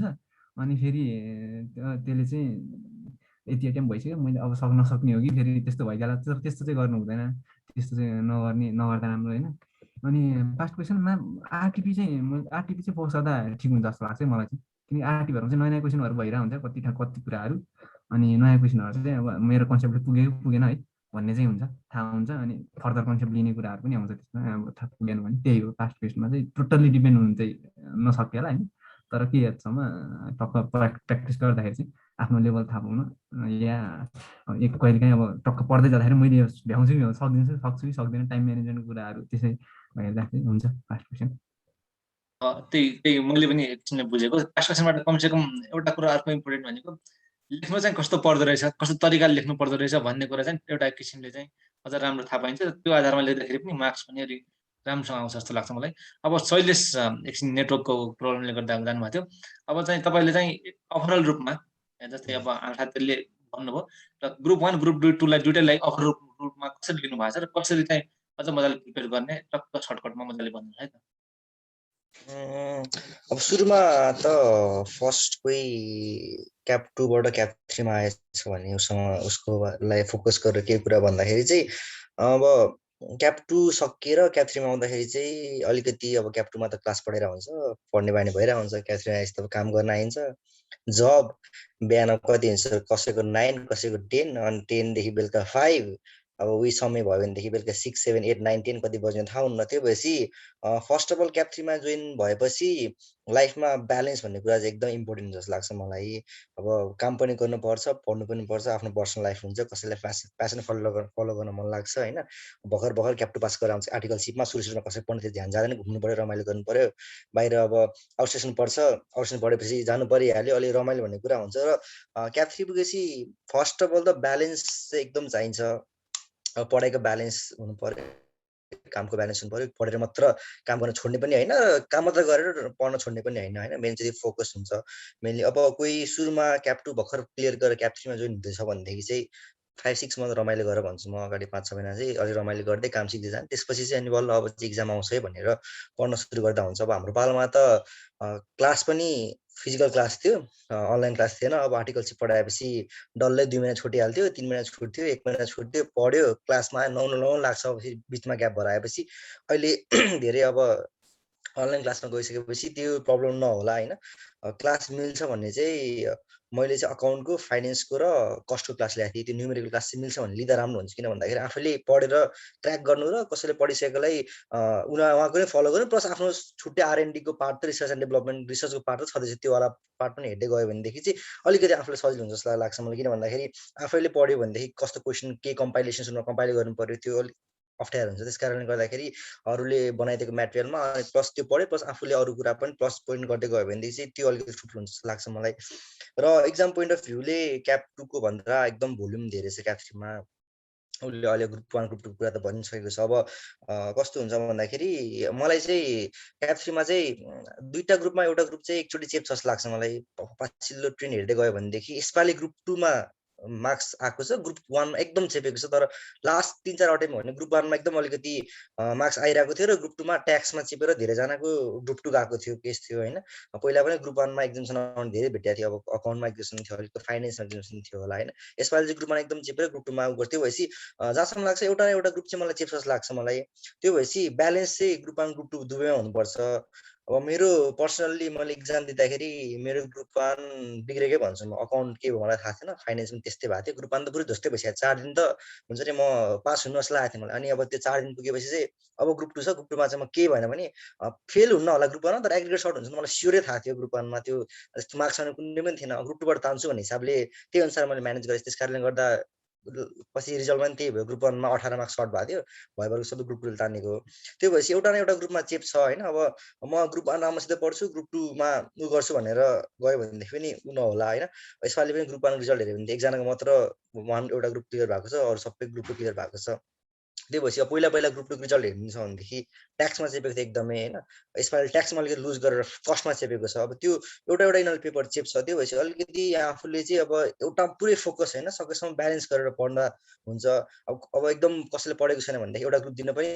अनि फेरि त्यसले चाहिँ यति एटिएम भइसक्यो मैले अब नसक्ने हो कि फेरि त्यस्तो भइजाला तर त्यस्तो चाहिँ गर्नु हुँदैन त्यस्तो चाहिँ नगर्दा राम्रो होइन अनि पास्ट क्वेसनमा आरटिपी चाहिँ फोकस गर्दा ठिक हुन्छ जस्तो लाग्छ मलाई चाहिँ किनकि आरटिपीहरूमा चाहिँ नयाँ नयाँ क्वेसनहरू भइरहेको हुन्छ कति कुराहरू अनि नयाँ क्वेसनहरू चाहिँ अब मेरो कन्सेप्टले पुगेको पुगेन है भन्ने चाहिँ हुन्छ थाहा हुन्छ अनि फर्दर कन्सेप्ट लिने कुराहरू पनि आउँछ त्यसमा अब थाहा पुगेन भने त्यही हो पास्ट क्वेसनमा चाहिँ टोटल्ली डिपेन्ड हुनु चाहिँ नसकिएला होइन तर के हदसम्म टक्क प्र्याक्टिस गर्दाखेरि चाहिँ आफ्नो लेभल थाहा पाउन या कहिलेकाहीँ अब टक्क पढ्दै जाँदाखेरि मैले भ्याउँछु सक्छु कि सक्दैन टाइम म्यानेजमेन्टको कुराहरू त्यसै भएर चाहिँ हुन्छ पास्ट क्वेसन त्यही मैले पनि एकछिनले बुझेको पास्ट क्वेसनबाट कमसेकम एउटा कुरा अर्को इम्पोर्टेन्ट भनेको लेख्नु चाहिँ कस्तो पर्दो रहेछ कस्तो तरिकाले लेख्नु पर्दो रहेछ भन्ने कुरा चाहिँ एउटा किसिमले चाहिँ अझ राम्रो थाहा पाइन्छ त्यो आधारमा लेख्दाखेरि पनि मार्क्स पनि अलिक राम्रोसँग आउँछ जस्तो लाग्छ मलाई अब शैलेश एकछिन नेटवर्कको प्रब्लमले गर्दा जानुभएको थियो अब चाहिँ तपाईँले चाहिँ ओभरअल रूपमा जस्तै अब आँखाले भन्नुभयो र ग्रुप 1 ग्रुप 2 लाई दुइटैलाई ओभरअल रूपमा कसरी लिनु भएको छ र कसरी चाहिँ अझ मजाले प्रिपेयर गर्ने टक्क सर्टकटमा मजाले भन्नु है त अब सुरुमा त फर्स्ट कोही क्याप 2 बाट क्याप 3 मा आएछ भने उसकोलाई फोकस गरेर केही कुरा भन्दाखेरि चाहिँ अब क्याप 2 सकिएर क्याप 3 मा आउँदाखेरि चाहिँ अलिकति अब क्याप 2 मा त क्लास पढेर हुन्छ पढ्ने बानी भइरहेको हुन्छ क्याप 3 मा आएपछि त काम गर्न आइन्छ जब बिहान कति हुन्छ कसैको 9 कसैको 10 अनि 10 देखि बेलुका 5 अब उही समय भयो भनेदेखि बेलुका 6 7 8 9 10 कति बज्ने थाहा हुन्न त्यो भएपछि फर्स्ट अफ अल क्याप 3 मा जोइन भएपछि लाइफमा ब्यालेन्स भन्ने कुरा चाहिँ एकदम इम्पोर्टेन्ट जस्तो लाग्छ मलाई अब काम पनि गर्नुपर्छ पढ्नु पनि पर्छ आफ्नो पर्सनल लाइफ हुन्छ कसैलाई प्यासन फलो गर्न मन लाग्छ होइन भर्खर क्याप 2 पास गरेर आउँछ आर्टिकलसिपमा सुरुमा कसै पढ्नु ध्यान जाँदैन घुम्नु पर्यो रमाइलो गर्नु पर्यो बाहिर अब आउटस्टेसन पढेपछि जानु परिहाल्यो अलि रमाइलो भन्ने कुरा हुन्छ र क्याप 3 पुगेपछि फर्स्ट अफ अल त ब्यालेन्स चाहिँ एकदम चाहिन्छ पढाइको ब्यालेन्स हुनु पर्यो कामको ब्यालेन्स हुनु पर्यो पढेर मात्र काम गर्न छोड्ने पनि होइन काम मात्र गरेर पढ्न छोड्ने पनि होइन मेन चाहिँ फोकस हुन्छ मेनली अब कोही सुरुमा क्याप 2 भर्खर क्लियर गरेर क्याप 3 मा जोइन हुँदैछ भनेदेखि चाहिँ 5-6 मंथ रमाइलो गरेर भन्छु म अगाडि 5-6 महिना चाहिँ अलि रमाइलो गर्दै काम सिक्दै जाने त्यसपछि चाहिँ अनि बल्ल अब चाहिँ इक्जाम आउँछ है भनेर पढ्न सुरु गर्दा हुन्छ अब हाम्रो पालामा त क्लास पनि फिजिकल क्लास थियो अनलाइन क्लास थिएन अब आर्टिकलसिप पढाएपछि डल्लै 2 महिना छुटिहाल्थ्यो 3 महिना छुट्थ्यो 1 महिना छुट्थ्यो पढ्यो क्लासमा नौन लाग्छ फेरि बिचमा ग्याप भएर आएपछि अहिले धेरै अब अनलाइन क्लासमा गइसकेपछि त्यो प्रब्लम नहोला हैन क्लास मिल्छ भन्ने चाहिँ मैले चाहिँ अकाउन्टको फाइनान्सको र कस्टको क्लास ल्याएको थिएँ त्यो न्युमेरिकल क्लास चाहिँ मिल्छ भने लिँदा राम्रो हुन्छ किन भन्दाखेरि आफूले पढेर ट्र्याक गर्नु र कसैले पढिसकेकोलाई उहाँको नै फलो गर्नु प्लस आफ्नो छुट्टै R&D को पार्ट त रिसर्च एन्ड डेभलपमेन्ट रिसर्चको पार्ट त छँदैछ त्यो वाला पार्ट पनि हेर्दै गयो भनेदेखि चाहिँ अलिकति आफूलाई सजिलो हुन्छ जस्तो लाग्छ मलाई किन भन्दाखेरि आफैले पढ्यो भनेदेखि कस्तो क्वेसन के कम्पाइलेसन कम्पाइल गर्नु पर्यो त्यो अप्ठ्यारो हुन्छ त्यस कारणले गर्दाखेरि अरूले बनाइदिएको मेटेरियलमा प्लस त्यो पढ्यो प्लस आफूले अरू कुरा पनि प्लस पोइन्ट गर्दै गयो भनेदेखि चाहिँ त्यो अलिकति फ्रुटफुल हुन्छ जस्तो लाग्छ मलाई र एक्जाम पोइन्ट अफ भ्यूले क्याप 2 को भन्दा एकदम भोल्युम धेरै छ क्याप 3 मा उसले अहिले ग्रुप 1 ग्रुप 2 कुरा त भनिसकेको छ अब कस्तो हुन्छ भन्दाखेरि मलाई चाहिँ क्याप 3 मा चाहिँ दुईटा ग्रुपमा एउटा ग्रुप चाहिँ एकचोटि चेप जस्तो लाग्छ मलाई पछिल्लो ट्रेन हेर्दै गयो भनेदेखि यसपालि ग्रुप 2 मा मार्क्स आएको छ ग्रुप 1 मा एकदम चेपेको छ तर लास्ट 3-4 अटेम्प हो भने ग्रुप 1 मा एकदम अलिकति मार्क्स आइरहेको थियो र ग्रुप 2 मा ट्याक्समा चेपेर धेरै जनाको ग्रुप 2 गएको थियो केस थियो हैन पहिला पनि ग्रुप 1 मा एक्जामसन आउन धेरै भेटेको थियो अब अकाउन्टमा एक्जामसन थियो अलिक फाइनान्स एक्जामसन थियो होला हैन यसपालि चाहिँ ग्रुप 1 एकदम चेपेर ग्रुप 2 मा गर्थ्यो भएपछि जहाँसम्म लाग्छ एउटा ग्रुप चाहिँ मलाई चेप जस्तो लाग्छ मलाई त्यो भएपछि ब्यालेन्स चाहिँ ग्रुप 1 ग्रुप 2 दुवैमा हुनुपर्छ अब मेरो पर्सनल्ली मैले एक्जाम दिँदाखेरि मेरो ग्रुप 1 बिग्रेकै भन्छु म अकाउन्ट के हो मलाई थाहा छैन फाइनान्स पनि त्यस्तै भएको थियो ग्रुप 1 त पुरै जस्तै भइसक्यो 4 दिन त हुन्छ नि म पास हुन जस्तो लागेको थियो मलाई अनि अब त्यो 4 दिन पुगेपछि चाहिँ अब ग्रुप 2 छ ग्रुप 2 मा चाहिँ म के भएन भने फेल हुन्न होला ग्रुप 1 मा तर एग्रिगेट सर्ट हुन्छ मलाई स्योरै थाहा थियो ग्रुप 1 मा त्यो त्यस्तो मार्क्स आउने कुनै पनि थिएन ग्रुप 2 बाट तान्छु भन्ने हिसाबले त्यही अनुसार मैले म्यानेज गरेँ त्यसकारणले गर्दा पछि रिजल्टमा पनि त्यही भयो, ग्रुप 1 मा 18 मार्क्स सर्ट भएको थियो, भएभरको सबै ग्रुप 2 तानेको हो। त्यो भएपछि एउटा न एउटा ग्रुपमा चेप छ होइन। अब म ग्रुप 1 राम्रोसित पढ्छु, ग्रुप 2 मा उ गर्छु भनेर गयो भनेदेखि पनि उ नहोला होइन। यसपालि पनि ग्रुप 1 रिजल्ट हेऱ्यो भने एकजनाको मात्र एउटा ग्रुप क्लियर भएको छ, अरू सबै ग्रुप 2 क्लियर भएको छ। त्यो भएपछि अब पहिला पहिला ग्रुप 2 रिजल्ट हेर्नु छ भनेदेखि ट्याक्समा चेपेको थियो एकदमै होइन। यसपालि ट्याक्समा अलिकति लुज गरेर फर्स्टमा चेपेको छ। अब त्यो एउटा एउटा यिनीहरू पेपर चेप छ। त्यो भएपछि अलिकति आफूले चाहिँ अब एउटा पुरै फोकस होइन, सकेसम्म ब्यालेन्स गरेर पढ्दा हुन्छ। अब एकदम कसैले पढेको छैन भनेदेखि एउटा ग्रुप दिन पनि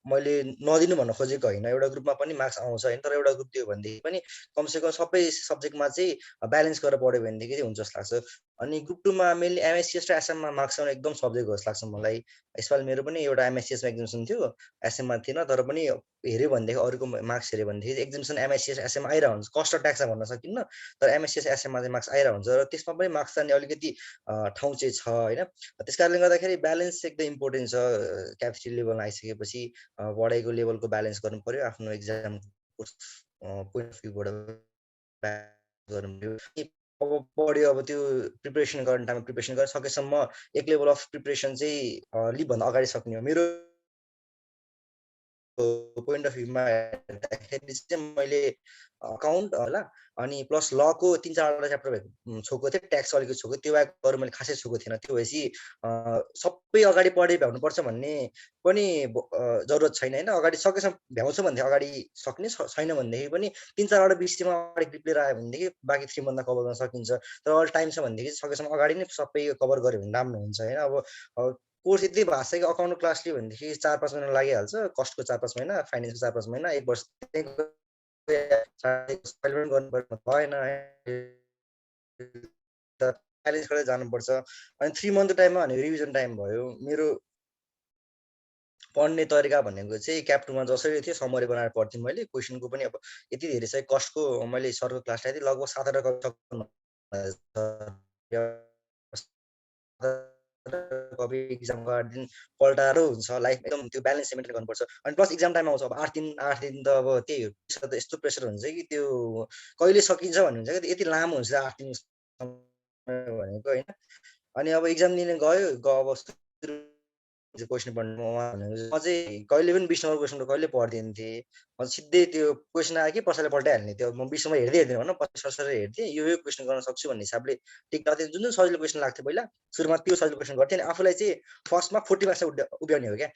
मैले नदिनु भन्न खोजेको होइन, एउटा ग्रुपमा पनि मार्क्स आउँछ होइन। तर एउटा ग्रुप दियो भनेदेखि पनि कमसेकम सबै सब्जेक्टमा चाहिँ ब्यालेन्स गरेर पढ्यो भनेदेखि चाहिँ हुन्छ जस्तो लाग्छ। अनि ग्रुप 2 मा मेनली एमएससिएस र एसएममा मार्क्स आउनु एकदम सब्जेक्ट हो जस्तो लाग्छ मलाई। यसपालि मेरो पनि एउटा एमएससिएसमा एक्जामिसन थियो, एसएममा थिएन। तर पनि हेऱ्यो भनेदेखि अरूको मार्क्स हेऱ्यो भनेदेखि एक्जामिसन एमएससिएस एसएम आइरहेको हुन्छ। कस्ट र ट्याक्स भन्न सकिन्न, तर एमएससिएस एसएममा चाहिँ मार्क्स आइरहेको हुन्छ र त्यसमा पनि मार्क्स जाने अलिकति ठाउँ चाहिँ छ होइन। त्यस कारणले गर्दाखेरि ब्यालेन्स एकदम इम्पोर्टेन्ट छ। क्यापेसिटी लेभल आइसकेपछि पढाइको लेभलको ब्यालेन्स गर्नु पर्यो, आफ्नो एक्जाम पोइन्ट अफ भ्यूबाट गर्नु पर्यो। अब पढ्यो, अब त्यो प्रिपरेसन गर्ने टाइममा प्रिपरेसन गरेर सकेसम्म एक लेभल अफ प्रिपरेसन चाहिँ लिभभन्दा अगाडि सक्ने हो। मेरो पोइन्ट अफ भ्यूमा हेर्दाखेरि चाहिँ मैले अकाउन्ट होला अनि प्लस लको 3-4वटा च्याप्टर छोएको थिएँ, ट्याक्स अलिकति छोएको, त्यो बाहेक अरू मैले खासै छोएको थिएन। त्यो भएपछि सबै अगाडि पढे भ्याउनुपर्छ भन्ने पनि जरुरत छैन होइन। अगाडि सकेसम्म भ्याउँछ भनेदेखि अगाडि सक्ने, छैन भनेदेखि पनि 3-4वटा विषयमा अगाडि ग्रिप लिएर आयो भनेदेखि बाँकी 3 मन्थमा कभर गर्न सकिन्छ। तर अल टाइम छ भनेदेखि सकेसम्म अगाडि नै सबै कभर गऱ्यो भने राम्रो हुन्छ होइन। अब कोर्स यति भएको छ कि अकाउन्ट क्लास लियो भनेदेखि 4-5 महिना लागिहाल्छ, कस्टको 4-5 महिना, फाइनेन्सको 4-5 महिना, 1 वर्ष गर्नु भएन। ब्यालेन्स गरेर जानुपर्छ। अनि 3 मन्थको टाइममा भनेको रिभिजन टाइम भयो। मेरो पढ्ने तरिका भनेको चाहिँ क्याप 2 मा जसरी थियो समरी बनाएर पढ्थेँ मैले। क्वेसनको पनि अब यति धेरै चाहिँ कस्टको मैले सरको क्लास लिएको थिएँ, लगभग 7 कपी एक्जामको 8 दिन पल्टाएर हुन्छ लाइफ एकदम त्यो ब्यालेन्स मेन्टेन गर्नुपर्छ। अनि प्लस एक्जाम टाइम आउँछ, अब 8 दिन त अब त्यही हो। यस्तो प्रेसर हुन्छ कि त्यो कहिले सकिन्छ भन्ने हुन्छ कि यति लामो हुन्छ 8 दिन भनेको होइन। अनि अब एक्जाम दिने गयो अब क्वेसन पढ्नु म चाहिँ कहिले पनि 20 नम्बर क्वेसन कहिले पढ्दिनँ थिएँ। म सिधै त्यो क्वेसन आयो कि पछाडि पल्टाइहाल्ने। त्यो म 20 नम्बर हेर्दैन भनौँ, पछि सरसरी हेर्थेँ, यो क्वेसन गर्न सक्छु भन्ने हिसाबले टिक लाग्थ्यो। जुन सजिलो क्वेसन लाग्थ्यो पहिला सुरुमा त्यो सजिलो क्वेसन गर्थेँ। अनि आफूलाई चाहिँ फर्स्टमा 40 मार्क्स उभ्याउने हो क्या।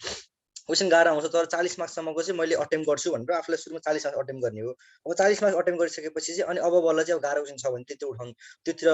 क्वेसन गाह्रो आउँछ तर 40 मार्क्ससम्मको चाहिँ मैले अटेम्प्ट गर्छु भनेर आफूलाई सुरुमा 40 मार्क्स अटेम्प्ट गर्ने हो। अब 40 मार्क्स अटेम्प्ट गरिसकेपछि चाहिँ अनि अब बल्ल चाहिँ अब गाह्रो क्वेसन छ भने त्यो उठाउनु, त्योतिर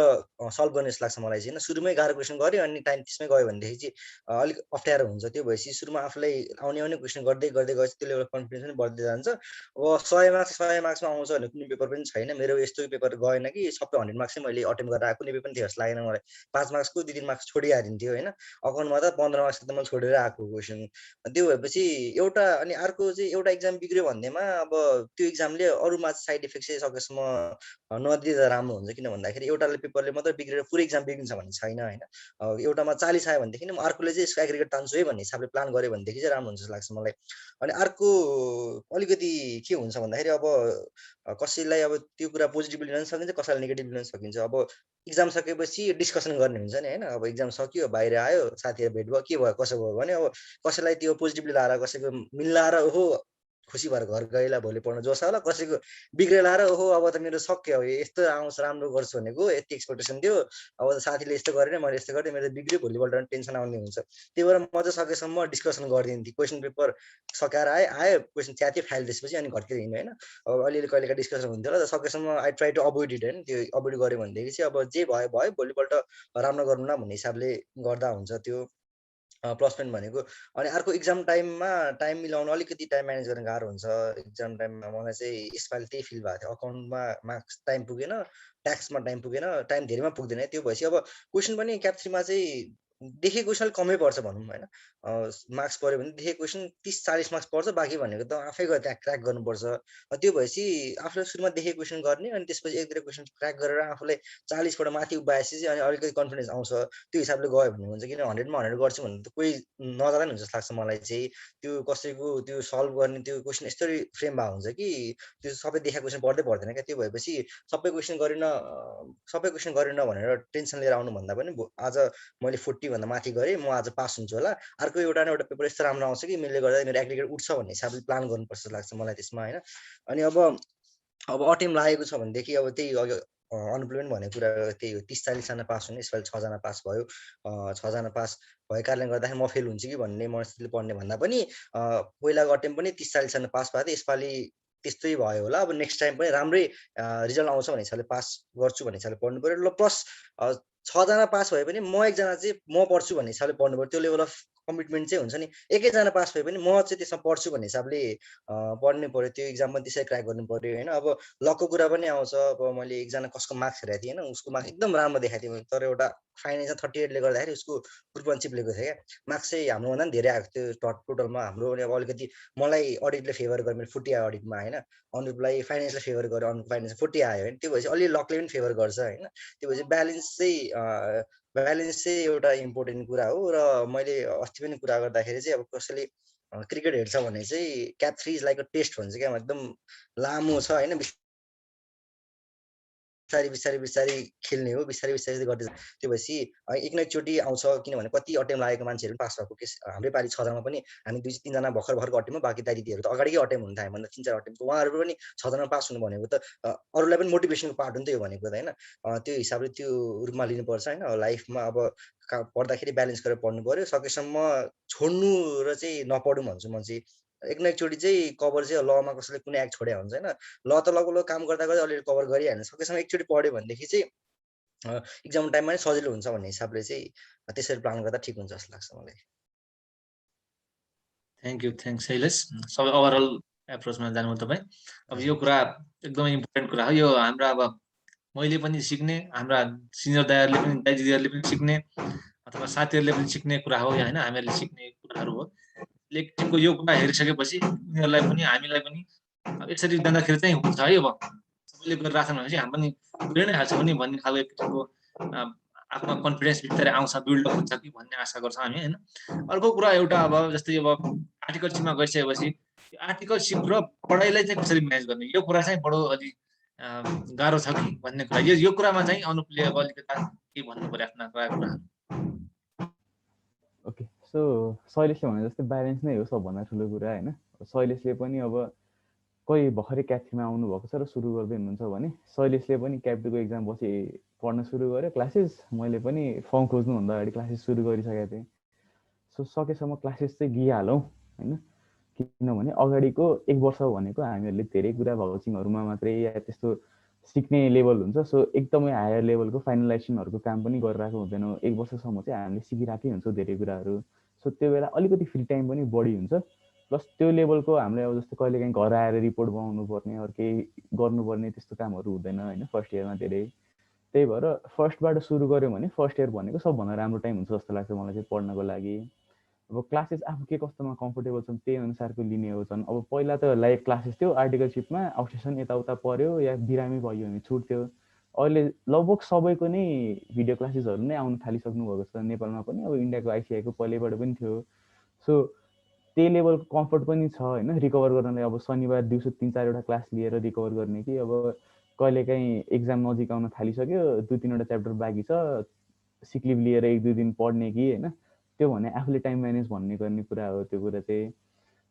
सल्भ गर्ने जस्तो लाग्छ मलाई चाहिँ होइन। सुरुमै गाह्रो क्वेसन गऱ्यो अनि टाइम त्यसमै गयो भनेदेखि चाहिँ अलिक अप्ठ्यारो हुन्छ। त्यो भएपछि सुरुमा आफूलाई आउने क्वेसन गर्दै गर्दै गएपछि त्यो लेभल कन्फिडेन्स पनि बढ्दै जान्छ। अब 100 मार्क्समा आउँछ भने कुनै पेपर पनि छैन। मेरो यस्तो पेपर गएन कि सबै 100 मार्क्सै मैले अटेम्प्ट गरेर आएको, कुनै पेपर पनि थियो जस्तो लागेन मलाई। 5 मार्क्सको 2-3 मार्क्स छोडिहालिन्थ्यो होइन। अकाउन्टमा त 15 मार्क्स त मैले छोडेर आएको क्वेसन। त्यो भएपछि एउटा अनि अर्को चाहिँ एउटा एक्जाम बिग्रियो भन्दैमा अब त्यो एक्जामले अरूमा साइड इफेक्ट चाहिँ सकेसम्म नदिँदा राम्रो हुन्छ। किन भन्दाखेरि एउटाले पेपरले मात्रै बिग्रेर पुरै एक्जाम बिग्रिन्छ भन्ने छैन होइन। एउटामा 40 आयो भनेदेखि अर्कोले चाहिँ यसको एग्रिगेट तान्छु है भन्ने हिसाबले प्लान गऱ्यो भनेदेखि चाहिँ राम्रो हुन्छ जस्तो लाग्छ मलाई। अनि अर्को अलिकति के हुन्छ भन्दाखेरि अब कसैलाई अब त्यो कुरा पोजिटिभली लिन सकिन्छ, कसैलाई नेगेटिभली लिन सकिन्छ। अब एक्जाम सकेपछि डिस्कसन गर्ने हुन्छ नि होइन। अब एक्जाम सक्यो, बाहिर आयो, साथीहरू भेट भयो, के भयो कसो भयो भने अब कसैलाई त्यो पोजिटिभली लाएर, कसैको मिलाएर ओहो खुसी भएर घर गएला भोलि पढ्न जोस आउला, कसैको बिग्रेर आएर ओहो अब त मेरो सक्यो, अब यस्तो आउँछ राम्रो गर्छु भनेको यति एक्सपेक्टेसन थियो, अब त साथीले यस्तो गरेन मैले यस्तो गरेँ, मेरो बिग्रियो, भोलिपल्ट टेन्सन आउने हुन्छ। त्यही भएर म चाहिँ सकेसम्म डिस्कसन गरिदिन्थेँ। क्वेसन पेपर सकाएर आयो क्वेसन च्याथ्यो, फाइल त्यसपछि अनि घरतिर हिँड्यो होइन। अब अलिअलि कहिलेकाहीँ डिस्कसन हुन्थ्यो होला, सकेसम्म I try to avoid it होइन। त्यो अभोइड गऱ्यो भनेदेखि चाहिँ अब जे भयो भयो, भोलिपल्ट राम्रो गरौँ न भन्ने हिसाबले गर्दा हुन्छ त्यो प्लस पोइन्ट भनेको। अनि अर्को एक्जाम टाइममा टाइम मिलाउनु अलिकति टाइम म्यानेज गर्न गाह्रो हुन्छ। एक्जाम टाइममा मलाई चाहिँ यसपालि त्यही फिल भएको थियो। अकाउन्टमा मार्क्स टाइम पुगेन, ट्याक्समा टाइम पुगेन, टाइम धेरैमा पुग्दैन। त्यो भएपछि अब क्वेसन पनि क्याप 3 मा चाहिँ देखेको क्वेसन अलिक कमै पर्छ भनौँ होइन। मार्क्स पऱ्यो भने देखेको क्वेसन 30-40 मार्क्स पर्छ, बाँकी भनेको त आफै गएर त्यहाँ क्र्याक गर्नुपर्छ। त्यो भएपछि आफूले सुरुमा देखेको क्वेसन गर्ने अनि त्यसपछि एक दुईवटा क्वेसन क्र्याक गरेर आफूलाई 40बाट माथि उभ्याएपछि चाहिँ अनि अलिकति कन्फिडेन्स आउँछ। त्यो हिसाबले गयो भने हुन्छ। किन 100मा 100 गर्छु भने त कोही नजाँदा नि हुन्छ जस्तो लाग्छ मलाई चाहिँ। त्यो कसैको त्यो सल्भ गर्ने त्यो क्वेसन यस्तरी फ्रेम भएको हुन्छ कि त्यो सबै देखाएको क्वेसन पढ्दै पर्दैन क्या। त्यो भएपछि सबै क्वेसन गरेन भनेर टेन्सन लिएर आउनुभन्दा पनि आज मैले 40 त्योभन्दा माथि गरेँ म आज पास हुन्छु होला, अर्को एउटा न एउटा पेपर यस्तो राम्रो आउँछ कि मैले गर्दा मेरो एग्रिगेट उठ्छ भन्ने हिसाबले प्लान गर्नुपर्छ जस्तो लाग्छ मलाई त्यसमा होइन। अनि अब अटेम्प लागेको छ भनेदेखि अब त्यही अनइम्प्लोइमेन्ट भन्ने कुरा त्यही हो, 30-40जना पास हुने, यसपालि 6जना पास भयो। 6जना पास भएको कारणले गर्दाखेरि म फेल हुन्छु कि भन्ने मनस्थितिले पढ्ने भन्दा पनि पहिलाको अटेम्प पनि 30-40जना पास भएको थियो, यसपालि त्यस्तै भयो होला। अब नेक्स्ट टाइम पनि राम्रै रिजल्ट आउँछ भन्ने हिसाबले पास गर्छु भन्ने हिसाबले पढ्नु पऱ्यो। ल प्लस 6जना पास भए पनि म एकजना चाहिँ म पढ्छु भन्ने हिसाबले पढ्नु पऱ्यो। त्यो लेभल अफ कमिटमेन्ट चाहिँ हुन्छ नि। एकैजना पास भए पनि म चाहिँ त्यसमा पढ्छु भन्ने हिसाबले पढ्नु पऱ्यो। त्यो इक्जाम पनि त्यसरी क्र्याक गर्नु पऱ्यो होइन। अब लकको कुरा पनि आउँछ। अब मैले एकजना कसको मार्क्स हेरेको थिएँ होइन, उसको मार्क्स एकदम राम्रो देखाएको थियो, तर एउटा फाइनेन्समा 38ले गर्दाखेरि उसको ग्रुप 1 चिप लिएको थियो क्या। मार्क्स चाहिँ हाम्रोभन्दा पनि धेरै आएको थियो टोटलमा। हाम्रो अब अलिकति मलाई अडिटले फेभर गर्यो, मैले 40 आयो अडिटमा होइन, अनुपलाई फाइनेन्सले फेभर गर्यो, अनुप फाइनेन्स 40 आयो होइन। त्यो भएपछि अलि लकले पनि फेभर गर्छ होइन। त्यो भएपछि ब्यालेन्स चाहिँ एउटा इम्पोर्टेन्ट कुरा हो। र मैले अस्ति पनि कुरा गर्दाखेरि चाहिँ अब कसैले क्रिकेट हेर्छ भने चाहिँ cap 3 is like a test भन्छ क्या, एकदम लामो छ होइन, बिस्तारै खेल्ने हो, बिस्तारै गर्दै। त्यो भएपछि एक न एकचोटि आउँछ, किनभने कति अटेम्प लागेको मान्छेहरू पास भएको केस हाम्रै पालि 6जना पनि हामी 2-3जना भर्खरको अटेम्पमा, बाँकी दाइदिदीहरू त अगाडिकै अटेम्प हुन्थ्यो हामीभन्दा 3-4 अटेम्पको, उहाँहरू पनि 6जना पास हुनु भनेको त अरूलाई पनि मोटिभेसनको पार्ट हो नि त यो भनेको त होइन। त्यो हिसाबले त्यो रूपमा लिनुपर्छ होइन। लाइफमा अब पढ्दाखेरि ब्यालेन्स गरेर पढ्नु पऱ्यो, सकेसम्म छोड्नु र चाहिँ नपढौँ भन्छु म चाहिँ। एक न एकचोटि चाहिँ कभर चाहिँ लमा कसैले कुनै एक्ट छोडे हुन्छ होइन, ल त लगभग काम गर्दा गर्दै अलिअलि कभर गरिहाल्ने, सकेसम्म एकचोटि पढ्यो भनेदेखि चाहिँ इक्जाम टाइममा नै सजिलो हुन्छ भन्ने हिसाबले चाहिँ त्यसरी प्लान गर्दा ठिक हुन्छ जस्तो लाग्छ मलाई। थ्याङ्क्स शैलेश, सबै ओभरअल एप्रोचमा जानुभयो तपाईँ। अब यो कुरा एकदमै इम्पोर्टेन्ट कुरा हो। यो हाम्रो अब मैले पनि सिक्ने, हाम्रा सिनियर दाइहरूले पनि, दाइदिदीहरूले पनि सिक्ने, अथवा साथीहरूले पनि सिक्ने कुरा हो होइन, हामीहरूले सिक्ने कुराहरू हो। इलेक्ट्रिकको यो कुरा हेरिसकेपछि उनीहरूलाई पनि हामीलाई पनि यसरी जाँदाखेरि चाहिँ हुन्छ है। अब सबैले गरिरहेको छ भनेपछि हामी पनि पुरै नै हाल्छौँ नि भन्ने खालको किसिमको आफ्नो कन्फिडेन्स भित्रै आउँछ, बिल्डअप हुन्छ कि भन्ने आशा गर्छौँ हामी होइन। अर्को कुरा एउटा अब जस्तै अब आर्टिकलसिपमा गइसकेपछि आर्टिकलसिप र पढाइलाई चाहिँ कसरी म्यानेज गर्ने, यो कुरा चाहिँ बडो अलि गाह्रो छ कि भन्ने कुरा, यो कुरामा चाहिँ अनुपले अब अलिकता के भन्नु पर्यो आफ्ना कुराहरू। ओके, सो शैलेशले भने जस्तै ब्यालेन्स नै हो सबभन्दा ठुलो कुरा होइन। शैलेशले पनि अब कोही भर्खरै क्याप 3मा आउनुभएको छ र सुरु गर्दै हुनुहुन्छ भने शैलेशले पनि क्याप 2को एक्जाम पछि पढ्न सुरु गर्यो क्लासेस। मैले पनि फर्म खोज्नुभन्दा अगाडि क्लासेस सुरु गरिसकेको थिएँ। सो सकेसम्म क्लासेस चाहिँ लिइहालौँ होइन, किनभने अगाडिको 1 वर्ष भनेको हामीहरूले धेरै कुरा भाउचिङहरूमा मात्रै या त्यस्तो सिक्ने लेभल हुन्छ। सो एकदमै हायर लेभलको फाइनलाइजेसनहरूको काम पनि गरिरहेको हुँदैनौँ। 1 वर्षसम्म चाहिँ हामीले सिकिरहेकै हुन्छौँ धेरै कुराहरू। सो त्यो बेला अलिकति फ्री टाइम पनि बढी हुन्छ, प्लस त्यो लेभलको हामीले अब जस्तो कहिलेकाहीँ घर आएर रिपोर्ट बनाउनु पर्ने, अरू केही गर्नुपर्ने त्यस्तो कामहरू हुँदैन होइन फर्स्ट इयरमा धेरै। त्यही भएर फर्स्टबाट सुरु गऱ्यो भने फर्स्ट इयर भनेको सबभन्दा राम्रो टाइम हुन्छ जस्तो लाग्छ मलाई चाहिँ पढ्नको लागि। अब क्लासेस आफू के कस्तोमा कम्फोर्टेबल छन् त्यही अनुसारको लिने हो छन्। अब पहिला त लाइभ क्लासेस थियो, आर्टिकलसिपमा आउटस्टेसन यताउता पऱ्यो या बिरामी भयो भने छुट्थ्यो। अहिले लगभग सबैको नै भिडियो क्लासेसहरू नै आउनु थालिसक्नु भएको छ नेपालमा पनि, अब इन्डियाको आइसिआईको पहिल्यैबाट पनि थियो। सो त्यही लेभलको कम्फर्ट पनि छ होइन रिकभर गर्नलाई। अब शनिबार दिउँसो 3-4वटा क्लास लिएर रिकभर गर्ने कि अब कहिलेकाहीँ एक्जाम नजिक आउन थालिसक्यो, 2-3वटा च्याप्टर बाँकी छ, सिक लिभ लिएर 1-2 दिन पढ्ने कि होइन, त्यो भने आफूले टाइम म्यानेज भन्ने गर्ने कुरा हो। त्यो कुरा चाहिँ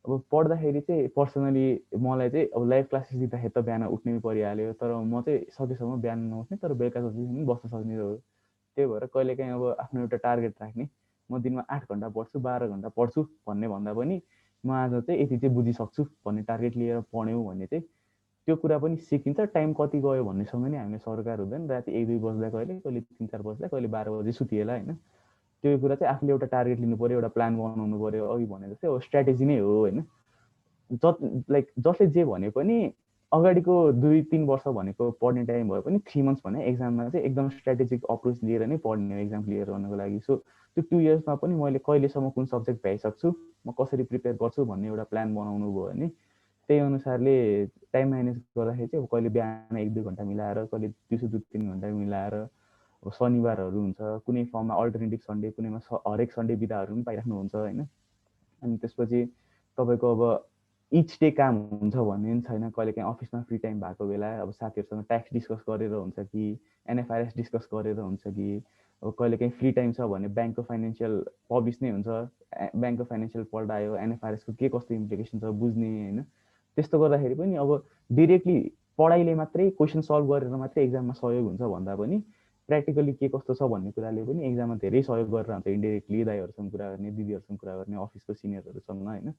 अब पढ्दाखेरि चाहिँ पर्सनली मलाई चाहिँ अब लाइभ क्लासेस दिँदाखेरि त बिहान उठ्नै परिहाल्यो, तर म चाहिँ सकेसम्म बिहान नउठ्ने तर बेलुका जतिसम्म बस्न सक्ने हो। त्यही भएर कहिलेकाहीँ अब आफ्नो एउटा टार्गेट राख्ने, म दिनमा 8 घन्टा पढ्छु, 12 घन्टा पढ्छु भन्ने भन्दा पनि म आज चाहिँ यति चाहिँ बुझिसक्छु भन्ने टार्गेट लिएर पढ्यौँ भने चाहिँ त्यो कुरा पनि सिकिन्छ। टाइम कति गयो भन्नेसँग नि हामीले सरकार हुँदैन, राति 1-2 बज्दा कहिले 3-4 बज्दा कहिले 12 बजे सुतिएला होइन। त्यो कुरा चाहिँ आफूले एउटा टार्गेट लिनु पऱ्यो, एउटा प्लान बनाउनु पऱ्यो। अघि भने जस्तै अब स्ट्राटेजी नै हो होइन। लाइक जसले जे भने पनि अगाडिको 2-3 वर्ष भनेको पढ्ने टाइम भए पनि 3 मन्थ्स भने एक्जाममा चाहिँ एकदम स्ट्राटेजिक अप्रोच लिएर नै पढ्ने हो एक्जाम क्लियर गर्नको लागि। सो त्यो 2 इयर्समा पनि मैले कहिलेसम्म कुन सब्जेक्ट भ्याइसक्छु, म कसरी प्रिपेयर गर्छु भन्ने एउटा प्लान बनाउनु भयो भने त्यही अनुसारले टाइम म्यानेज गर्दाखेरि चाहिँ अब कहिले बिहान 1-2 घन्टा मिलाएर, कहिले दिउँसो 2-3 घन्टा मिलाएर, अब शनिबारहरू हुन्छ कुनै फर्ममा अल्टरनेटिभ सन्डे, कुनैमा हरेक सन्डे बिदाहरू पनि पाइराख्नुहुन्छ होइन। अनि त्यसपछि तपाईँको अब इच डे काम हुन्छ भन्ने छैन। कहिलेकाहीँ अफिसमा फ्री टाइम भएको बेला अब साथीहरूसँग ट्याक्स डिस्कस गरेर हुन्छ कि एनएफआरएस डिस्कस गरेर हुन्छ कि अब कहिलेकाहीँ फ्री टाइम छ भने ब्याङ्कको फाइनेन्सियल पब्लिस नै हुन्छ, ब्याङ्कको फाइनेन्सियल पढ्दा आयो, एनएफआरएसको के कस्तो इम्प्लिकेसन छ बुझ्ने होइन। त्यस्तो गर्दाखेरि पनि अब डिरेक्टली पढाइले मात्रै क्वेसन सल्भ गरेर मात्रै एक्जाममा सहयोग हुन्छ भन्दा पनि प्र्याक्टिकली के कस्तो छ भन्ने कुराले पनि एक्जाममा धेरै सहयोग गरेर हुन्छ। इन्डिरेक्टली दाइहरूसँग कुरा गर्ने, दिदीहरूसँग कुरा गर्ने, अफिसको सिनियरहरूसँग होइन।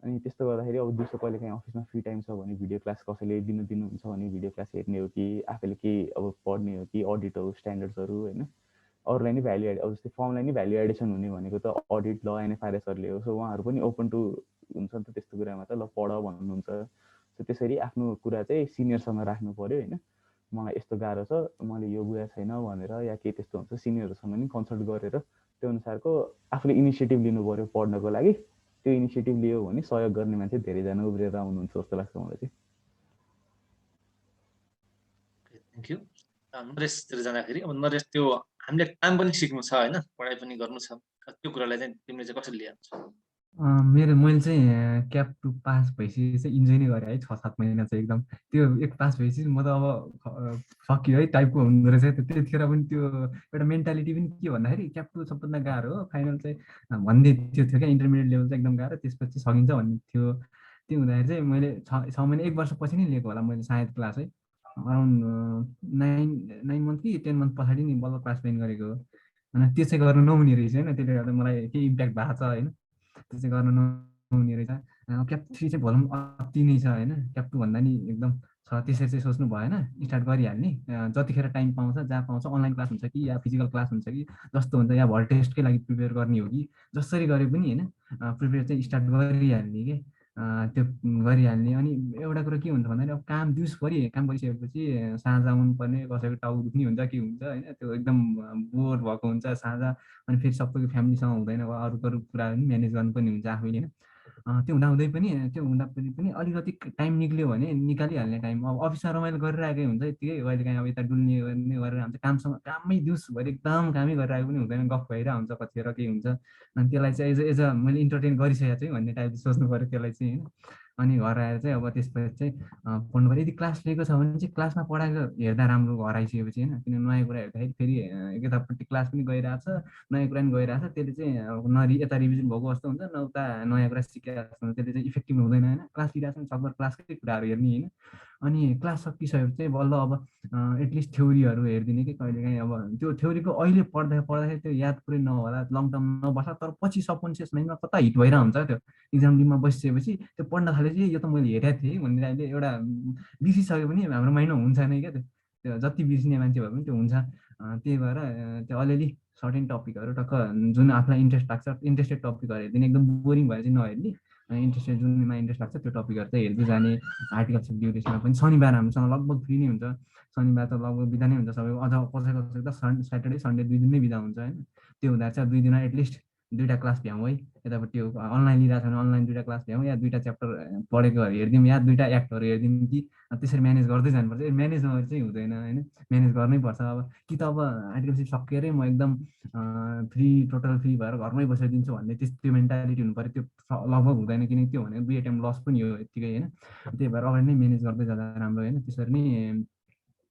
अनि त्यस्तो गर्दाखेरि अब दिउँसो कहिलेकाहीँ अफिसमा फ्री टाइम छ भने भिडियो क्लास कसैले दिनुहुन्छ भने भिडियो क्लास हेर्ने हो कि आफैले केही अब पढ्ने हो कि अडिटहरू स्ट्यान्डर्ड्सहरू होइन। अरूलाई नै भ्याल्यु एड अब जस्तै फर्मलाई नै भ्याल्यु एडिसन हुने भनेको त अडिट ल एनएफआरएसहरूले हो। सो उहाँहरू पनि ओपन टु हुन्छ नि त त्यस्तो कुरामा त, ल पढ भन्नुहुन्छ। सो त्यसरी आफ्नो कुरा चाहिँ सिनियरसँग राख्नु पऱ्यो होइन। मलाई यस्तो गाह्रो छ, मैले यो बुझाएको छैन भनेर या केही त्यस्तो हुन्छ सिनियरहरूसँग नि कन्सल्ट गरेर त्यो अनुसारको आफूले इनिसिएटिभ लिनु पऱ्यो पढ्नको लागि। त्यो इनिसिएटिभ लियो भने सहयोग गर्ने मान्छे धेरैजना उब्रिएर आउनुहुन्छ जस्तो लाग्छ मलाई चाहिँ। Thank you. नरेशतिर जाँदाखेरि अब नरेश त्यो हामीले काम पनि सिक्नु छ होइन, पढाइ पनि गर्नु छ, त्यो कुरालाई चाहिँ तिमीले चाहिँ कसरी लिइहाल्छौ? मैले चाहिँ क्याप 2 पास भइसकेपछि चाहिँ इन्जोय नै गरेँ है। 6-7 महिना चाहिँ एकदम त्यो एक पास भएपछि म त अब सक्यो है टाइपको हुँदो रहेछ। त्यतिखेर पनि त्यो एउटा मेन्टालिटी पनि के भन्दाखेरि क्याप 2 सबभन्दा गाह्रो हो, फाइनल चाहिँ भन्दै थियो क्या, इन्टरमिडिएट लेभल चाहिँ एकदम गाह्रो, त्यसपछि सकिन्छ भन्ने थियो। त्यो हुँदाखेरि चाहिँ मैले 6 महिना 1 वर्षपछि नै लिएको होला मैले सायद क्लास है। अराउन्ड 9 मन्थ कि 10 मन्थ पछाडि नि बल्ल क्लास 9 गरेको हो। अनि त्यो चाहिँ गर्नु नहुने रहेछ होइन, त्यसले गर्दा मलाई केही इम्प्याक्ट भएको छ होइन, त्यो चाहिँ गर्न नहुने रहेछ। क्याप 3 चाहिँ भोल्युम अति नै छ होइन, क्याप 2 भन्दा नि एकदम छ। त्यसरी चाहिँ सोच्नु भएन, स्टार्ट गरिहाल्ने जतिखेर टाइम पाउँछ जहाँ पाउँछ, अनलाइन क्लास हुन्छ कि या फिजिकल क्लास हुन्छ कि जस्तो हुन्छ, या भल टेस्टकै लागि प्रिपेयर गर्ने हो कि जसरी गरे पनि होइन प्रिपेयर चाहिँ स्टार्ट गरिहाल्ने कि त्यो गरिहाल्ने। अनि एउटा कुरो के हुन्छ भन्दाखेरि अब काम दिउँसभरि काम गरिसकेपछि साँझ आउनुपर्ने, कसैको टाउ दुख्ने हुन्छ के हुन्छ होइन, त्यो एकदम बोर भएको हुन्छ साँझ। अनि फेरि सबैको फ्यामिलीसँग हुँदैन, अरू कुरा पनि म्यानेज गर्नुपर्ने हुन्छ आफैले होइन। त्यो हुँदा पनि अलिकति टाइम निक्ल्यो भने निकालिहाल्ने टाइम। अब अफिसमा रमाइलो गरिरहेकै हुन्छ यत्तिकै, कहिलेकाहीँ अब यता डुल्ने गरेर हुन्छ, कामसँग कामै दिउँसभरि एकदम कामै गरिरहेको पनि हुँदैन, गफ भइरहेको हुन्छ कतिखेर के हुन्छ। अनि त्यसलाई चाहिँ एज अ मैले इन्टरटेन गरिसकेको छु भन्ने टाइपले सोच्नु पऱ्यो त्यसलाई चाहिँ होइन। अनि घर आएर चाहिँ अब त्यसपछि चाहिँ पढ्नु पऱ्यो। यदि क्लास लिएको छ भने चाहिँ क्लासमा पढाएको हेर्दा राम्रो घर आइसकेपछि होइन, किन नयाँ कुरा हेर्दाखेरि फेरि यतापट्टि क्लास पनि गइरहेछ, नयाँ कुरा पनि गइरहेछ, त्यसले चाहिँ न यता रिभिजन भएको जस्तो हुन्छ, न उता नयाँ कुरा सिकेको जस्तो हुन्छ, त्यसले चाहिँ इफेक्टिभ हुँदैन होइन। क्लास लिइरहेको छ सबभर क्लासकै कुराहरू हेर्ने होइन। अनि क्लास सकिसकेपछि चाहिँ बल्ल अब एटलिस्ट थ्योरीहरू हेरिदिने कि कहिलेकाहीँ अब त्यो थ्योरीको अहिले पढ्दाखेरि त्यो याद पुरै नहोला, लङ टर्म नबस्ला, तर पछि सबकन्सियस माइन्डमा कता हिट भइरहेको हुन्छ त्यो इक्जाम लिममा बसिसकेपछि। त्यो पढ्न थालेपछि यो त मैले हेरेको थिएँ भन्ने अहिले एउटा बिर्सिसक्यो पनि हाम्रो माइन्डमा हुन्छ नै क्या त्यो जति बिर्सिने मान्छे भए पनि त्यो हुन्छ। त्यही भएर त्यो अलिअलि सर्टेन टपिकहरू टक्क जुन आफूलाई इन्ट्रेस्ट लाग्छ, इन्ट्रेस्टेड टपिकहरू हेरिदिने, एकदम बोरिङ भएर चाहिँ नहेर्ने, इन्ट्रेस्टेड जुनमा इन्ट्रेस्ट लाग्छ त्यो टपिकहरू चाहिँ हेर्दै जाने। आर्टिकल्स ड्युरेसनमा पनि शनिबार हामीसँग लगभग फ्री नै हुन्छ, शनिबार त लगभग बिदा नै हुन्छ सबैको, अझ कसैको त स्याटरडे सन्डे 2 दिन नै बिदा हुन्छ होइन। त्यो हुँदा चाहिँ 2 दिनमा एटलिस्ट 2टा क्लास भ्याउँ है। यतापट्टि अनलाइन लिइरहेको छ भने अनलाइन 2टा क्लास भ्याउँ, या 2टा च्याप्टर पढेको हेरिदिउँ, या 2टा एक्टहरू हेरिदिउँ कि त्यसरी म्यानेज गर्दै जानुपर्छ। म्यानेज नगरी चाहिँ हुँदैन होइन, म्यानेज गर्नै पर्छ। अब कि त अब आर्टिकलसिप सकेरै म एकदम फ्री, टोटल फ्री भएर घरमै बसेर दिन्छु भन्ने त्यो मेन्टालिटी हुनु पऱ्यो, त्यो लगभग हुँदैन। किनकि त्यो भनेको 2 एटेम्प लस पनि हो यत्तिकै होइन। त्यही भएर अगाडि नै म्यानेज गर्दै जाँदा राम्रो होइन, त्यसरी नै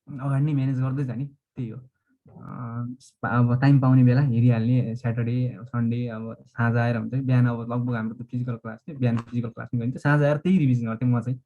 अगाडि नै म्यानेज गर्दै जाने, त्यही हो। अब टाइम पाउने बेला हेरिहाल्ने, स्याटरडे सन्डे अब साँझ आएर हुन्छ कि बिहान, अब लगभग हाम्रो त फिजिकल क्लास थियो, बिहान फिजिकल क्लास पनि गरिन्थ्यो, साँझ आएर त्यही रिभिजन गर्थेँ म चाहिँ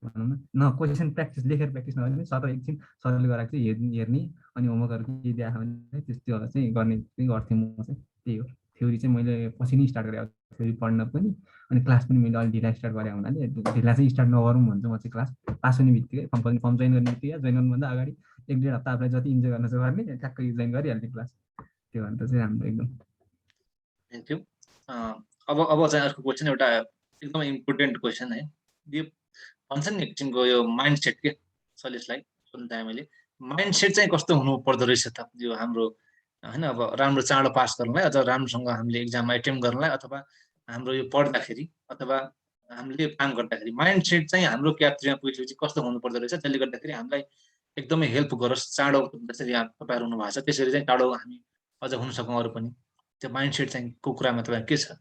भनौँ न क्वेसन प्र्याक्टिस लेखेर प्र्याक्टिस नगरे पनि सर एकछिन सरले गराएको चाहिँ हेर्ने, अनि होमवर्कहरू के दिएको भने त्यस्तोहरू चाहिँ गर्ने गर्थेँ म चाहिँ। त्यही हो, थ्योरी चाहिँ मैले पछि नै स्टार्ट गरेँ थ्योरी पढ्न पनि, अनि क्लास पनि मैले अलिक ढिला स्टार्ट गरेँ हुनाले ढिला चाहिँ स्टार्ट नगरौँ भन्छु म चाहिँ। क्लास पास हुने बित्तिकै फर्म जोइन गर्ने बित्तिकै, जोइन गर्नुभन्दा अगाडि 1-1.5 हप्ता आफूलाई जति इन्जोय गर्न चाहिँ गर्ने, ट्याक्कै जोइन गरिहाल्ने क्लास, त्यो भन्दा चाहिँ राम्रो एकदम। Thank you. अब चाहिँ अर्को क्वेसन, एउटा एकदमै इम्पोर्टेन्ट क्वेसन है, यो भन्छ नि एकछिनको यो माइन्ड सेट के शैलेशलाई सोध्नु चाहेँ मैले, माइन्ड सेट चाहिँ कस्तो हुनु पर्दो रहेछ त यो हाम्रो होइन, अब राम्रो चाँडो पास गर्नलाई, अथवा राम्रोसँग हामीले एक्जाममा एटेम्प गर्नलाई, अथवा हाम्रो यो पढ्दाखेरि अथवा हामीले काम गर्दाखेरि माइन्ड सेट चाहिँ हाम्रो क्याप 3मा पुगेपछि कस्तो हुनु पर्दो रहेछ, त्यसले गर्दाखेरि हामीलाई एकदमै हेल्प गरोस् चाँडो, जसरी तपाईँहरू हुनुभएको छ त्यसरी चाहिँ चाँडो हामी अझ हुन सकौँ अरू पनि। त्यो माइन्ड सेट चाहिँ को कुरामा तपाईँ के छ?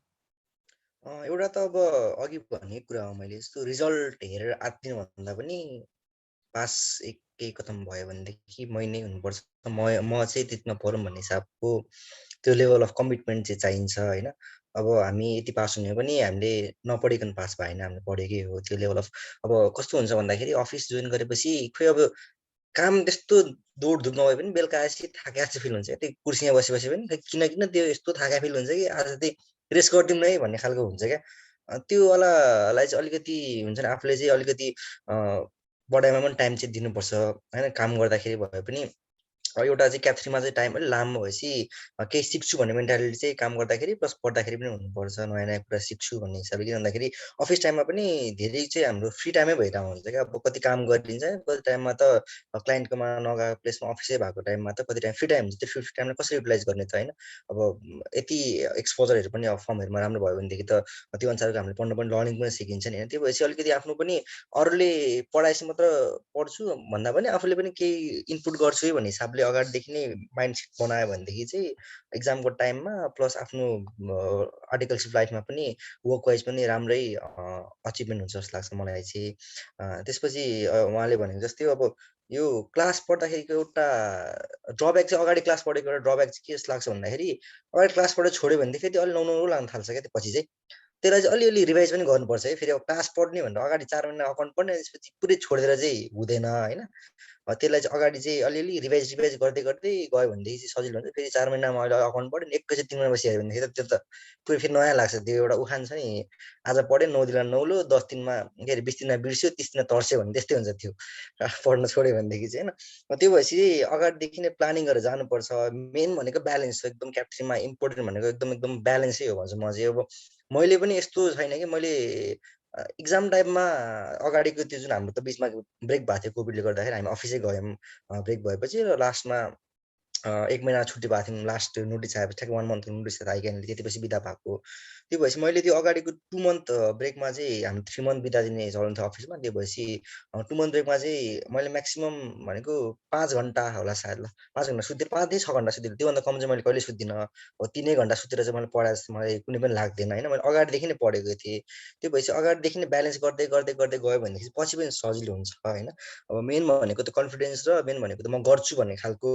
एउटा त अब अघि भने कुरा हो मैले यस्तो रिजल्ट हेरेर आत्तिनु भन्दा पनि पास केही खतम भयो भनेदेखि मै नै हुनुपर्छ म चाहिँ त्यतिमा पढौँ भन्ने हिसाबको त्यो लेभल अफ कमिटमेन्ट चाहिँ चाहिन्छ होइन। अब हामी यति पास हुने पनि हामीले नपढिकन पास भएन, हामीले पढेकै हो। त्यो लेभल अफ अब कस्तो हुन्छ भन्दाखेरि अफिस जोइन गरेपछि खोइ अब काम त्यस्तो दौडधुप नभए पनि बेलुका आएपछि थाकेको चाहिँ फिल हुन्छ क्या। त्यो कुर्सीमा बसेपछि पनि किन त्यो यस्तो थाका फिल हुन्छ कि आज चाहिँ रेस्ट गरिदिउँ न है भन्ने खालको हुन्छ क्या। त्यो वालालाई चाहिँ अलिकति हुन्छ नि, आफूले चाहिँ अलिकति पढाइमा पनि टाइम चाहिँ दिनुपर्छ होइन। काम गर्दाखेरि भए पनि एउटा चाहिँ क्याप3मा चाहिँ टाइम अलिक लामो भएपछि केही सिक्छु भन्ने मेन्टालिटी चाहिँ काम गर्दाखेरि प्लस पढ्दाखेरि पनि हुनुपर्छ। नयाँ नयाँ कुरा सिक्छु भन्ने हिसाबले, किन भन्दाखेरि अफिस टाइममा पनि धेरै चाहिँ हाम्रो फ्री टाइमै भइरहेको हुन्छ क्या। अब कति काम गरिदिन्छ, कति टाइममा त क्लाइन्टकोमा नगएको प्लेसमा अफिसै भएको टाइममा त कति टाइम फ्री टाइम हुन्छ। त्यो फ्री टाइमलाई कसरी युटिलाइज गर्ने त होइन। अब यति एक्सपोजरहरू पनि अब फर्महरूमा राम्रो भयो भनेदेखि त त्यो अनुसारको हामीले पढ्नु पनि लर्निङ पनि सिकिन्छ नि होइन। त्यो भएपछि अलिकति आफ्नो पनि अरूले पढाएपछि मात्र पढ्छु भन्दा पनि आफूले पनि केही इनपुट गर्छु है भन्ने हिसाबले अगाडिदेखि नै माइन्ड सेट बनायो भनेदेखि चाहिँ एक्जामको टाइममा प्लस आफ्नो आर्टिकलसिप लाइफमा पनि वर्क वाइज पनि राम्रै अचिभमेन्ट हुन्छ जस्तो लाग्छ मलाई चाहिँ। त्यसपछि उहाँले भनेको जस्तै अब यो क्लास पढ्दाखेरिको एउटा ड्रब्याक चाहिँ, अगाडि क्लास पढेको एउटा ड्रब्याक चाहिँ के जस्तो लाग्छ भन्दाखेरि अगाडि क्लास पढेर छोड्यो भनेदेखि फेरि अलि नौलो लाग्न थाल्छ क्या। त्यो पछि चाहिँ त्यसलाई चाहिँ अलिअलि रिभाइज पनि गर्नुपर्छ है। फेरि अब क्लास पढ्ने भनेर अगाडि 4 महिना अकाउन्ट पढ्ने, त्यसपछि पुरै छोडिदिएर चाहिँ हुँदैन होइन। त्यसलाई चाहिँ अगाडि चाहिँ अलिअलि रिभाइज गर्दै गर्दै गयो भनेदेखि चाहिँ सजिलो हुन्छ। फेरि 4 महिनामा अहिले अकाउन्ट पढ्यो नि एकैचोटि 3 महिना बसिहाल्यो भनेदेखि त त्यो त पुरै फेरि नयाँ लाग्छ। त्यो एउटा उखान छ नि, आज पढ्यो 9 दिनमा नौलो, 10 दिनमा के अरे 20 दिनमा बिर्स्यो, 30 दिनमा तर्स्यो भन्ने त्यस्तै हुन्छ त्यो पढ्न छोड्यो भनेदेखि चाहिँ होइन। त्यो भएपछि अगाडिदेखि नै प्लानिङ गरेर जानुपर्छ। मेन भनेको ब्यालेन्स हो। एकदम क्याप3मा इम्पोर्टेन्ट भनेको एकदम एकदम ब्यालेन्सै हो भन्छु म चाहिँ। अब मैले पनि यस्तो छैन कि मैले इक्जाम टाइममा अगाडिको त्यो जुन हाम्रो त बिचमा ब्रेक भएको थियो कोभिडले गर्दाखेरि, हामी अफिसै गयौँ ब्रेक भएपछि, र लास्टमा 1 महिना छुट्टी भएको थियौँ। लास्ट नोटिस आएपछि ठ्याक्कै 1 मन्थ नोटिस आइकन त्यतिपछि बिदा भएको। त्यो भएपछि मैले त्यो अगाडिको 2 मन्थ ब्रेकमा चाहिँ हामी 3 मन्थ बिदा दिने चलन थियो अफिसमा। त्यो भएपछि 2 मन्थ ब्रेकमा चाहिँ मैले म्याक्सिमम् भनेको 5 घन्टा होला सायद, ल 5 घन्टा सुत्दिनँ, 5 देखि 6 घन्टा सुत्दिनँ। त्योभन्दा कम चाहिँ मैले कहिले सुत्दिनँ। अब 3 घन्टा सुतेर चाहिँ मैले पढाए जस्तो मलाई कुनै पनि लाग्दैन होइन। मैले अगाडिदेखि नै पढेको थिएँ। त्यो भएपछि अगाडिदेखि नै ब्यालेन्स गर्दै गर्दै गर्दै गयो भनेदेखि पछि पनि सजिलो हुन्छ होइन। अब मेन भनेको त कन्फिडेन्स र मेन भनेको त म गर्छु भन्ने खालको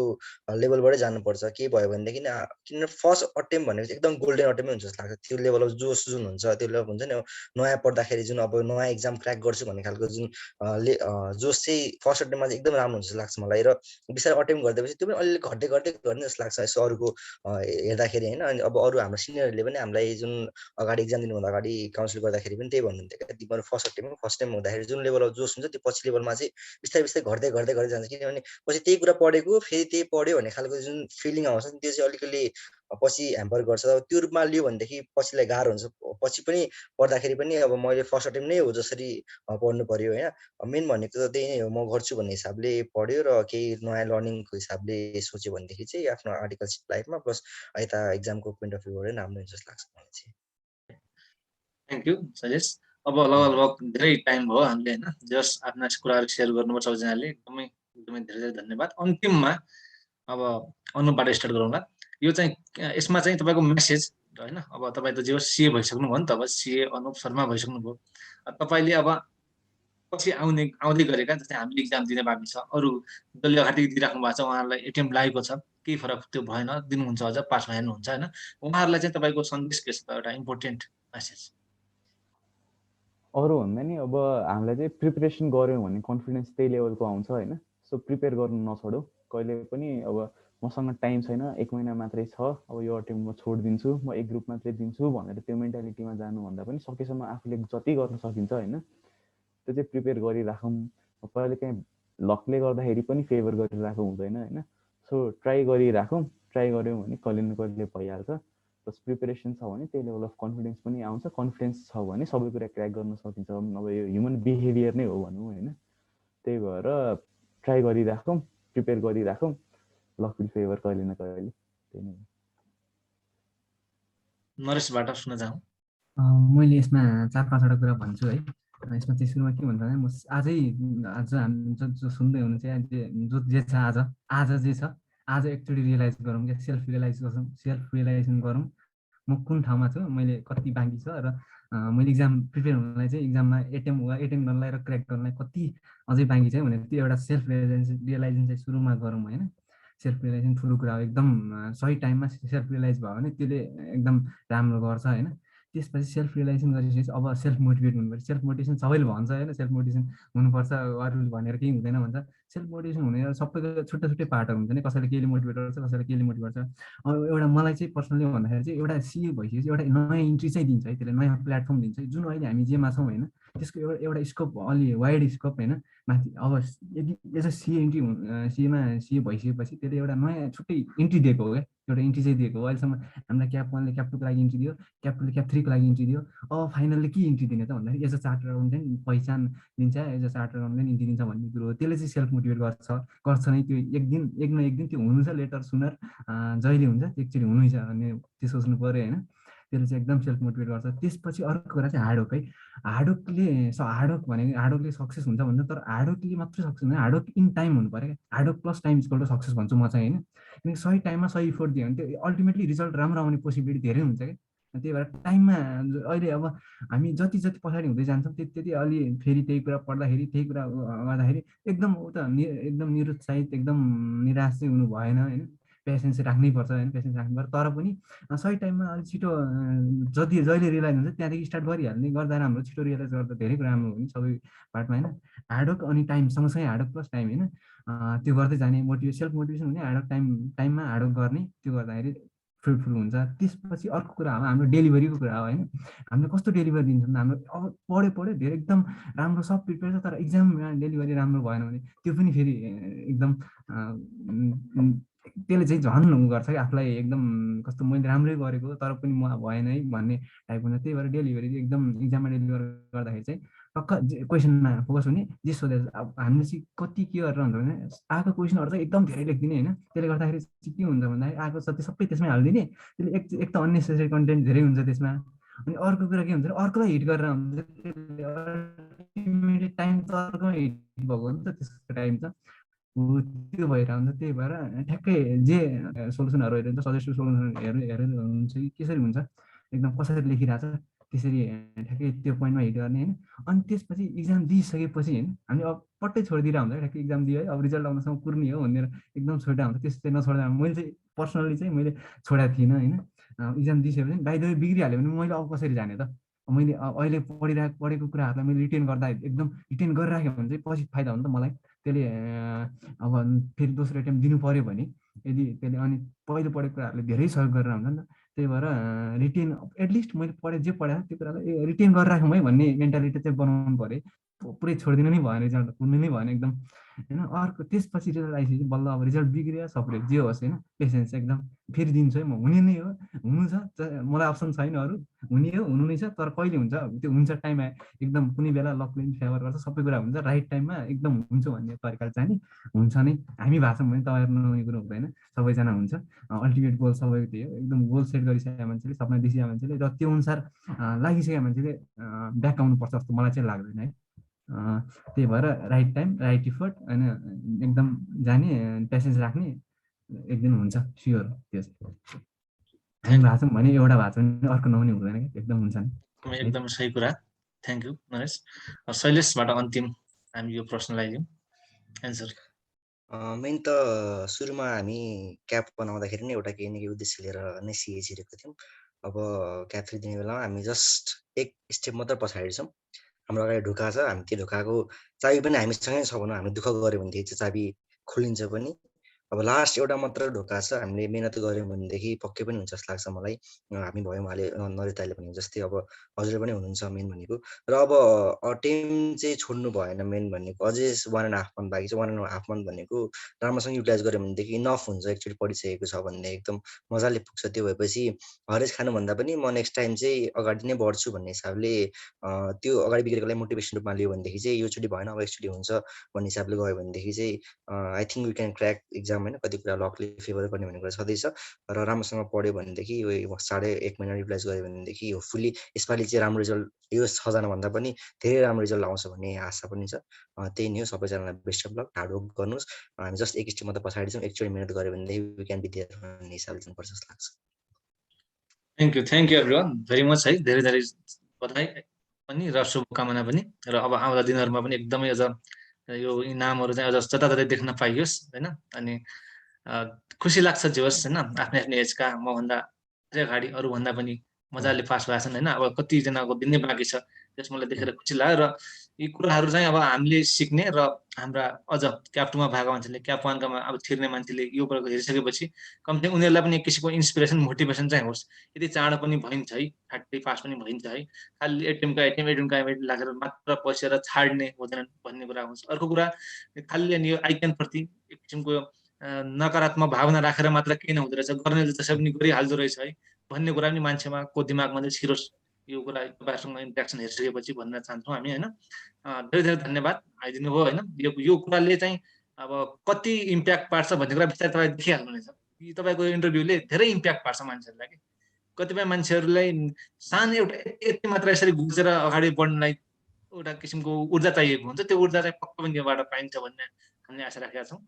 लेभलबाटै जानुपर्छ। के भयो भनेदेखि किन फर्स्ट अटेम्प भनेको चाहिँ एकदम गोल्डन अटेम्पै हुन्छ जस्तो लाग्छ। त्यो लेभल अफ जोस जुन हुन्छ, त्यो लेभल हुन्छ नि नयाँ पढ्दाखेरि जुन अब नयाँ एक्जाम क्र्याक गर्छु भन्ने खालको जुन जोस चाहिँ फर्स्ट अटेम्पमा चाहिँ एकदम राम्रो हुन्छ जस्तो लाग्छ मलाई। र बिस्तारै अटेम्प गर्दैपछि त्यो पनि अलिअलि घट्दै घट्दै गर्ने जस्तो लाग्छ यसो अरूको हेर्दाखेरि होइन। अनि अब अरू हाम्रो सिनियरहरूले पनि हामीलाई जुन अगाडि एक्जाम दिनुभन्दा अगाडि काउन्सिल गर्दाखेरि पनि त्यही भन्नुहुन्थ्यो क्या, तिमीहरू फर्स्ट अटेम्प फर्स्ट टाइम हुँदाखेरि जुन लेभल अफ जोस हुन्छ त्यो पछि लेभलमा चाहिँ बिस्तारै बिस्तारै घट्दै घट्दै घट्दै जान्छ। किनभने पछि त्यही कुरा पढेको फेरि त्यही पढ्यो भन्ने खालको जुन फिलिङ आउँछ नि, त्यो चाहिँ अलिकति पछि ह्याम्पर गर्छ। त्यो रूपमा लियो भनेदेखि पछिलाई गाह्रो हुन्छ। पछि पनि पढ्दाखेरि पनि अब मैले फर्स्ट अटेम्प नै हो जसरी पढ्नु पर्यो होइन। मेन भनेको त त्यही नै हो, म गर्छु भन्ने हिसाबले पढ्यो र केही नयाँ लर्निङको हिसाबले सोच्यो भनेदेखि चाहिँ आफ्नो आर्टिकलसिप लाइफमा प्लस यता एक्जामको पोइन्ट अफ भ्यूबाट राम्रो हुन्छ जस्तो लाग्छ मलाई चाहिँ। थ्याङ्क यू सजेस। अब लगभग धेरै टाइम भयो हामीले होइन, जस्ट आफ्ना कुराहरू सेयर गर्नुपर्छ सबैजनाले। एकदमै एकदमै धेरै धेरै धन्यवाद। अन्तिममा अब अनुबाट स्टार्ट गरौँला। यो चाहिँ यसमा चाहिँ तपाईँको मेसेज होइन, अब तपाईँ त जे होस् सिए भइसक्नुभयो नि त, अब सिए अनुप शर्मा भइसक्नुभयो। तपाईँले अब पछि आउँदै गरेका, जस्तै हामीले इक्जाम दिने बाँकी छ, अरू जसले अगाडि दिइराख्नु भएको छ उहाँहरूलाई एटेम्प लागेको छ, केही फरक त्यो भएन, दिनुहुन्छ अझ पास भइहाल्नुहुन्छ होइन, उहाँहरूलाई चाहिँ तपाईँको सन्देश के छ त, एउटा इम्पोर्टेन्ट मेसेज? अरू भन्दा नि अब हामीलाई चाहिँ प्रिपरेसन गऱ्यौँ भने कन्फिडेन्स त्यही लेभलको आउँछ होइन। सो प्रिपेयर गर्नु नछोडौँ कहिले पनि। अब मसँग टाइम छैन, 1 महिना मात्रै छ, अब यो अटेम्प म छोडिदिन्छु, म एक ग्रुप मात्रै दिन्छु भनेर त्यो मेन्टालिटीमा जानुभन्दा पनि सकेसम्म आफूले जति गर्न सकिन्छ होइन त्यो चाहिँ प्रिपेयर गरिराखौँ। कहिले काहीँ लकले गर्दाखेरि पनि फेभर गरिरहेको हुँदैन होइन। सो ट्राई गरिराखौँ, ट्राई गऱ्यौँ भने कहिले न कहिले भइहाल्छ। प्लस प्रिपेरेसन छ भने त्यही लेभल अफ कन्फिडेन्स पनि आउँछ। कन्फिडेन्स छ भने सबै कुरा क्र्याक गर्न सकिन्छ। अब यो ह्युमन बिहेभियर नै हो भनौँ होइन। त्यही भएर ट्राई गरिराखौँ, प्रिपेयर गरिराखौँ, लक विल फेभर कहिले न कहिले। त्यही नै हो। नरेशबाट सुन्न चाहौँ। मैले यसमा 4-5वटा कुरा भन्छु है। यसमा चाहिँ सुरुमा के भन्छ भने म आज हामी जो सुन्दै हुनुहुन्छ जो जे छ आज जे छ आज एकचोटि रियलाइज गरौँ क्या, सेल्फ रियलाइजेसन गरौँ। म कुन ठाउँमा छु, मैले कति बाँकी छ र मैले इक्जाम प्रिपेयर हुनलाई चाहिँ इक्जाममा एटेम्प गर्नलाई र क्र्याक गर्नलाई कति अझै बाँकी छ भनेर त्यो एउटा सेल्फ रियलाइजेसन चाहिँ सुरुमा गरौँ होइन। सेल्फ रियलाइजेसन ठुलो कुरा हो, एकदम सही टाइममा सेल्फ रियलाइज भयो भने त्यसले एकदम राम्रो गर्छ होइन। त्यसपछि सेल्फ रियलाइजेसन गरिसकेपछि अब सेल्फ मोटिभेट हुनुपर्छ। सेल्फ मोटिभेसन सबैले भन्छ होइन, सेल्फ मोटिभेसन हुनुपर्छ, अरूले भनेर केही हुँदैन भन्छ। सेल्फ मोटिभेसन हुने सबैको छुट्टै छुट्टै पार्टहरू हुन्छ नि, कसैले केले मोटिभेट गर्छ, कसैले केले मोटिभेट गर्छ। अब एउटा मलाई चाहिँ पर्सनली भन्दाखेरि चाहिँ एउटा सिए भइसकेपछि एउटा नयाँ इन्ट्री चाहिँ दिन्छ है, त्यसले नयाँ प्लेटफर्म दिन्छ है, जुन अहिले हामी जेमा छौँ होइन त्यसको एउटा स्कोप अलि वाइड स्कोप होइन माथि। अब यदि एज अ सिए इन्ट्री सिएमा सिए भइसकेपछि त्यसले एउटा नयाँ छुट्टै इन्ट्री दिएको हो क्या, एउटा इन्ट्री चाहिँ दिएको हो। अहिलेसम्म हामीलाई क्याप 1ले क्याप 2को लागि इन्ट्री दियो, क्याप 2ले क्याप 3को लागि इन्ट्री दियो। अब फाइनल्ली के इन्ट्री दिने त भन्दाखेरि एज अ चार्टर अकाउन्टेन्ट पहिचान दिन्छ, as a charter accountant entry दिन्छ भन्ने कुरो हो। त्यसले चाहिँ सेल्फ मोटिभेट गर्छ नै, त्यो एक न एक दिन त्यो हुनु छ, लेटर सुनर जहिले हुन्छ एकचोटि हुनुहुन्छ भन्ने त्यो सोच्नु पऱ्यो होइन। त्यसले चाहिँ एकदम सेल्फ मोटिभेट गर्छ। त्यसपछि अर्को कुरा चाहिँ हार्डवर्क है। हार्डवर्कले सक्सेस हुन्छ भन्छ, तर हार्डवर्कले मात्रै सक्सेस हुँदैन, हार्डवर्क इन टाइम हुनु पऱ्यो क्या। Hard work plus time equal to success भन्छु म चाहिँ होइन। किनकि सही टाइममा सही इफोर्ट दियो भने त्यो अल्टिमेटली रिजल्ट राम्रो आउने पोसिबिलिटी धेरै हुन्छ क्या। त्यही भएर टाइममा अहिले अब हामी जति पछाडि हुँदै जान्छौँ त्यति अलि फेरि त्यही कुरा पढ्दाखेरि त्यही कुरा गर्दाखेरि एकदम एकदम निरुत्साहित एकदम निराश चाहिँ हुनु भएन होइन। पेसेन्स राख्नै पर्छ होइन, पेसेन्स राख्नुपर्छ। तर पनि सही टाइममा अलिक छिटो जहिले रियलाइज हुन्छ त्यहाँदेखि स्टार्ट गरिहाल्ने गर्दा राम्रो, छिटो रियलाइज गर्दा धेरै राम्रो हो नि सबै पार्टमा होइन। हार्डवर्क अनि टाइम सँगसँगै हार्डवर्क प्लस टाइम होइन, त्यो गर्दै जाने सेल्फ मोटिभेसन हुने, हार्डवर्क टाइममा हार्डवर्क गर्ने, त्यो गर्दाखेरि फ्रुटफुल हुन्छ। त्यसपछि अर्को कुरा हो हाम्रो डेलिभरीको कुरा हो होइन। हामीले कस्तो डेलिभरी दिन्छौँ, हाम्रो अब पढ्यो धेरै एकदम राम्रो सब प्रिपेयर छ, तर इक्जाममा डेलिभरी राम्रो भएन भने त्यो पनि फेरि एकदम त्यसले चाहिँ झन् गर्छ कि आफूलाई, एकदम कस्तो मैले राम्रै गरेको तर पनि म भएन है भन्ने टाइप हुन्छ। त्यही भएर डेलिभरी एकदम इक्जाममा डेलिभर गर्दाखेरि चाहिँ टक्क क्वेसनमा फोकस हुने, जे सोधेर अब हामीले चाहिँ कति के गरेर हुन्छ भने आएको क्वेसनहरू चाहिँ एकदम धेरै लेखिदिने होइन। त्यसले गर्दाखेरि चाहिँ के हुन्छ भन्दाखेरि आएको जति सबै त्यसमै हालिदिने, त्यसले एक त अननेसेसरी कन्टेन्ट धेरै हुन्छ त्यसमा। अनि अर्को कुरा के हुन्छ भने अर्कोलाई हिट गरेर हुन्छ, त्यसले टाइम त अर्कोमा हिट भएको हो नि त, त्यसको टाइम त त्यो भइरहेको हुन्छ। त्यही भएर ठ्याक्कै जे सोल्युसनहरू हेरेर सजेस्टिभ सोल्युसन हेरेर हुन्छ कि कसरी हुन्छ, एकदम कसरी लेखिरहेको छ त्यसरी ठ्याक्कै त्यो पोइन्टमा हिट गर्ने होइन। अनि त्यसपछि इक्जाम दिइसकेपछि होइन हामीले अब पट्टै छोडिदिएर हुन्छ, ठ्याक्कै इक्जाम दियो है अब रिजल्ट आउनसम्म कुर्ने हो भनेर एकदम छोडिरहेको हुन्छ। त्यस्तो चाहिँ नछोड्दा मैले चाहिँ पर्सनली चाहिँ मैले छोडेको थिइनँ होइन। इक्जाम दिइसकेपछि बाइ द वे बिग्रिहाल्यो भने मैले अब कसरी जाने त, मैले अहिले पढेको कुराहरूलाई मैले रिटेन गरिराखेँ भने चाहिँ पछि फाइदा हो नि त मलाई। त्यसले अब फेरि दोस्रो एटेम्प दिनु पऱ्यो भने यदि त्यसले अनि पहिलो पढेको कुराहरूले धेरै सहयोग गरेर हुन्छ नि त। त्यही भएर रिटेन एटलिस्ट मैले जे पढाएको त्यो कुरालाई रिटेन गरेर राखौँ है भन्ने मेन्टालिटी चाहिँ बनाउनु पऱ्यो। पुरै छोडिदिनु नै भएन, रिजल्ट कुर्नु नै भएन एकदम होइन। अर्को त्यसपछि रिजल्ट आइसकेपछि बल्ल अब रिजल्ट बिग्रियो सप्रियो जे होस् होइन, पेसेन्स एकदम फेरि दिन्छु है म, हुने नै हो, हुनु छ, मलाई अप्सन छैन अरू, हुने हो, हुनु नै छ। तर कहिले हुन्छ त्यो हुन्छ टाइम एकदम कुनै बेला लकले फेभर गर्छ, सबै कुरा हुन्छ राइट टाइममा एकदम हुन्छ भन्ने तरिकाले चाहिँ नि हुन्छ नै। हामी भएको छौँ भने तपाईँहरू नहुने कुरो हुँदैन, सबैजना हुन्छ। अल्टिमेट गोल सबैको त्यही हो, एकदम गोल सेट गरिसकेको मान्छेले, सपना देखिसकेको मान्छेले र त्यो अनुसार लागिसकेको मान्छेले ब्याक आउनुपर्छ जस्तो मलाई चाहिँ लाग्दैन है। त्यही भएर राइट टाइम राइट इफोर्ट होइन एकदम जाने, पेसेन्स राख्ने, एक दिन हुन्छ स्योर। त्यो हामी भएको छौँ भने एउटा भएको छ भने अर्को नहुने हुँदैन क्या, एकदम हुन्छ नि। एकदम सही कुरा, थ्याङ्क यू नरेश। शैलेशबाट अन्तिम हामी यो प्रश्नलाई लियौँ एन्सर। मेन त सुरुमा हामी क्याप बनाउँदाखेरि नै एउटा केही न केही उद्देश्य लिएर नै सिए छिरेको थियौँ। अब क्याप 3 दिने बेलामा हामी जस्ट एक स्टेप मात्र पछाडि छौँ। हाम्रो अगाडि ढोका छ, हामी त्यो ढोकाको चाबी पनि हामीसँगै छ भनौँ। हामी दुःख गऱ्यो भनेदेखि चाहिँ चाबी खोलिन्छ पनि। अब लास्ट एउटा मात्र ढोका छ, हामीले मेहनत गऱ्यौँ भनेदेखि पक्कै पनि हुन्छ जस्तो लाग्छ मलाई। हामी भयौँ उहाँले नरेश दाइले भने जस्तै अब हजुर पनि हुनुहुन्छ मेन भनेको। र अब टाइम चाहिँ छोड्नु भएन मेन भनेको, अझै 1.5 मन्थ बाँकी छ। 1.5 मन्थ भनेको राम्रोसँग युटिलाइज गऱ्यो भनेदेखि इनफ हुन्छ, एकचोटि पढिसकेको छ भने एकदम मजाले पुग्छ। त्यो भएपछि हरेस खानुभन्दा पनि म नेक्स्ट टाइम चाहिँ अगाडि नै बढ्छु भन्ने हिसाबले त्यो अगाडि बिग्रेकोलाई मोटिभेसन रूपमा लियो भनेदेखि चाहिँ योचोटि भएन अब एकचोटि हुन्छ भन्ने हिसाबले गयो भनेदेखि चाहिँ I think we can crack exam होइन। कति कुरा लकले फेभर गर्ने भन्ने कुरा छँदैछ, र राम्रोसँग पढ्यो भनेदेखि यो 1.5 महिना युटिलाइज गऱ्यो भनेदेखि होपफुली यसपालि चाहिँ राम्रो रिजल्ट, यो 6जना भन्दा पनि धेरै राम्रो रिजल्ट आउँछ भन्ने आशा पनि छ। त्यही नै हो, सबैजनालाई बेस्ट अफ लक, हार्डवर्क गर्नुहोस्। हामी जस्ट एक स्टेप मात्र पछाडि छौँ, एकचोटि मिहिनेत गऱ्यो भनेदेखि वी क्यान बी देयर भन्ने हिसाबले जानुपर्छ जस्तो लाग्छ। Thank you everyone very much है, धेरै धेरै बधाई पनि र शुभकामना पनि र अब आउँदा दिनहरूमा पनि एकदमै अझ यो इनामहरू चाहिँ अझ जताततै देख्न पाइयोस् होइन अनि खुसी लाग्छ जे होस् होइन आफ्नै आफ्नै एजका मभन्दा धेरै अगाडि अरूभन्दा पनि मजाले पास भएको छन् होइन अब कतिजनाको दिन नै बाँकी छ त्यस मलाई देखेर खुसी लाग्यो र यी कुराहरू चाहिँ अब हामीले सिक्ने र हाम्रा अझ क्याप 2 मा भएको मान्छेले क्याप 1 मा अब छिर्ने मान्छेले यो कुराको हेरिसकेपछि कमसेकम उनीहरूलाई पनि एक किसिमको इन्सपिरेसन मोटिभेसन चाहिँ होस् यदि चाँडो पनि भइन्छ है फ्याक्ट्री पास पनि भइन्छ है खालि एटिएमका लागेर मात्र पसेर छाड्ने हुँदैन भन्ने कुरा हुन्छ अर्को कुरा खालि अनि यो आइक्यान प्रति एक किसिमको नकारात्मक भावना राखेर मात्र केही नहुँदो रहेछ गर्ने जसै पनि गरिहाल्दो रहेछ है भन्ने कुरा पनि मान्छेमा को दिमागमा चाहिँ छिरोस् यो कुरा तपाईँहरूसँग इन्ट्रेक्सन हेरिसकेपछि भन्न चाहन्छौँ हामी होइन धेरै धेरै धन्यवाद आइदिनु भयो होइन यो कुराले चाहिँ अब कति इम्प्याक्ट पार्छ भन्ने कुरा बिस्तारै तपाईँ देखिहाल्नुहुनेछ तपाईँको इन्टरभ्यूले धेरै इम्प्याक्ट पार्छ मान्छेहरूलाई कि कतिपय मान्छेहरूलाई सानो एउटा यति मात्र यसरी गुजेर अगाडि बढ्नलाई एउटा किसिमको ऊर्जा चाहिएको हुन्छ त्यो ऊर्जा चाहिँ पक्कै पनि योबाट पाइन्छ भन्ने हामीले आशा राखेका छौँ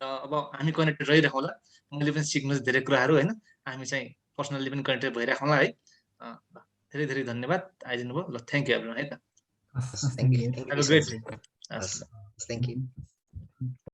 र अब हामी कनेक्टेड रहिराखौँला मैले पनि सिक्नु धेरै कुराहरू होइन हामी चाहिँ पर्सनल्ली पनि कनेक्टेड भइराखौँला है धेरै धेरै धन्यवाद आइदिनु भयो ल थ्याङ्क यू एभ्रिवान है त Thank you. Have a great day. Thank you.